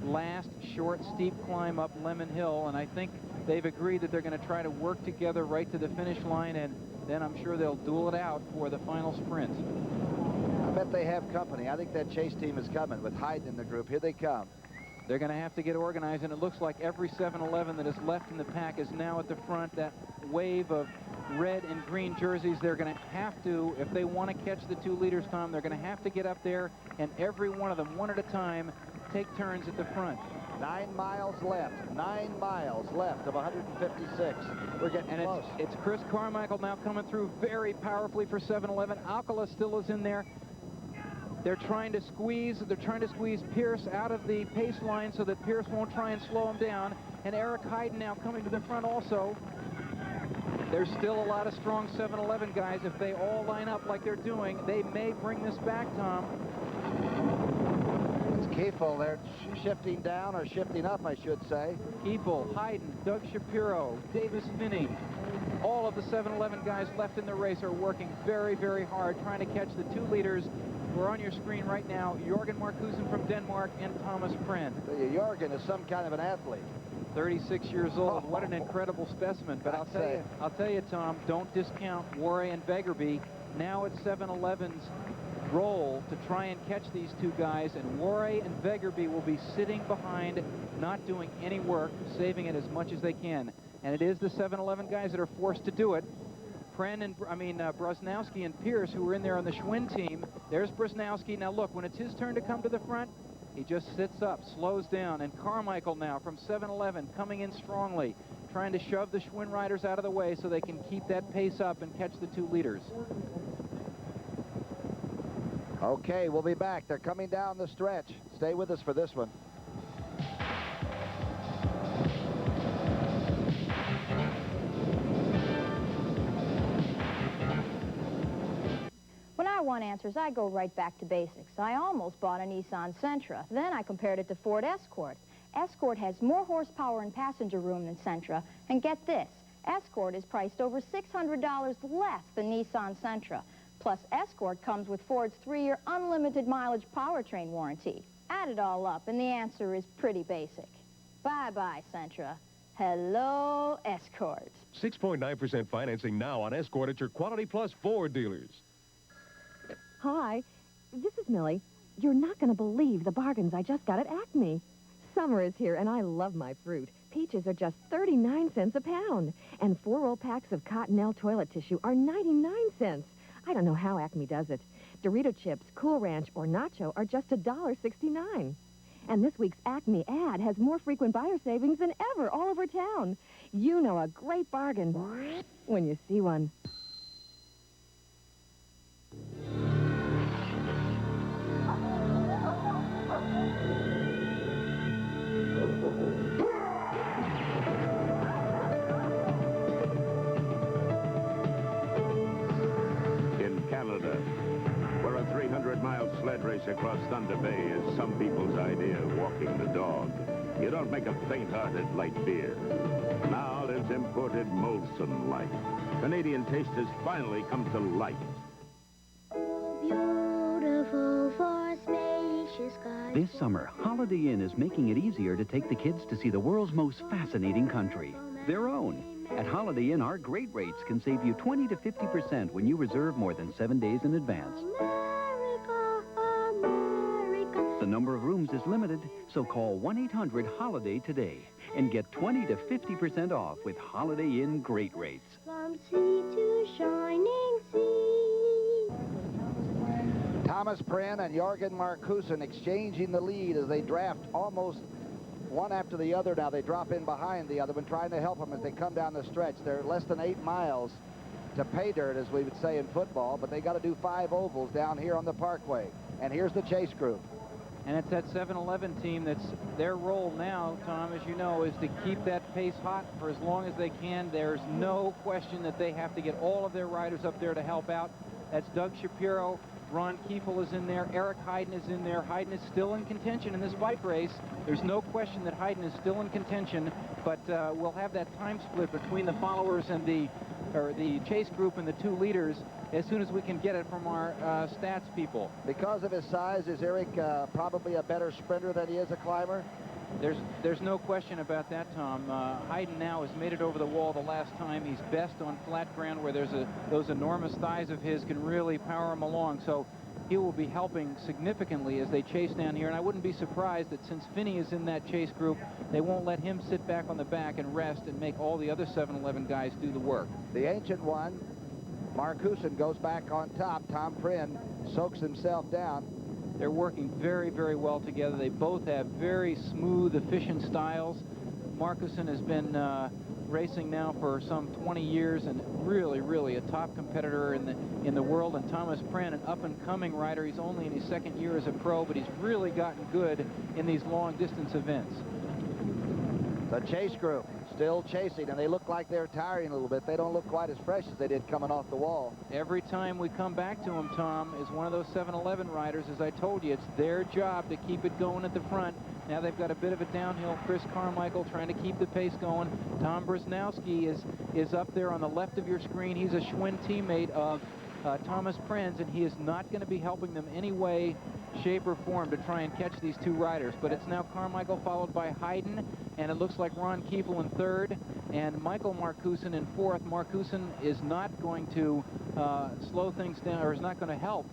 last short, steep climb up Lemon Hill, and I think they've agreed that they're going to try to work together right to the finish line, and then I'm sure they'll duel it out for the final sprint. I bet they have company. I think that chase team is coming with Heiden in the group. Here they come. They're going to have to get organized, and it looks like every 7-Eleven that is left in the pack is now at the front. That wave of red and green jerseys, they're going to have to, if they want to catch the two leaders, Tom, they're going to have to get up there, and every one of them, one at a time, take turns at the front. 9 miles left. 9 miles left of 156. We're getting close. It's Chris Carmichael now coming through very powerfully for 7-Eleven. Alcala still is in there. They're trying to squeeze Pierce out of the pace line so that Pierce won't try and slow him down. And Eric Heiden now coming to the front also. There's still a lot of strong 7-Eleven guys. If they all line up like they're doing, they may bring this back, Tom. It's Kiefel. They're shifting down or shifting up, I should say. Kiefel, Heiden, Doug Shapiro, Davis Finney. All of the 7-Eleven guys left in the race are working very, very hard trying to catch the two leaders. We're on your screen right now, Jorgen Marcuson from Denmark and Thomas Pren. Jorgen is some kind of an athlete. 36 years old. What an incredible specimen. But I'll tell you, Tom, don't discount Worre and Vegerby. Now it's 7-Eleven's role to try and catch these two guys, and Worre and Vegerby will be sitting behind, not doing any work, saving it as much as they can. And it is the 7-Eleven guys that are forced to do it. Brusnowski and Pierce, who were in there on the Schwinn team. There's Brusnowski. Now look, when it's his turn to come to the front, he just sits up, slows down. And Carmichael now from 7-Eleven coming in strongly, trying to shove the Schwinn riders out of the way so they can keep that pace up and catch the two leaders. Okay, we'll be back. They're coming down the stretch. Stay with us for this one. When I want answers, I go right back to basics. I almost bought a Nissan Sentra. Then I compared it to Ford Escort. Escort has more horsepower and passenger room than Sentra. And get this, Escort is priced over $600 less than Nissan Sentra. Plus, Escort comes with Ford's 3-year unlimited mileage powertrain warranty. Add it all up, and the answer is pretty basic. Bye-bye, Sentra. Hello, Escort. 6.9% financing now on Escort at your Quality Plus Ford dealers. Hi, this is Millie. You're not going to believe the bargains I just got at Acme. Summer is here, and I love my fruit. Peaches are just 39 cents a pound, and 4-roll packs of Cottonelle toilet tissue are 99 cents. I don't know how Acme does it. Dorito chips, Cool Ranch, or Nacho are just $1.69. And this week's Acme ad has more frequent buyer savings than ever all over town. You know a great bargain when you see one. In Canada, where a race across Thunder Bay is some people's idea of walking the dog. You don't make a faint-hearted light beer. Now there's imported Molson Light. Canadian taste has finally come to light. Beautiful for spacious skies. This summer, Holiday Inn is making it easier to take the kids to see the world's most fascinating country, their own. At Holiday Inn, our great rates can save you 20 to 50% when you reserve more than 7 days in advance. America, America. The number of rooms is limited, so call 1-800-HOLIDAY today and get 20 to 50% off with Holiday Inn great rates. From sea to shining sea. Thomas Pren and Jorgen Markusen exchanging the lead as they draft almost one after the other. Now they drop in behind the other one, trying to help them as they come down the stretch. They're less than 8 miles to pay dirt, as we would say in football, but they got to do 5 ovals down here on the Parkway. And here's the chase group. And it's that 7-Eleven team that's their role now, Tom, as you know, is to keep that pace hot for as long as they can. There's no question that they have to get all of their riders up there to help out. That's Doug Shapiro. Ron Kiefel is in there. Eric Hayden is in there. Hayden is still in contention in this bike race. There's no question that Hayden is still in contention, but we'll have that time split between the followers and the chase group and the 2 leaders as soon as we can get it from our stats people. Because of his size, is Eric probably a better sprinter than he is a climber? There's no question about that, Tom. Hayden now has made it over the wall the last time. He's best on flat ground where those enormous thighs of his can really power him along. So he will be helping significantly as they chase down here. And I wouldn't be surprised that since Finney is in that chase group, they won't let him sit back on the back and rest and make all the other 7-Eleven guys do the work. The ancient one, Markusen, goes back on top. Tom Pren soaks himself down. They're working very, very well together. They both have very smooth, efficient styles. Markusen has been racing now for some 20 years and really, really a top competitor in the world. And Thomas Pren, an up-and-coming rider. He's only in his 2nd year as a pro, but he's really gotten good in these long-distance events. The chase group still chasing, and they look like they're tiring a little bit. They don't look quite as fresh as they did coming off the wall. Every time we come back to them, Tom, is one of those 7-Eleven riders. As I told you, it's their job to keep it going at the front. Now they've got a bit of a downhill. Chris Carmichael trying to keep the pace going. Tom Brusnowski is up there on the left of your screen. He's a Schwinn teammate of Thomas Pren's, and he is not going to be helping them any way, shape, or form to try and catch these 2 riders. But it's now Carmichael followed by Hayden, and it looks like Ron Kiefel in 3rd, and Michael Markusen in 4th. Markusen is not going to slow things down, or is not going to help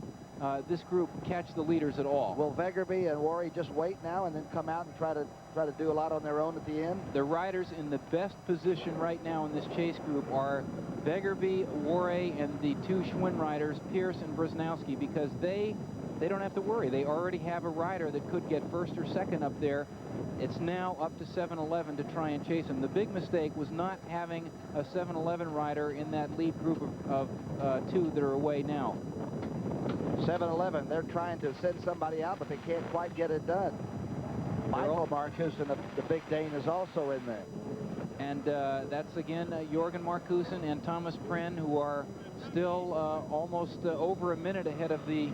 this group catch the leaders at all. Will Vegerby and Worry just wait now and then come out and try to do a lot on their own at the end? The riders in the best position right now in this chase group are Vegerby, Worry, and the 2 Schwinn riders, Pierce and Brusnowski, because they don't have to worry. They already have a rider that could get 1st or 2nd up there. It's now up to 7-Eleven to try and chase him. The big mistake was not having a 7-Eleven rider in that lead group of 2 that are away now. 7-Eleven, they're trying to send somebody out, but they can't quite get it done. Michael Markusen, the big Dane, is also in there. And that's, again, Jorgen Markusen and Thomas Pren, who are still almost over a minute ahead of the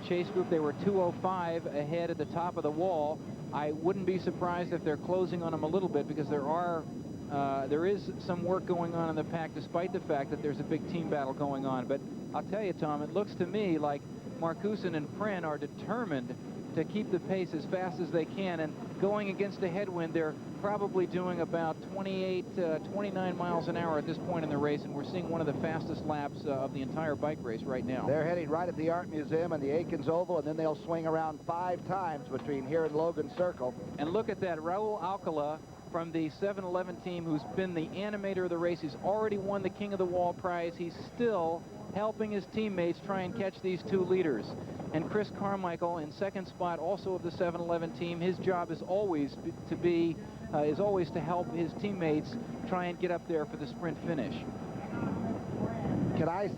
chase group. They were 2:05 ahead at the top of the wall. I wouldn't be surprised if they're closing on them a little bit, because there is some work going on in the pack, despite the fact that there's a big team battle going on. But I'll tell you, Tom, it looks to me like Markusen and Pren are determined to keep the pace as fast as they can, and going against a headwind, they're probably doing about 29 miles an hour at this point in the race, and we're seeing one of the fastest laps of the entire bike race right now. They're heading right at the Art Museum and the Aikens Oval, and then they'll swing around 5 times between here and Logan Circle. And look at that, Raul Alcala from the 7-Eleven team, who's been the animator of the race. He's already won the King of the Wall prize. He's still helping his teammates try and catch these 2 leaders. And Chris Carmichael in 2nd spot, also of the 7-Eleven team. His job is always to help his teammates try and get up there for the sprint finish. Can I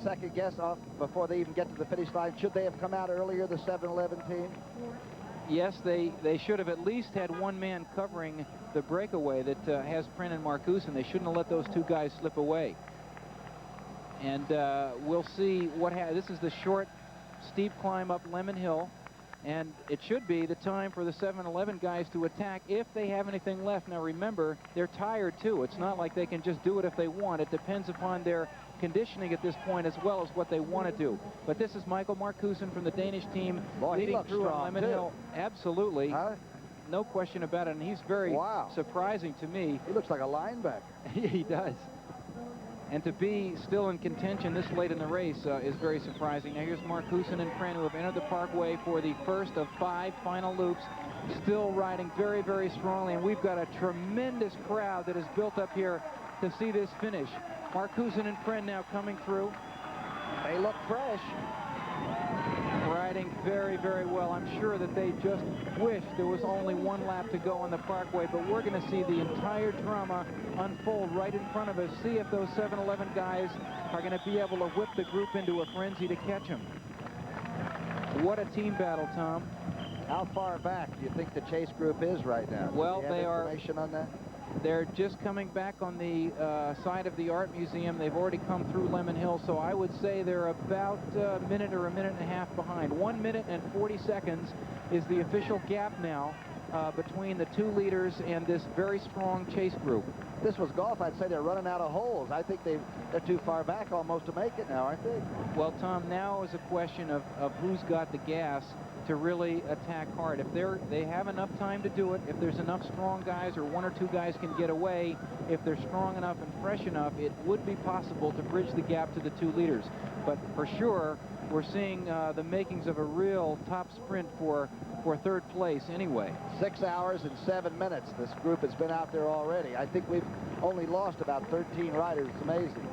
second guess off before they even get to the finish line? Should they have come out earlier, the 7-Eleven team? Yes, they should have at least had one man covering the breakaway that has Pren and Markusen. They shouldn't have let those 2 guys slip away. And we'll see what happens. This is the short steep climb up Lemon Hill. And it should be the time for the 7-Eleven guys to attack if they have anything left. Now remember, they're tired too. It's not like they can just do it if they want. It depends upon their conditioning at this point as well as what they want to do. But this is Michael Marcussen from the Danish team leading through on Lemon Hill. Absolutely. Huh? No question about it. And he's very surprising to me. He looks like a linebacker. He does. And to be still in contention this late in the race is very surprising. Now here's Marcussen and Friend, who have entered the Parkway for the first of 5 final loops, still riding very, very strongly. And we've got a tremendous crowd that is built up here to see this finish. Marcussen and Friend now coming through. They look fresh. Riding very, very well. I'm sure that they just wish there was only 1 lap to go on the Parkway, but we're going to see the entire drama unfold right in front of us. See if those 7-Eleven guys are going to be able to whip the group into a frenzy to catch them. What a team battle, Tom. How far back do you think the chase group is right now? Well, do you have information on that? They're just coming back on the side of the Art Museum. They've already come through Lemon Hill, so I would say they're about a minute or a minute and a half behind. 1 minute and 40 seconds is the official gap now between the 2 leaders and this very strong chase group. If this was golf, I'd say they're running out of holes. I think they're too far back almost to make it now, aren't they? Well, Tom, now is a question of who's got the gas to really attack hard. If they have enough time to do it, if there's enough strong guys or 1 or 2 guys can get away, if they're strong enough and fresh enough, it would be possible to bridge the gap to the 2 leaders. But for sure, we're seeing the makings of a real top sprint for 3rd place anyway. 6 hours and 7 minutes. This group has been out there already. I think we've only lost about 13 riders. It's amazing.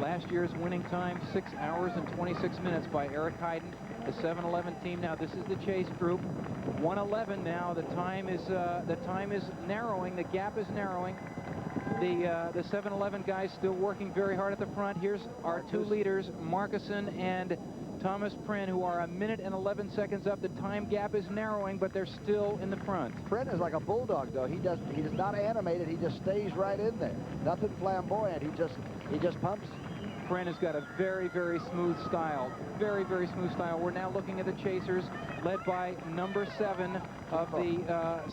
Last year's winning time, 6 hours and 26 minutes by Eric Heiden, the 7-Eleven team. Now this is the chase group. 1:11 now. The time is narrowing. The gap is narrowing. The 7-Eleven guys still working very hard at the front. Here's our 2 leaders, Marcussen and Thomas Pren, who are a minute and 11 seconds up. The time gap is narrowing, but they're still in the front. Pren is like a bulldog, though. He's not animated. He just stays right in there. Nothing flamboyant. He just pumps. Pren has got a very, very smooth style. Very, very smooth style. We're now looking at the chasers, led by number 7 of the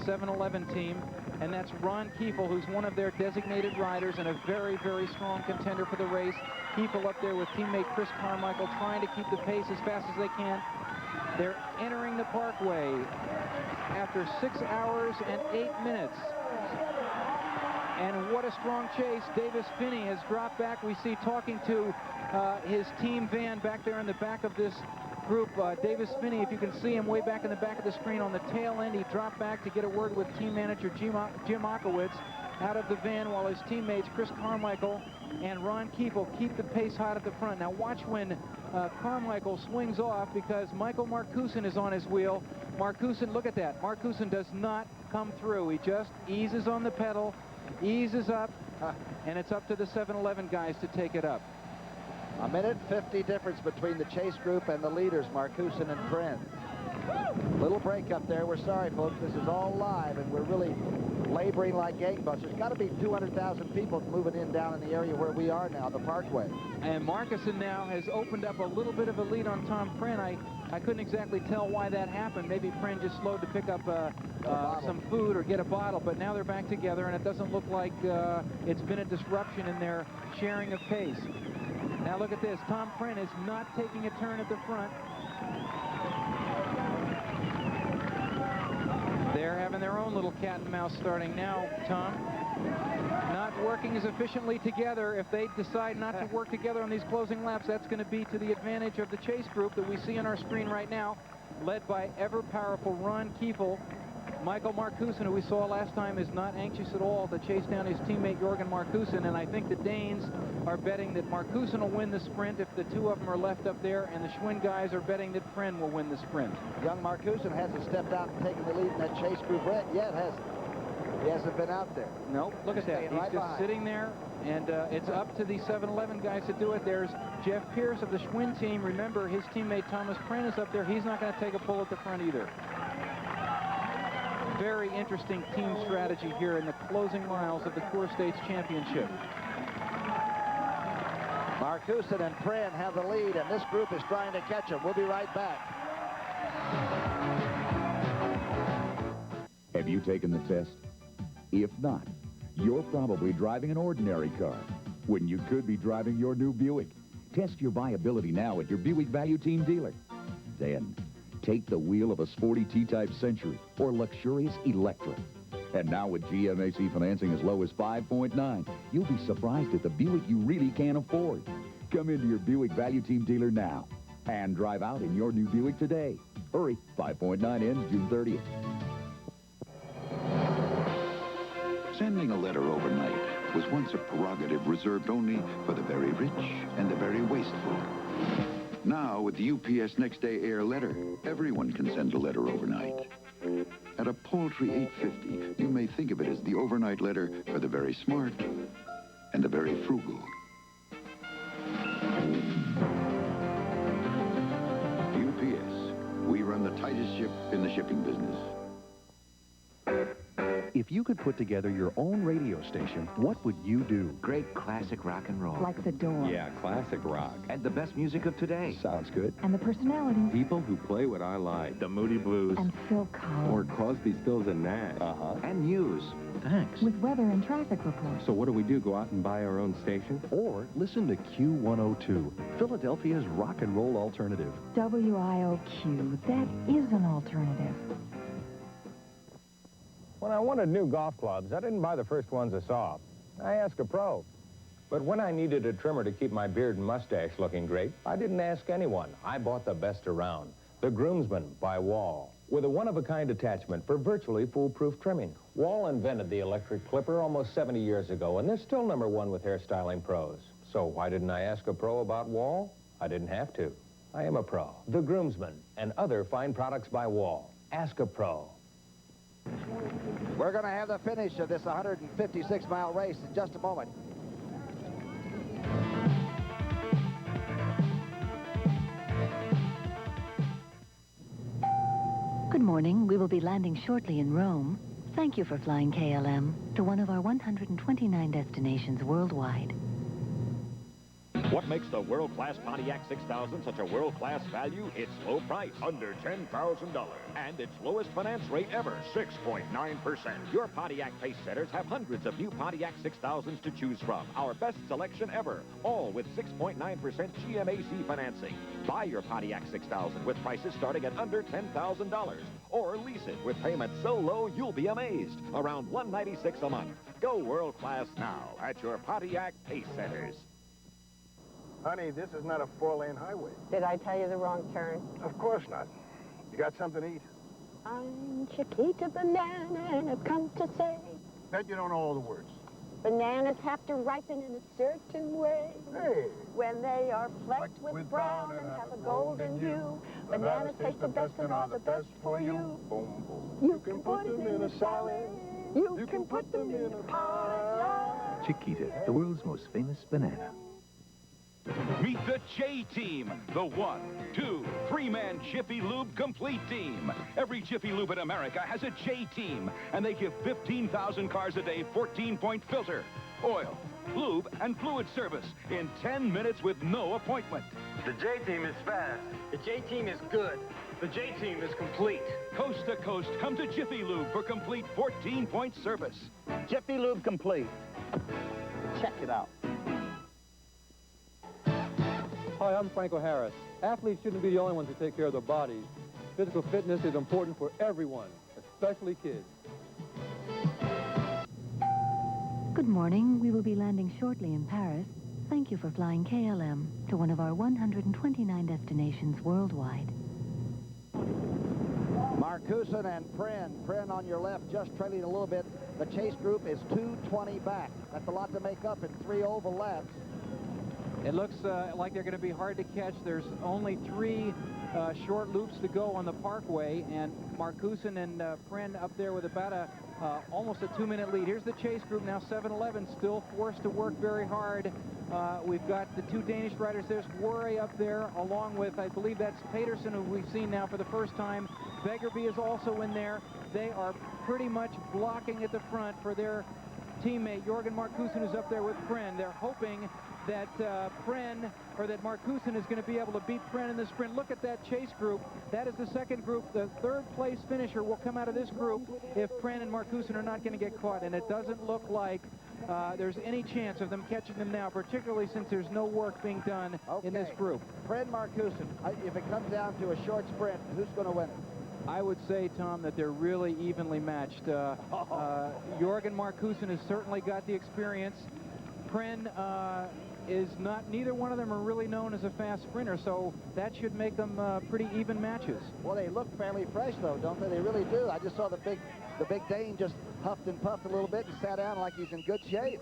7-Eleven team. And that's Ron Kiefel, who's one of their designated riders and a very, very strong contender for the race. Kiefel up there with teammate Chris Carmichael trying to keep the pace as fast as they can. They're entering the Parkway after 6 hours and 8 minutes. And what a strong chase. Davis Finney has dropped back. We see talking to his team van back there in the back of this group. Davis Finney, if you can see him way back in the back of the screen on the tail end, he dropped back to get a word with team manager Jim Akowitz out of the van, while his teammates Chris Carmichael and Ron Kiefel keep the pace hot at the front. Now watch when Carmichael swings off, because Michael Marcussen is on his wheel. Marcussen, look at that. Marcussen does not come through. He just eases on the pedal, eases up, and it's up to the 7-Eleven guys to take it up. A minute 50 difference between the chase group and the leaders, Marcussen and Friend. Little break up there. We're sorry, folks. This is all live, and we're really laboring like gangbusters. Got to be 200,000 people moving in down in the area where we are now, the Parkway. And Marcussen now has opened up a little bit of a lead on Tom Pren. I couldn't exactly tell why that happened. Maybe Pren just slowed to pick up some food or get a bottle, but now they're back together, and it doesn't look like it's been a disruption in their sharing of pace. Now look at this. Tom Pren is not taking a turn at the front. They're having their own little cat and mouse starting now, Tom. Not working as efficiently together. If they decide not to work together on these closing laps, that's going to be to the advantage of the chase group that we see on our screen right now, led by ever-powerful Ron Kiefel. Michael Marcussen, who we saw last time, is not anxious at all to chase down his teammate Jorgen Marcussen, and I think the Danes are betting that Marcussen will win the sprint if the 2 of them are left up there, and the Schwinn guys are betting that Pren will win the sprint. Young Marcussen hasn't stepped out and taken the lead in that chase group yet, has he? He hasn't been out there. Nope, look at that. He's just sitting there, and it's up to the 7-Eleven guys to do it. There's Jeff Pierce of the Schwinn team. Remember, his teammate Thomas Pren is up there. He's not going to take a pull at the front either. Very interesting team strategy here in the closing miles of the CoreStates Championship. Marcuson and Pren have the lead, and this group is trying to catch them. We'll be right back. Have you taken the test? If not, you're probably driving an ordinary car when you could be driving your new Buick. Test your buyability now at your Buick Value Team dealer. Then, take the wheel of a sporty T-Type Century or luxurious Electra. And now with GMAC financing as low as 5.9, you'll be surprised at the Buick you really can't afford. Come into your Buick Value Team dealer now and drive out in your new Buick today. Hurry, 5.9 ends June 30th. Sending a letter overnight was once a prerogative reserved only for the very rich and the very wasteful. Now, with the UPS Next Day Air letter, everyone can send a letter overnight. At a paltry $8.50, you may think of it as the overnight letter for the very smart and the very frugal. UPS, we run the tightest ship in the shipping business. If you could put together your own radio station, what would you do? Great classic rock and roll. Like The Doors. Yeah, classic rock. And the best music of today. Sounds good. And the personalities. People who play what I like. The Moody Blues. And Phil Collins. Or Crosby, Stills, and Nash. And news. Thanks. With weather and traffic reports. So what do we do? Go out and buy our own station? Or listen to Q102, Philadelphia's rock and roll alternative. WIOQ. That is an alternative. When I wanted new golf clubs, I didn't buy the first ones I saw. I asked a pro. But when I needed a trimmer to keep my beard and mustache looking great, I didn't ask anyone. I bought the best around. The Groomsman by Wall, with a one-of-a-kind attachment for virtually foolproof trimming. Wall invented the electric clipper almost 70 years ago, and they're still #1 with hairstyling pros. So why didn't I ask a pro about Wall? I didn't have to. I am a pro. The Groomsman and other fine products by Wall. Ask a pro. We're going to have the finish of this 156-mile race in just a moment. Good morning. We will be landing shortly in Rome. Thank you for flying KLM to one of our 129 destinations worldwide. What makes the world-class Pontiac 6000 such a world-class value? Its low price, under $10,000. And its lowest finance rate ever, 6.9%. Your Pontiac pace setters have hundreds of new Pontiac 6000s to choose from. Our best selection ever, all with 6.9% GMAC financing. Buy your Pontiac 6000 with prices starting at under $10,000. Or lease it with payments so low you'll be amazed. Around $196 a month. Go world-class now at your Pontiac pace setters. Honey, this is not a 4-lane highway. Did I tell you the wrong turn? Of course not. You got something to eat? I'm Chiquita Banana, and I've come to say... Bet you don't know all the words. Bananas have to ripen in a certain way. Hey! When they are flecked with brown and have a golden hue, bananas taste the best and are the best for you. Boom, boom. You can put them in a salad. You can put them in a pie. Chiquita, the world's most famous banana. Meet the J-Team, the 1, 2, 3-man Jiffy Lube complete team. Every Jiffy Lube in America has a J-Team, and they give 15,000 cars a day 14-point filter, oil, lube, and fluid service in 10 minutes with no appointment. The J-Team is fast. The J-Team is good. The J-Team is complete. Coast to coast, come to Jiffy Lube for complete 14-point service. Jiffy Lube complete. Check it out. Hi, I'm Frank O'Harris. Athletes shouldn't be the only ones who take care of their bodies. Physical fitness is important for everyone, especially kids. Good morning. We will be landing shortly in Paris. Thank you for flying KLM to one of our 129 destinations worldwide. Marcuson and Pren. Pren on your left, just trailing a little bit. The chase group is 2:20 back. That's a lot to make up in 3 oval laps. It looks like they're going to be hard to catch. There's only 3 short loops to go on the Parkway, and Marcuson and Pren up there with about almost a 2-minute lead. Here's the chase group now, 7-11, still forced to work very hard. We've got the 2 Danish riders. There's Worry up there, along with, I believe that's Paterson, who we've seen now for the first time. Beggerby is also in there. They are pretty much blocking at the front for their teammate, Jorgen Marcuson, who's up there with Pren. They're hoping that that Marcuson is going to be able to beat Pren in the sprint. Look at that chase group. That is the second group. The third place finisher will come out of this group if Pren and Marcuson are not going to get caught, and it doesn't look like there's any chance of them catching them now, particularly since there's no work being done in this group. Pren Marcuson, if it comes down to a short sprint, who's going to win it? I would say, Tom, that they're really evenly matched. Jorgen Marcuson has certainly got the experience. Pren is not, neither one of them are really known as a fast sprinter, so that should make them pretty even matches. Well, they look fairly fresh, though, don't they? They really do. I just saw the big Dane just huffed and puffed a little bit and sat down like he's in good shape.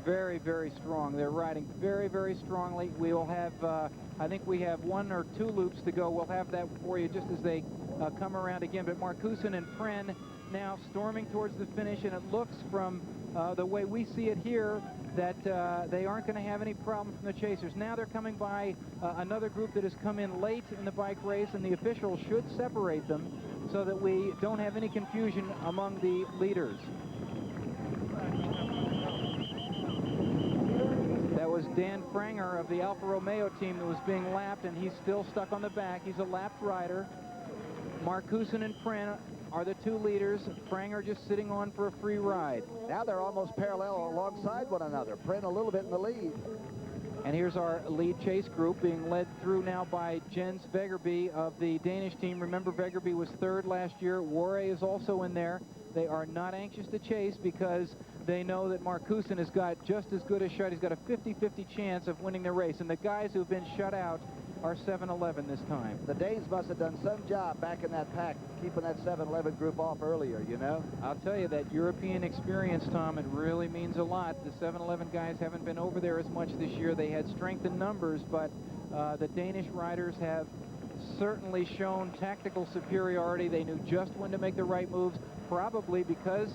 Very, very strong. They're riding very, very strongly. We will have, I think we have 1 or 2 loops to go. We'll have that for you just as they come around again. But Marcuson and Pren now storming towards the finish, and it looks from the way we see it here that they aren't going to have any problem from the chasers. Now they're coming by another group that has come in late in the bike race, and the officials should separate them so that we don't have any confusion among the leaders. That was Dan Franger of the Alfa Romeo team that was being lapped, and he's still stuck on the back. He's a lapped rider. Marcuson and Pren are the 2 leaders. Franger just sitting on for a free ride. Now they're almost parallel alongside one another. Pren a little bit in the lead. And here's our lead chase group being led through now by Jens Vegerby of the Danish team. Remember, Vegerby was 3rd last year. Warre is also in there. They are not anxious to chase because they know that Marcuson has got just as good a shot. He's got a 50-50 chance of winning the race. And the guys who've been shut out are 7-11 this time. The Danes must have done some job back in that pack, keeping that 7-11 group off earlier, you know? I'll tell you, that European experience, Tom, it really means a lot. The 7-11 guys haven't been over there as much this year. They had strength in numbers, but the Danish riders have certainly shown tactical superiority. They knew just when to make the right moves, probably because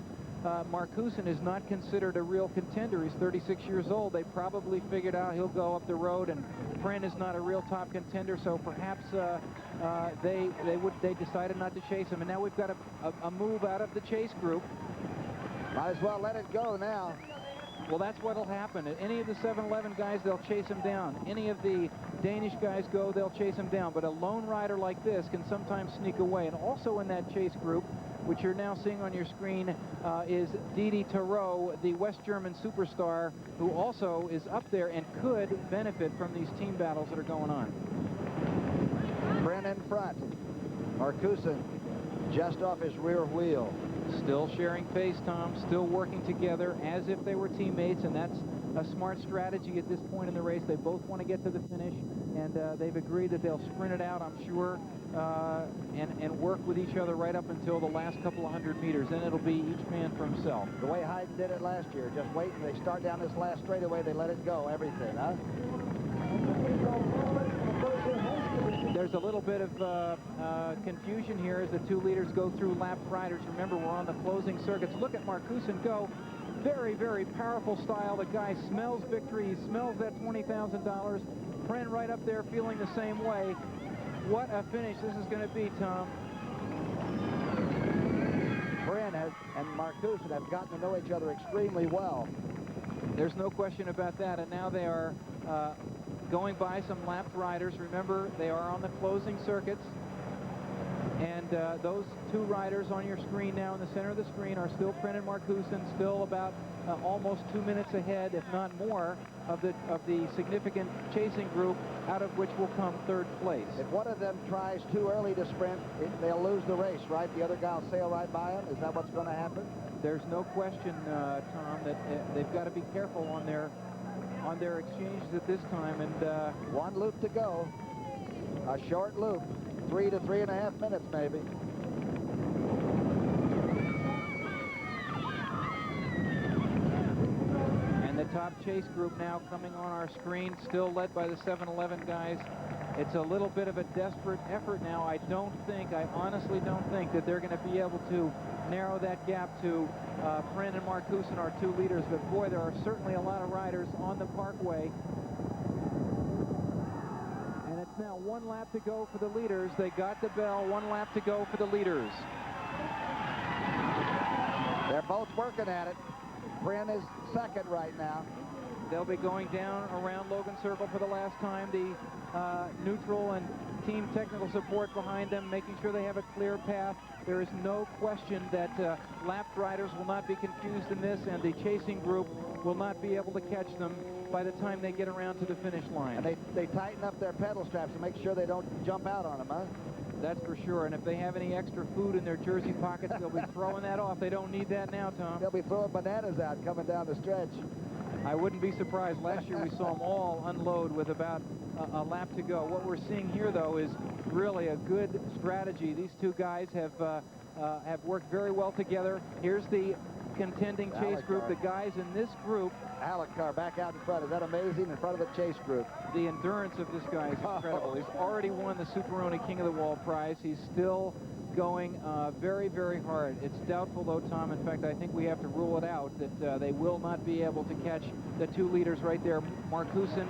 Marcuson is not considered a real contender. He's 36 years old. They probably figured out he'll go up the road, and Pren is not a real top contender, so perhaps they decided not to chase him. And now we've got a move out of the chase group. Might as well let it go now. Well, that's what'll happen. Any of the 7-11 guys, they'll chase him down. Any of the Danish guys go, they'll chase him down. But a lone rider like this can sometimes sneak away. And also in that chase group, which you're now seeing on your screen, is Didi Tarot, the West German superstar, who also is up there and could benefit from these team battles that are going on. Pren in front. Marcuson just off his rear wheel. Still sharing pace, Tom, still working together as if they were teammates, and that's a smart strategy at this point in the race. They both want to get to the finish, and they've agreed that they'll sprint it out, I'm sure, and work with each other right up until the last couple of 100 meters. Then it'll be each man for himself. The way Hayden did it last year, just wait, and they start down this last straightaway, they let it go, everything, huh? There's a little bit of confusion here as the 2 leaders go through lapped riders. Remember, we're on the closing circuits. Look at Marcuson go. Very, very powerful style. The guy smells victory. He smells that $20,000. Pren right up there feeling the same way. What a finish this is going to be, Tom. Pren and Marcuson have gotten to know each other extremely well. There's no question about that. And now they are going by some lapped riders. Remember, they are on the closing circuits. And those 2 riders on your screen now in the center of the screen are still Pren and Marcuson, still about almost 2 minutes ahead, if not more, of the significant chasing group, out of which will come 3rd place. If one of them tries too early to sprint, they'll lose the race, right? The other guy will sail right by him. Is that what's going to happen? There's no question, Tom, that they've got to be careful on their exchanges at this time. And 1 loop to go. A short loop. 3 to 3.5 minutes, maybe. And the top chase group now coming on our screen, still led by the 7-11 guys. It's a little bit of a desperate effort now. I honestly don't think that they're going to be able to narrow that gap to Pren and Marcuson, our 2 leaders. But boy, there are certainly a lot of riders on the Parkway. And it's now 1 lap to go for the leaders. They got the bell. 1 lap to go for the leaders. They're both working at it. Pren is second right now. They'll be going down around Logan Circle for the last time. The neutral and team technical support behind them, making sure they have a clear path. There is no question that lapped riders will not be confused in this, and the chasing group will not be able to catch them by the time they get around to the finish line. And they tighten up their pedal straps to make sure they don't jump out on them, huh? That's for sure. And if they have any extra food in their jersey pockets, they'll be throwing that off. They don't need that now, Tom. They'll be throwing bananas out coming down the stretch. I wouldn't be surprised. Last year we saw them all unload with about a lap to go. What we're seeing here, though, is really a good strategy. These two guys have worked very well together. Here's the contending chase group. The guys in this group. Alucar back out in front. Is that amazing? In front of the chase group. The endurance of this guy is incredible. He's already won the Superoni King of the Wall prize. He's still going very, very hard. It's doubtful, though, Tom. In fact, I think we have to rule it out that they will not be able to catch the two leaders right there, Marcuson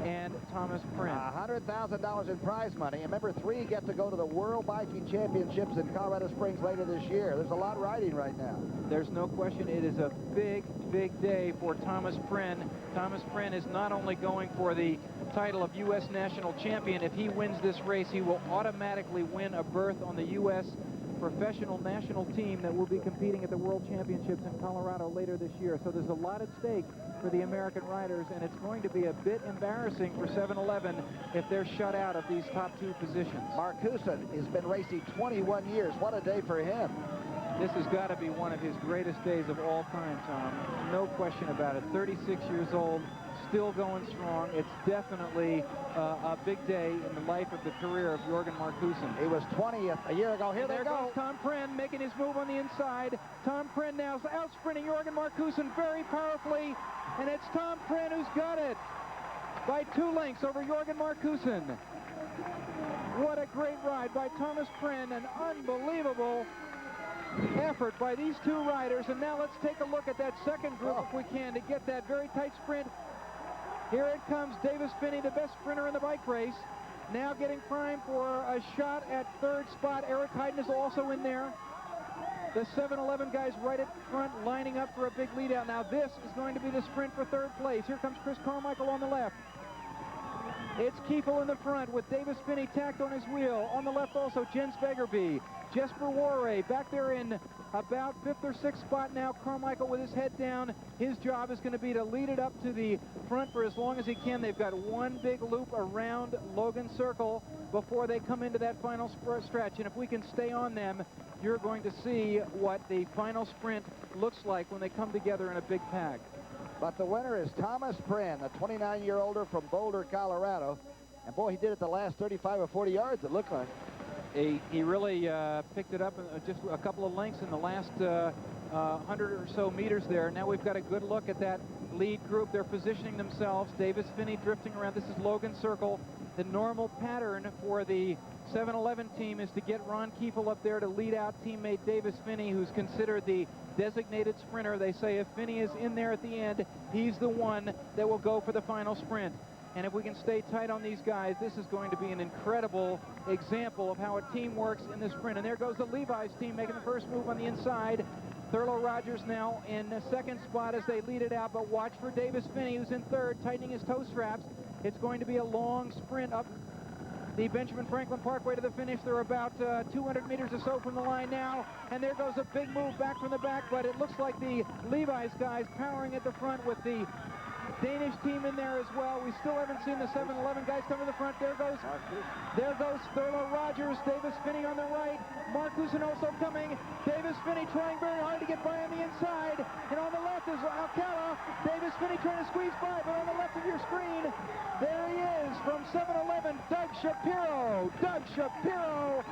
and Thomas Prin. $100,000 in prize money. And remember, 3 get to go to the World Biking Championships in Colorado Springs later this year. There's a lot riding right now. There's no question. It is a big, big day for Thomas Prin. Thomas Prin is not only going for the title of U.S. National Champion. If he wins this race, he will automatically win a berth on the U.S. professional national team that will be competing at the World Championships in Colorado later this year. So there's a lot at stake for the American riders, and it's going to be a bit embarrassing for 7-Eleven if they're shut out of these top 2 positions. Marcuson has been racing 21 years. What a day for him. This has got to be one of his greatest days of all time, Tom. No question about it. 36 years old, still going strong. It's definitely a big day in the life of the career of Jorgen Marcuson. He was 20th a year ago. Here there goes Tom Prin making his move on the inside. Tom Prin now out-sprinting Jorgen Marcuson very powerfully, and it's Tom Prin who's got it by 2 lengths over Jorgen Marcuson. What a great ride by Thomas Prin, an unbelievable effort by these 2 riders. And now let's take a look at that second group if we can to get that very tight sprint. Here it comes, Davis Finney, the best sprinter in the bike race, now getting primed for a shot at 3rd spot. Eric Heiden is also in there. The 7-Eleven guys right at front lining up for a big lead out. Now this is going to be the sprint for 3rd place. Here comes Chris Carmichael on the left. It's Kiefel in the front with Davis Finney tacked on his wheel. On the left also Jens Begerby. Jesper Warre back there in about 5th or 6th spot now. Carmichael with his head down. His job is going to be to lead it up to the front for as long as he can. They've got one big loop around Logan Circle before they come into that final stretch. And if we can stay on them, you're going to see what the final sprint looks like when they come together in a big pack. But the winner is Thomas Prin, a 29-year-older from Boulder, Colorado. And boy, he did it the last 35 or 40 yards, it looked like. He really picked it up just a couple of lengths in the last 100 or so meters there. Now we've got a good look at that lead group. They're positioning themselves. Davis Finney drifting around. This is Logan Circle. The normal pattern for the 7-Eleven team is to get Ron Kiefel up there to lead out teammate Davis Finney, who's considered the designated sprinter. They say if Finney is in there at the end, he's the one that will go for the final sprint. And if we can stay tight on these guys, this is going to be an incredible example of how a team works in the sprint. And there goes the Levi's team making the first move on the inside. Thurlow Rogers now in the 2nd spot as they lead it out, but watch for Davis Finney, who's in 3rd, tightening his toe straps. It's going to be a long sprint up the Benjamin Franklin Parkway to the finish. They're about 200 meters or so from the line now, and there goes a big move back from the back, but it looks like the Levi's guys powering at the front with the Danish team in there as well. We still haven't seen the 7-Eleven guys come to the front. There goes Thurlow Rogers. Davis Finney on the right. Marcuson also coming. Davis Finney trying very hard to get by on the inside. And on the left is Alcala. Davis Finney trying to squeeze by, but on the left of your screen, there he is from 7-Eleven, Doug Shapiro. Doug Shapiro.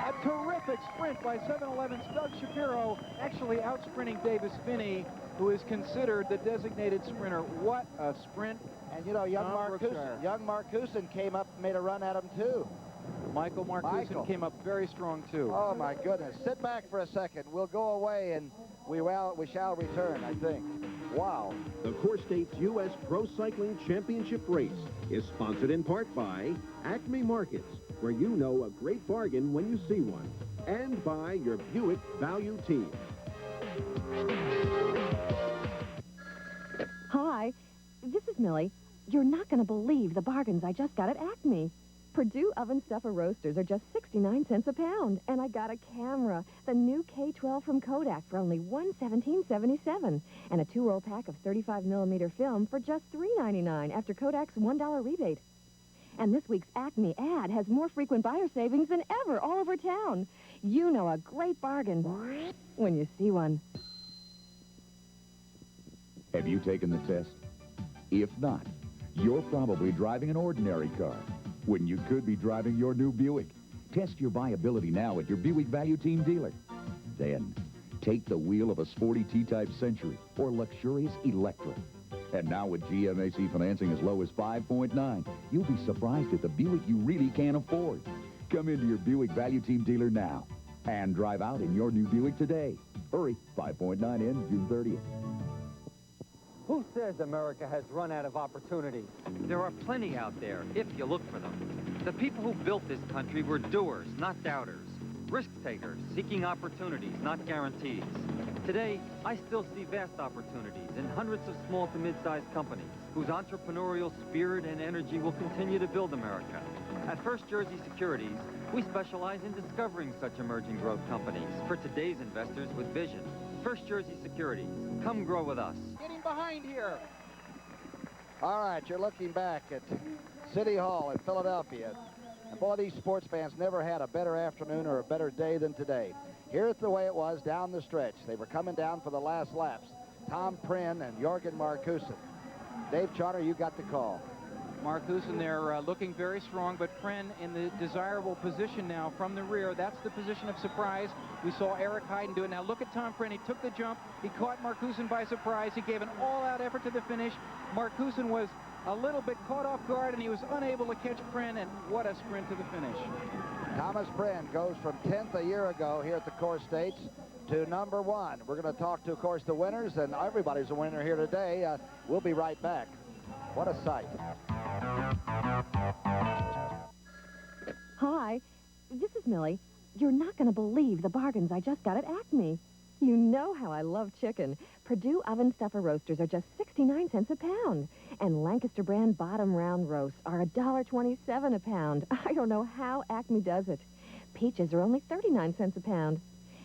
A terrific sprint by 7-Eleven's Doug Shapiro, actually out-sprinting Davis Finney, who is considered the designated sprinter. What a sprint. And, you know, young Marcuson came up and made a run at him, too. Michael Marcuson came up very strong, too. Oh, my goodness. Sit back for a second. We'll go away, and we shall return, I think. Wow. The CoreStates U.S. Pro Cycling Championship Race is sponsored in part by Acme Markets, where you know a great bargain when you see one, and by your Buick Value Team. Hi, this is Millie. You're not going to believe the bargains I just got at Acme. Purdue oven stuffer roasters are just 69 cents a pound. And I got a camera, the new K12 from Kodak, for only $117.77. And a 2-roll pack of 35mm film for just $3.99 after Kodak's $1 rebate. And this week's Acme ad has more frequent buyer savings than ever all over town. You know a great bargain when you see one. Have you taken the test? If not, you're probably driving an ordinary car when you could be driving your new Buick. Test your buyability now at your Buick Value Team dealer. Then, take the wheel of a sporty T-Type Century or luxurious Electra. And now with GMAC financing as low as 5.9, you'll be surprised at the Buick you really can't afford. Come into your Buick Value Team dealer now and drive out in your new Buick today. Hurry, 5.9 ends June 30th. Who says America has run out of opportunities? There are plenty out there, if you look for them. The people who built this country were doers, not doubters. Risk-takers, seeking opportunities, not guarantees. Today, I still see vast opportunities in hundreds of small to mid-sized companies whose entrepreneurial spirit and energy will continue to build America. At First Jersey Securities, we specialize in discovering such emerging growth companies for today's investors with vision. First Jersey Securities. Come grow with us. Getting behind here. All right, you're looking back at City Hall in Philadelphia. And boy, these sports fans never had a better afternoon or a better day than today. Here's the way it was down the stretch. They were coming down for the last laps. Tom Prin and Jorgen Markusen. Dave Charter, you got the call. Markusen there looking very strong, but Prin in the desirable position now from the rear. That's the position of surprise. We saw Eric Heiden do it. Now look at Tom Prin. He took the jump. He caught Markusen by surprise. He gave an all-out effort to the finish. Markusen was a little bit caught off guard, and he was unable to catch Prin, and what a sprint to the finish. Thomas Prin goes from 10th a year ago here at the CoreStates to number 1. We're going to talk to, of course, the winners, and everybody's a winner here today. We'll be right back. What a sight. Hi, this is Millie. You're not going to believe the bargains I just got at Acme. You know how I love chicken. Purdue oven stuffer roasters are just 69 cents a pound. And Lancaster brand bottom round roasts are $1.27 a pound. I don't know how Acme does it. Peaches are only 39 cents a pound.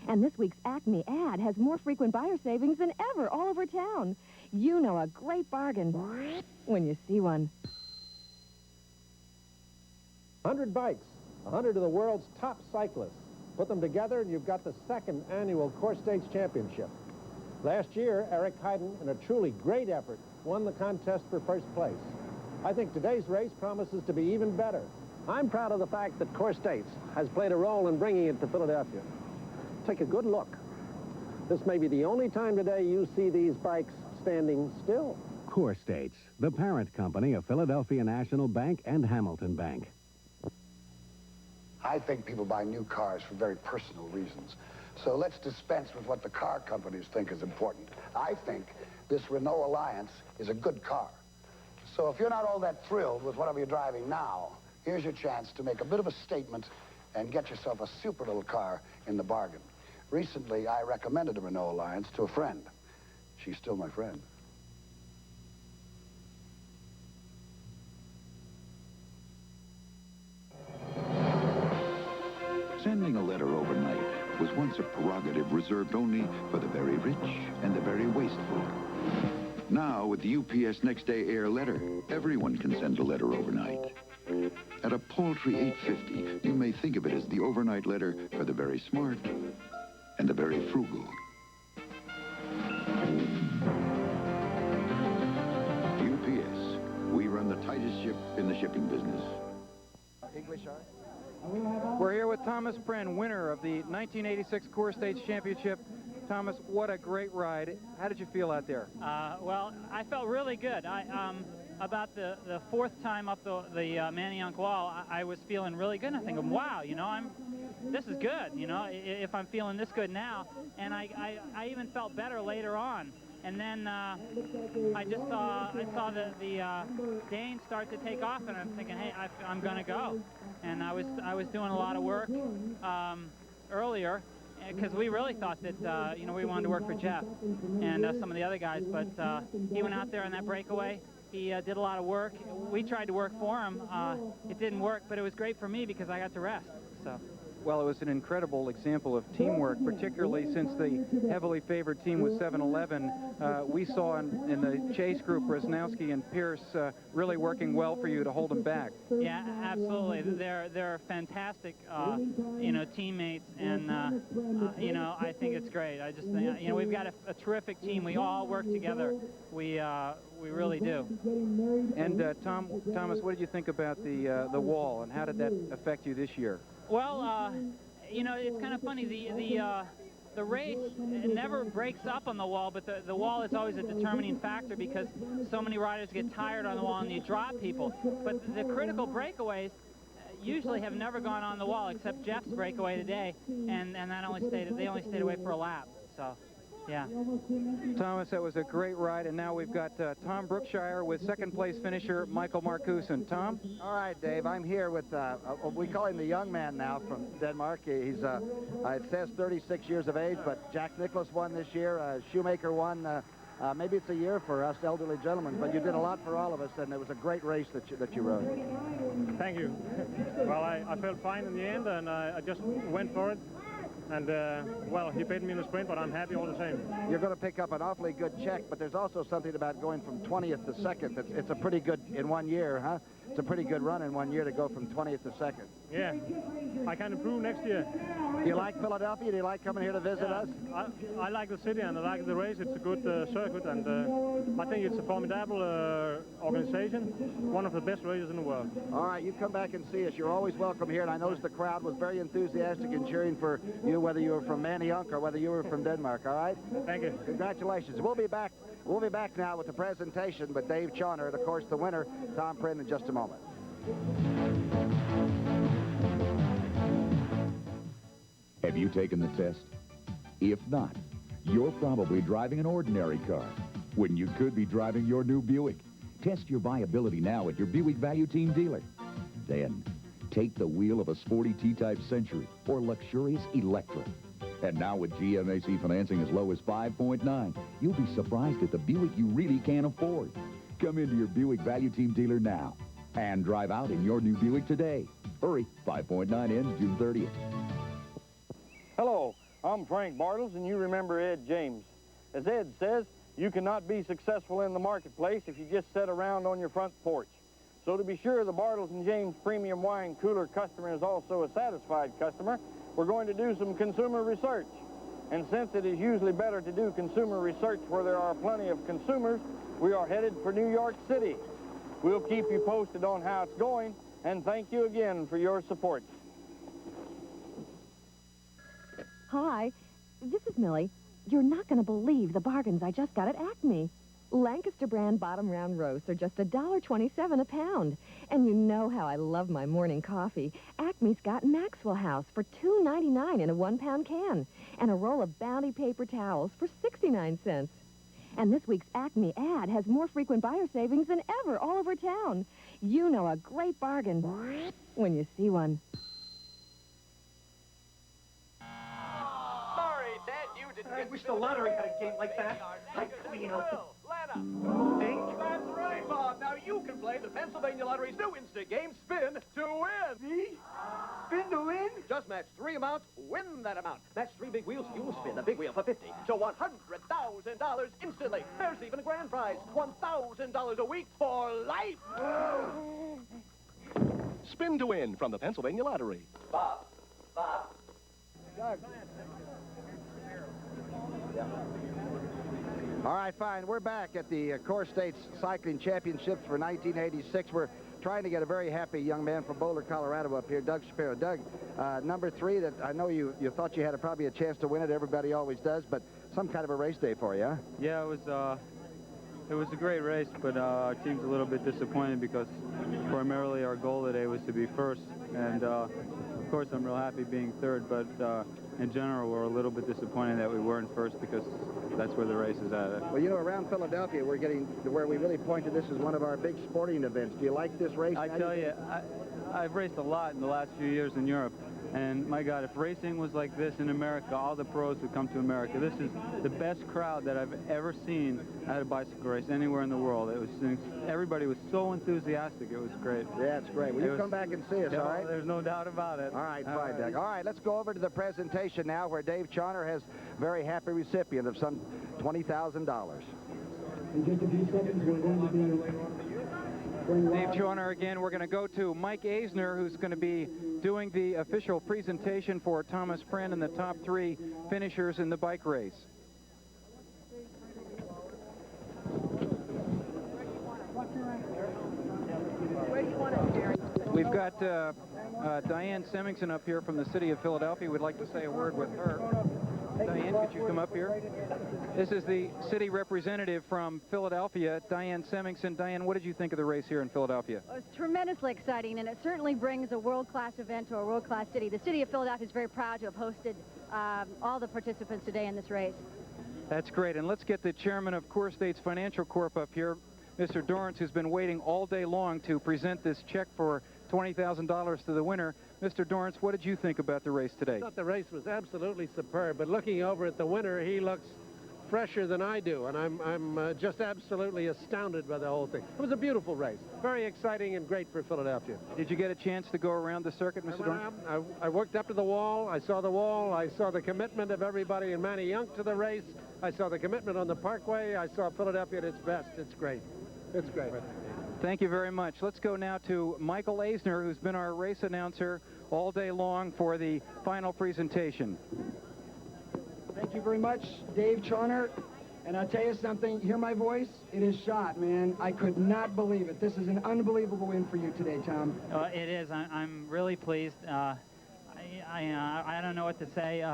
And this week's Acme ad has more frequent buyer savings than ever all over town. You know a great bargain when you see one. 100 bikes, 100 of the world's top cyclists. Put them together and you've got the second annual CoreStates Championship. Last year, Eric Heiden, in a truly great effort, won the contest for first place. I think today's race promises to be even better. I'm proud of the fact that CoreStates has played a role in bringing it to Philadelphia. Take a good look. This may be the only time today you see these bikes standing still. CoreStates, the parent company of Philadelphia National Bank and Hamilton Bank. I think people buy new cars for very personal reasons. So let's dispense with what the car companies think is important. I think this Renault Alliance is a good car. So if you're not all that thrilled with whatever you're driving now, here's your chance to make a bit of a statement and get yourself a super little car in the bargain. Recently, I recommended the Renault Alliance to a friend. She's still my friend. Sending a letter overnight was once a prerogative reserved only for the very rich and the very wasteful. Now, with the UPS Next Day Air letter, everyone can send a letter overnight. At a paltry $8.50, you may think of it as the overnight letter for the very smart and the very frugal. UPS, we run the tightest ship in the shipping business. English, We're here with Thomas Prin, winner of the 1986 CoreStates Championship. Thomas, what a great ride. How did you feel out there? Well, I felt really good. About the fourth time up the Manayunk wall, I was feeling really good. And I think, wow, you know, this is good, you know, if I'm feeling this good now. And I even felt better later on. And then I saw the Danes start to take off, and I'm thinking, hey, I'm going to go. And I was doing a lot of work earlier, because we really thought that, you know, we wanted to work for Jeff and some of the other guys, but he went out there on that breakaway. He did a lot of work. We tried to work for him. It didn't work, but it was great for me because I got to rest. So. Well, it was an incredible example of teamwork, particularly since the heavily favored team was 7-Eleven. We saw in the chase group, Resnowski and Pierce really working well for you to hold them back. Yeah, absolutely. They're fantastic, you know, teammates, and you know, I think it's great. I just think, you know, we've got a terrific team. We all work together. We really do. And Thomas, what did you think about the wall, and how did that affect you this year? Well, you know, it's kind of funny. The race never breaks up on the wall, but the wall is always a determining factor because so many riders get tired on the wall and you drop people. But the critical breakaways usually have never gone on the wall except Jeff's breakaway today, and that they only stayed away for a lap. So. Yeah. Thomas, that was a great ride, and now we've got Tom Brookshire with second-place finisher Michael Markusen. Tom? All right, Dave, I'm here with, we call him the young man now from Denmark. He's, it says 36 years of age, but Jack Nicklaus won this year. Shoemaker won. Maybe it's a year for us elderly gentlemen, but you did a lot for all of us, and it was a great race that you rode. Thank you. Well, I felt fine in the end, and I just went for it. And, well, he paid me in the sprint, but I'm happy all the same. You're going to pick up an awfully good check, but there's also something about going from 20th to 2nd. It's a pretty good, in 1 year, huh? It's a pretty good run in 1 year to go from 20th to 2nd. Yeah, I can improve next year. Do you like Philadelphia? Do you like coming here to visit us? I like the city and I like the race. It's a good circuit, and I think it's a formidable organization, one of the best races in the world. All right, you come back and see us. You're always welcome here, and I noticed the crowd was very enthusiastic in cheering for you, whether you were from Manayunk or whether you were from Denmark, all right? Thank you. Congratulations. We'll be back now with the presentation with Dave Chauner, and, of course, the winner, Tom Prin, in just a moment. Have you taken the test? If not, you're probably driving an ordinary car when you could be driving your new Buick. Test your viability now at your Buick Value Team dealer. Then, take the wheel of a sporty T-Type Century or luxurious Electra. And now with GMAC financing as low as 5.9, you'll be surprised at the Buick you really can't afford. Come into your Buick Value Team dealer now and drive out in your new Buick today. Hurry, 5.9 ends June 30th. Hello, I'm Frank Bartles, and you remember Ed James. As Ed says, you cannot be successful in the marketplace if you just sit around on your front porch. So to be sure the Bartles and James Premium Wine Cooler customer is also a satisfied customer, we're going to do some consumer research. And since it is usually better to do consumer research where there are plenty of consumers, we are headed for New York City. We'll keep you posted on how it's going, and thank you again for your support. Hi, this is Millie. You're not going to believe the bargains I just got at Acme. Lancaster brand bottom round roasts are just $1.27 a pound. And you know how I love my morning coffee. Acme's got Maxwell House for $2.99 in a 1-pound can. And a roll of Bounty paper towels for 69 cents. And this week's Acme ad has more frequent buyer savings than ever all over town. You know a great bargain when you see one. Sorry, Dad, you didn't. I wish the lottery had a game like that. I'd clean up. Think? That's right, Bob. Now you can play the Pennsylvania Lottery's new instant game, Spin to Win. See? Spin to win? Just match 3 amounts, win that amount. Match 3 big wheels, you'll spin the big wheel for 50. So $100,000 instantly. There's even a grand prize, $1,000 a week for life. Spin to Win from the Pennsylvania Lottery. Bob. Doug. Yeah. All right, fine. We're back at the CoreStates Cycling Championships for 1986. We're trying to get a very happy young man from Boulder, Colorado up here, Doug Shapiro. Doug, number 3, that I know you thought you had probably a chance to win it. Everybody always does, but some kind of a race day for you, huh? Yeah, it was a great race, but our team's a little bit disappointed because primarily our goal today was to be first. And, of course, I'm real happy being third, but in general, we're a little bit disappointed that we weren't first because that's where the race is at. Well, you know, around Philadelphia, we're getting to where we really point to this as one of our big sporting events. Do you like this race? I tell you, I've raced a lot in the last few years in Europe, And my God, if racing was like this in America, all the pros would come to America. This is the best crowd that I've ever seen at a bicycle race anywhere in the world. It was, everybody was so enthusiastic. It was great. Yeah, it's great. Will you come back and see us, all right? There's no doubt about it. All right, fine, Doug. All right, let's go over to the presentation now where Dave Chauner has a very happy recipient of some $20,000. In just a few seconds, we're going to be... Dave Chauner again. We're going to go to Mike Eisner, who's going to be doing the official presentation for Thomas Prenn and the top 3 finishers in the bike race. We've got Diane Semmingson up here from the city of Philadelphia. We'd like to say a word with her. Diane, could you come up here? This is the city representative from Philadelphia, Diane Semmingson. Diane, what did you think of the race here in Philadelphia? Well, it's tremendously exciting, and it certainly brings a world-class event to a world-class city. The city of Philadelphia is very proud to have hosted all the participants today in this race. That's great, and let's get the chairman of CoreStates Financial Corp up here, Mr. Dorrance, who's been waiting all day long to present this check for $20,000 to the winner. Mr. Dorrance, what did you think about the race today? I thought the race was absolutely superb, but looking over at the winner, he looks fresher than I do, and I'm just absolutely astounded by the whole thing. It was a beautiful race, very exciting and great for Philadelphia. Did you get a chance to go around the circuit, Mr. Dorrance? I worked up to the wall. I saw the wall. I saw the commitment of everybody in Manayunk to the race. I saw the commitment on the Parkway. I saw Philadelphia at its best. It's great. It's great. Thank you very much. Let's go now to Michael Eisner, who's been our race announcer all day long for the final presentation. Thank you very much, Dave Chauner. And I'll tell you something, hear my voice? It is shot, man. I could not believe it. This is an unbelievable win for you today, Tom. It is. I'm really pleased. I don't know what to say,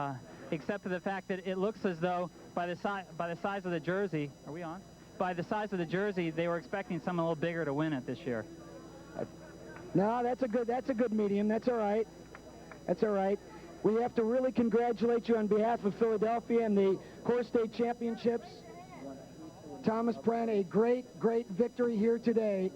except for the fact that it looks as though by the size of the jersey, are we on? By the size of the jersey, they were expecting someone a little bigger to win it this year. No, that's a good medium. That's all right. That's all right. We have to really congratulate you on behalf of Philadelphia and the CoreState Championships. Thomas Prenn, a great victory here today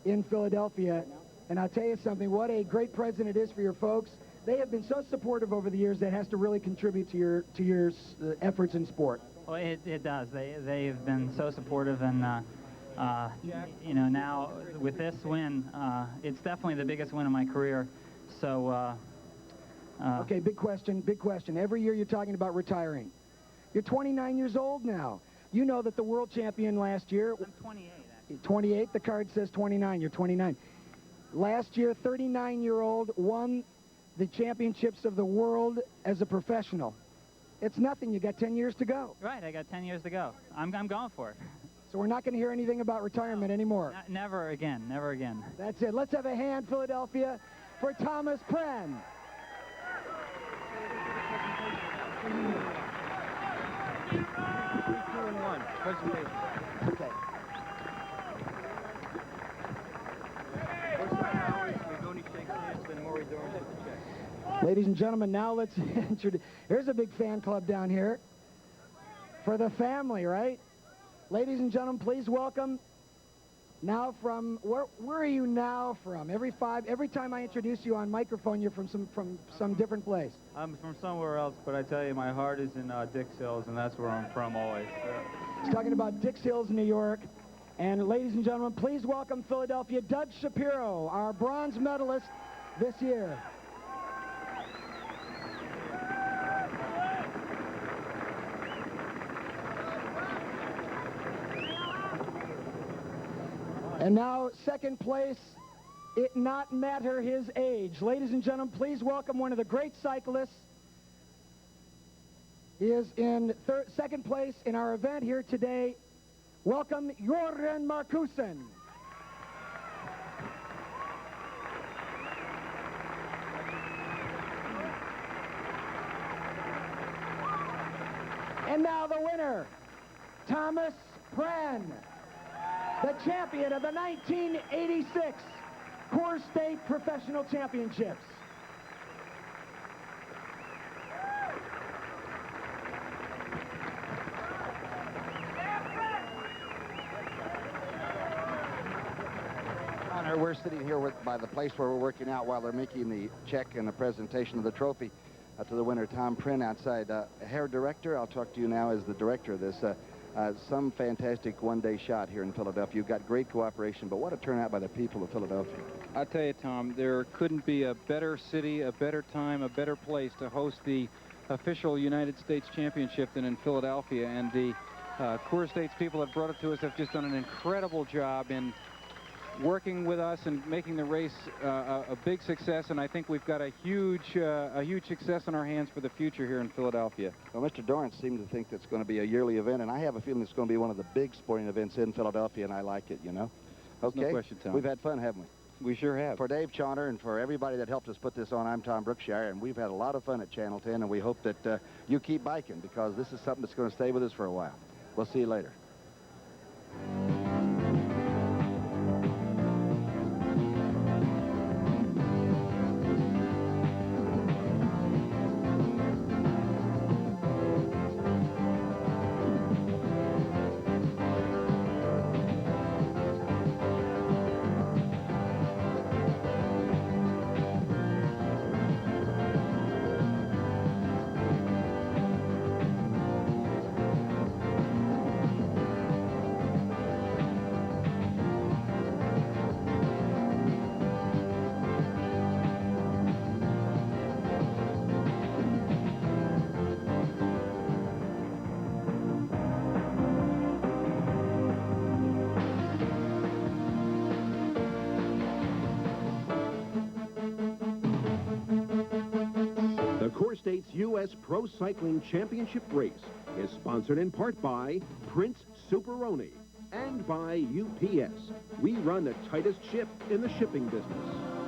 in Philadelphia. And I'll tell you something, what a great present it is for your folks. They have been so supportive over the years that has to really contribute to your efforts in sport. Well, it does. They've been so supportive, and you know, now with this win, it's definitely the biggest win of my career. So. Okay, big question. Every year you're talking about retiring. You're 29 years old now. You know that the world champion last year. I'm 28. Actually. 28. The card says 29. You're 29. Last year, 39-year-old won the championships of the world as a professional. It's nothing. You got 10 years to go. Right, I got 10 years to go. I'm going for it. So we're not going to hear anything about retirement anymore. Never again, never again. That's it. Let's have a hand, Philadelphia, for Thomas Prenn. Okay. Ladies and gentlemen, now let's introduce. Here's a big fan club down here for the family, right? Ladies and gentlemen, please welcome. Now from where are you now from? Every time I introduce you on microphone, you're from some different place. I'm from somewhere else, but I tell you, my heart is in Dix Hills, and that's where I'm from always. He's talking about Dix Hills, New York. And ladies and gentlemen, please welcome Philadelphia, Doug Shapiro, our bronze medalist this year. And now, second place, it not matter his age. Ladies and gentlemen, please welcome one of the great cyclists. He is in second place in our event here today. Welcome, Jorgen Markussen. And now the winner, Thomas Prenn, the champion of the 1986 CoreState Professional Championships. we're sitting here by the place where we're working out while they're making the check and the presentation of the trophy to the winner, Tom Prynne, outside. Herr Director, I'll talk to you now as the director of this. Some fantastic one-day shot here in Philadelphia. You've got great cooperation, but what a turnout by the people of Philadelphia. I tell you, Tom, there couldn't be a better city, a better time, a better place to host the official United States Championship than in Philadelphia. And the CoreStates people that brought it to us have just done an incredible job in working with us and making the race a big success, and I think we've got a huge success in our hands for the future here in Philadelphia. Well, Mr. Dorrance seemed to think that's going to be a yearly event, and I have a feeling it's going to be one of the big sporting events in Philadelphia, and I like it, you know. Okay. No question, Tom. We've had fun, haven't we? We sure have. For Dave Chauner and for everybody that helped us put this on, I'm Tom Brookshire, and we've had a lot of fun at Channel 10, and we hope that you keep biking, because this is something that's going to stay with us for a while. We'll see you later. CoreStates U.S. Pro Cycling Championship race is sponsored in part by Prince Superoni and by UPS. We run the tightest ship in the shipping business.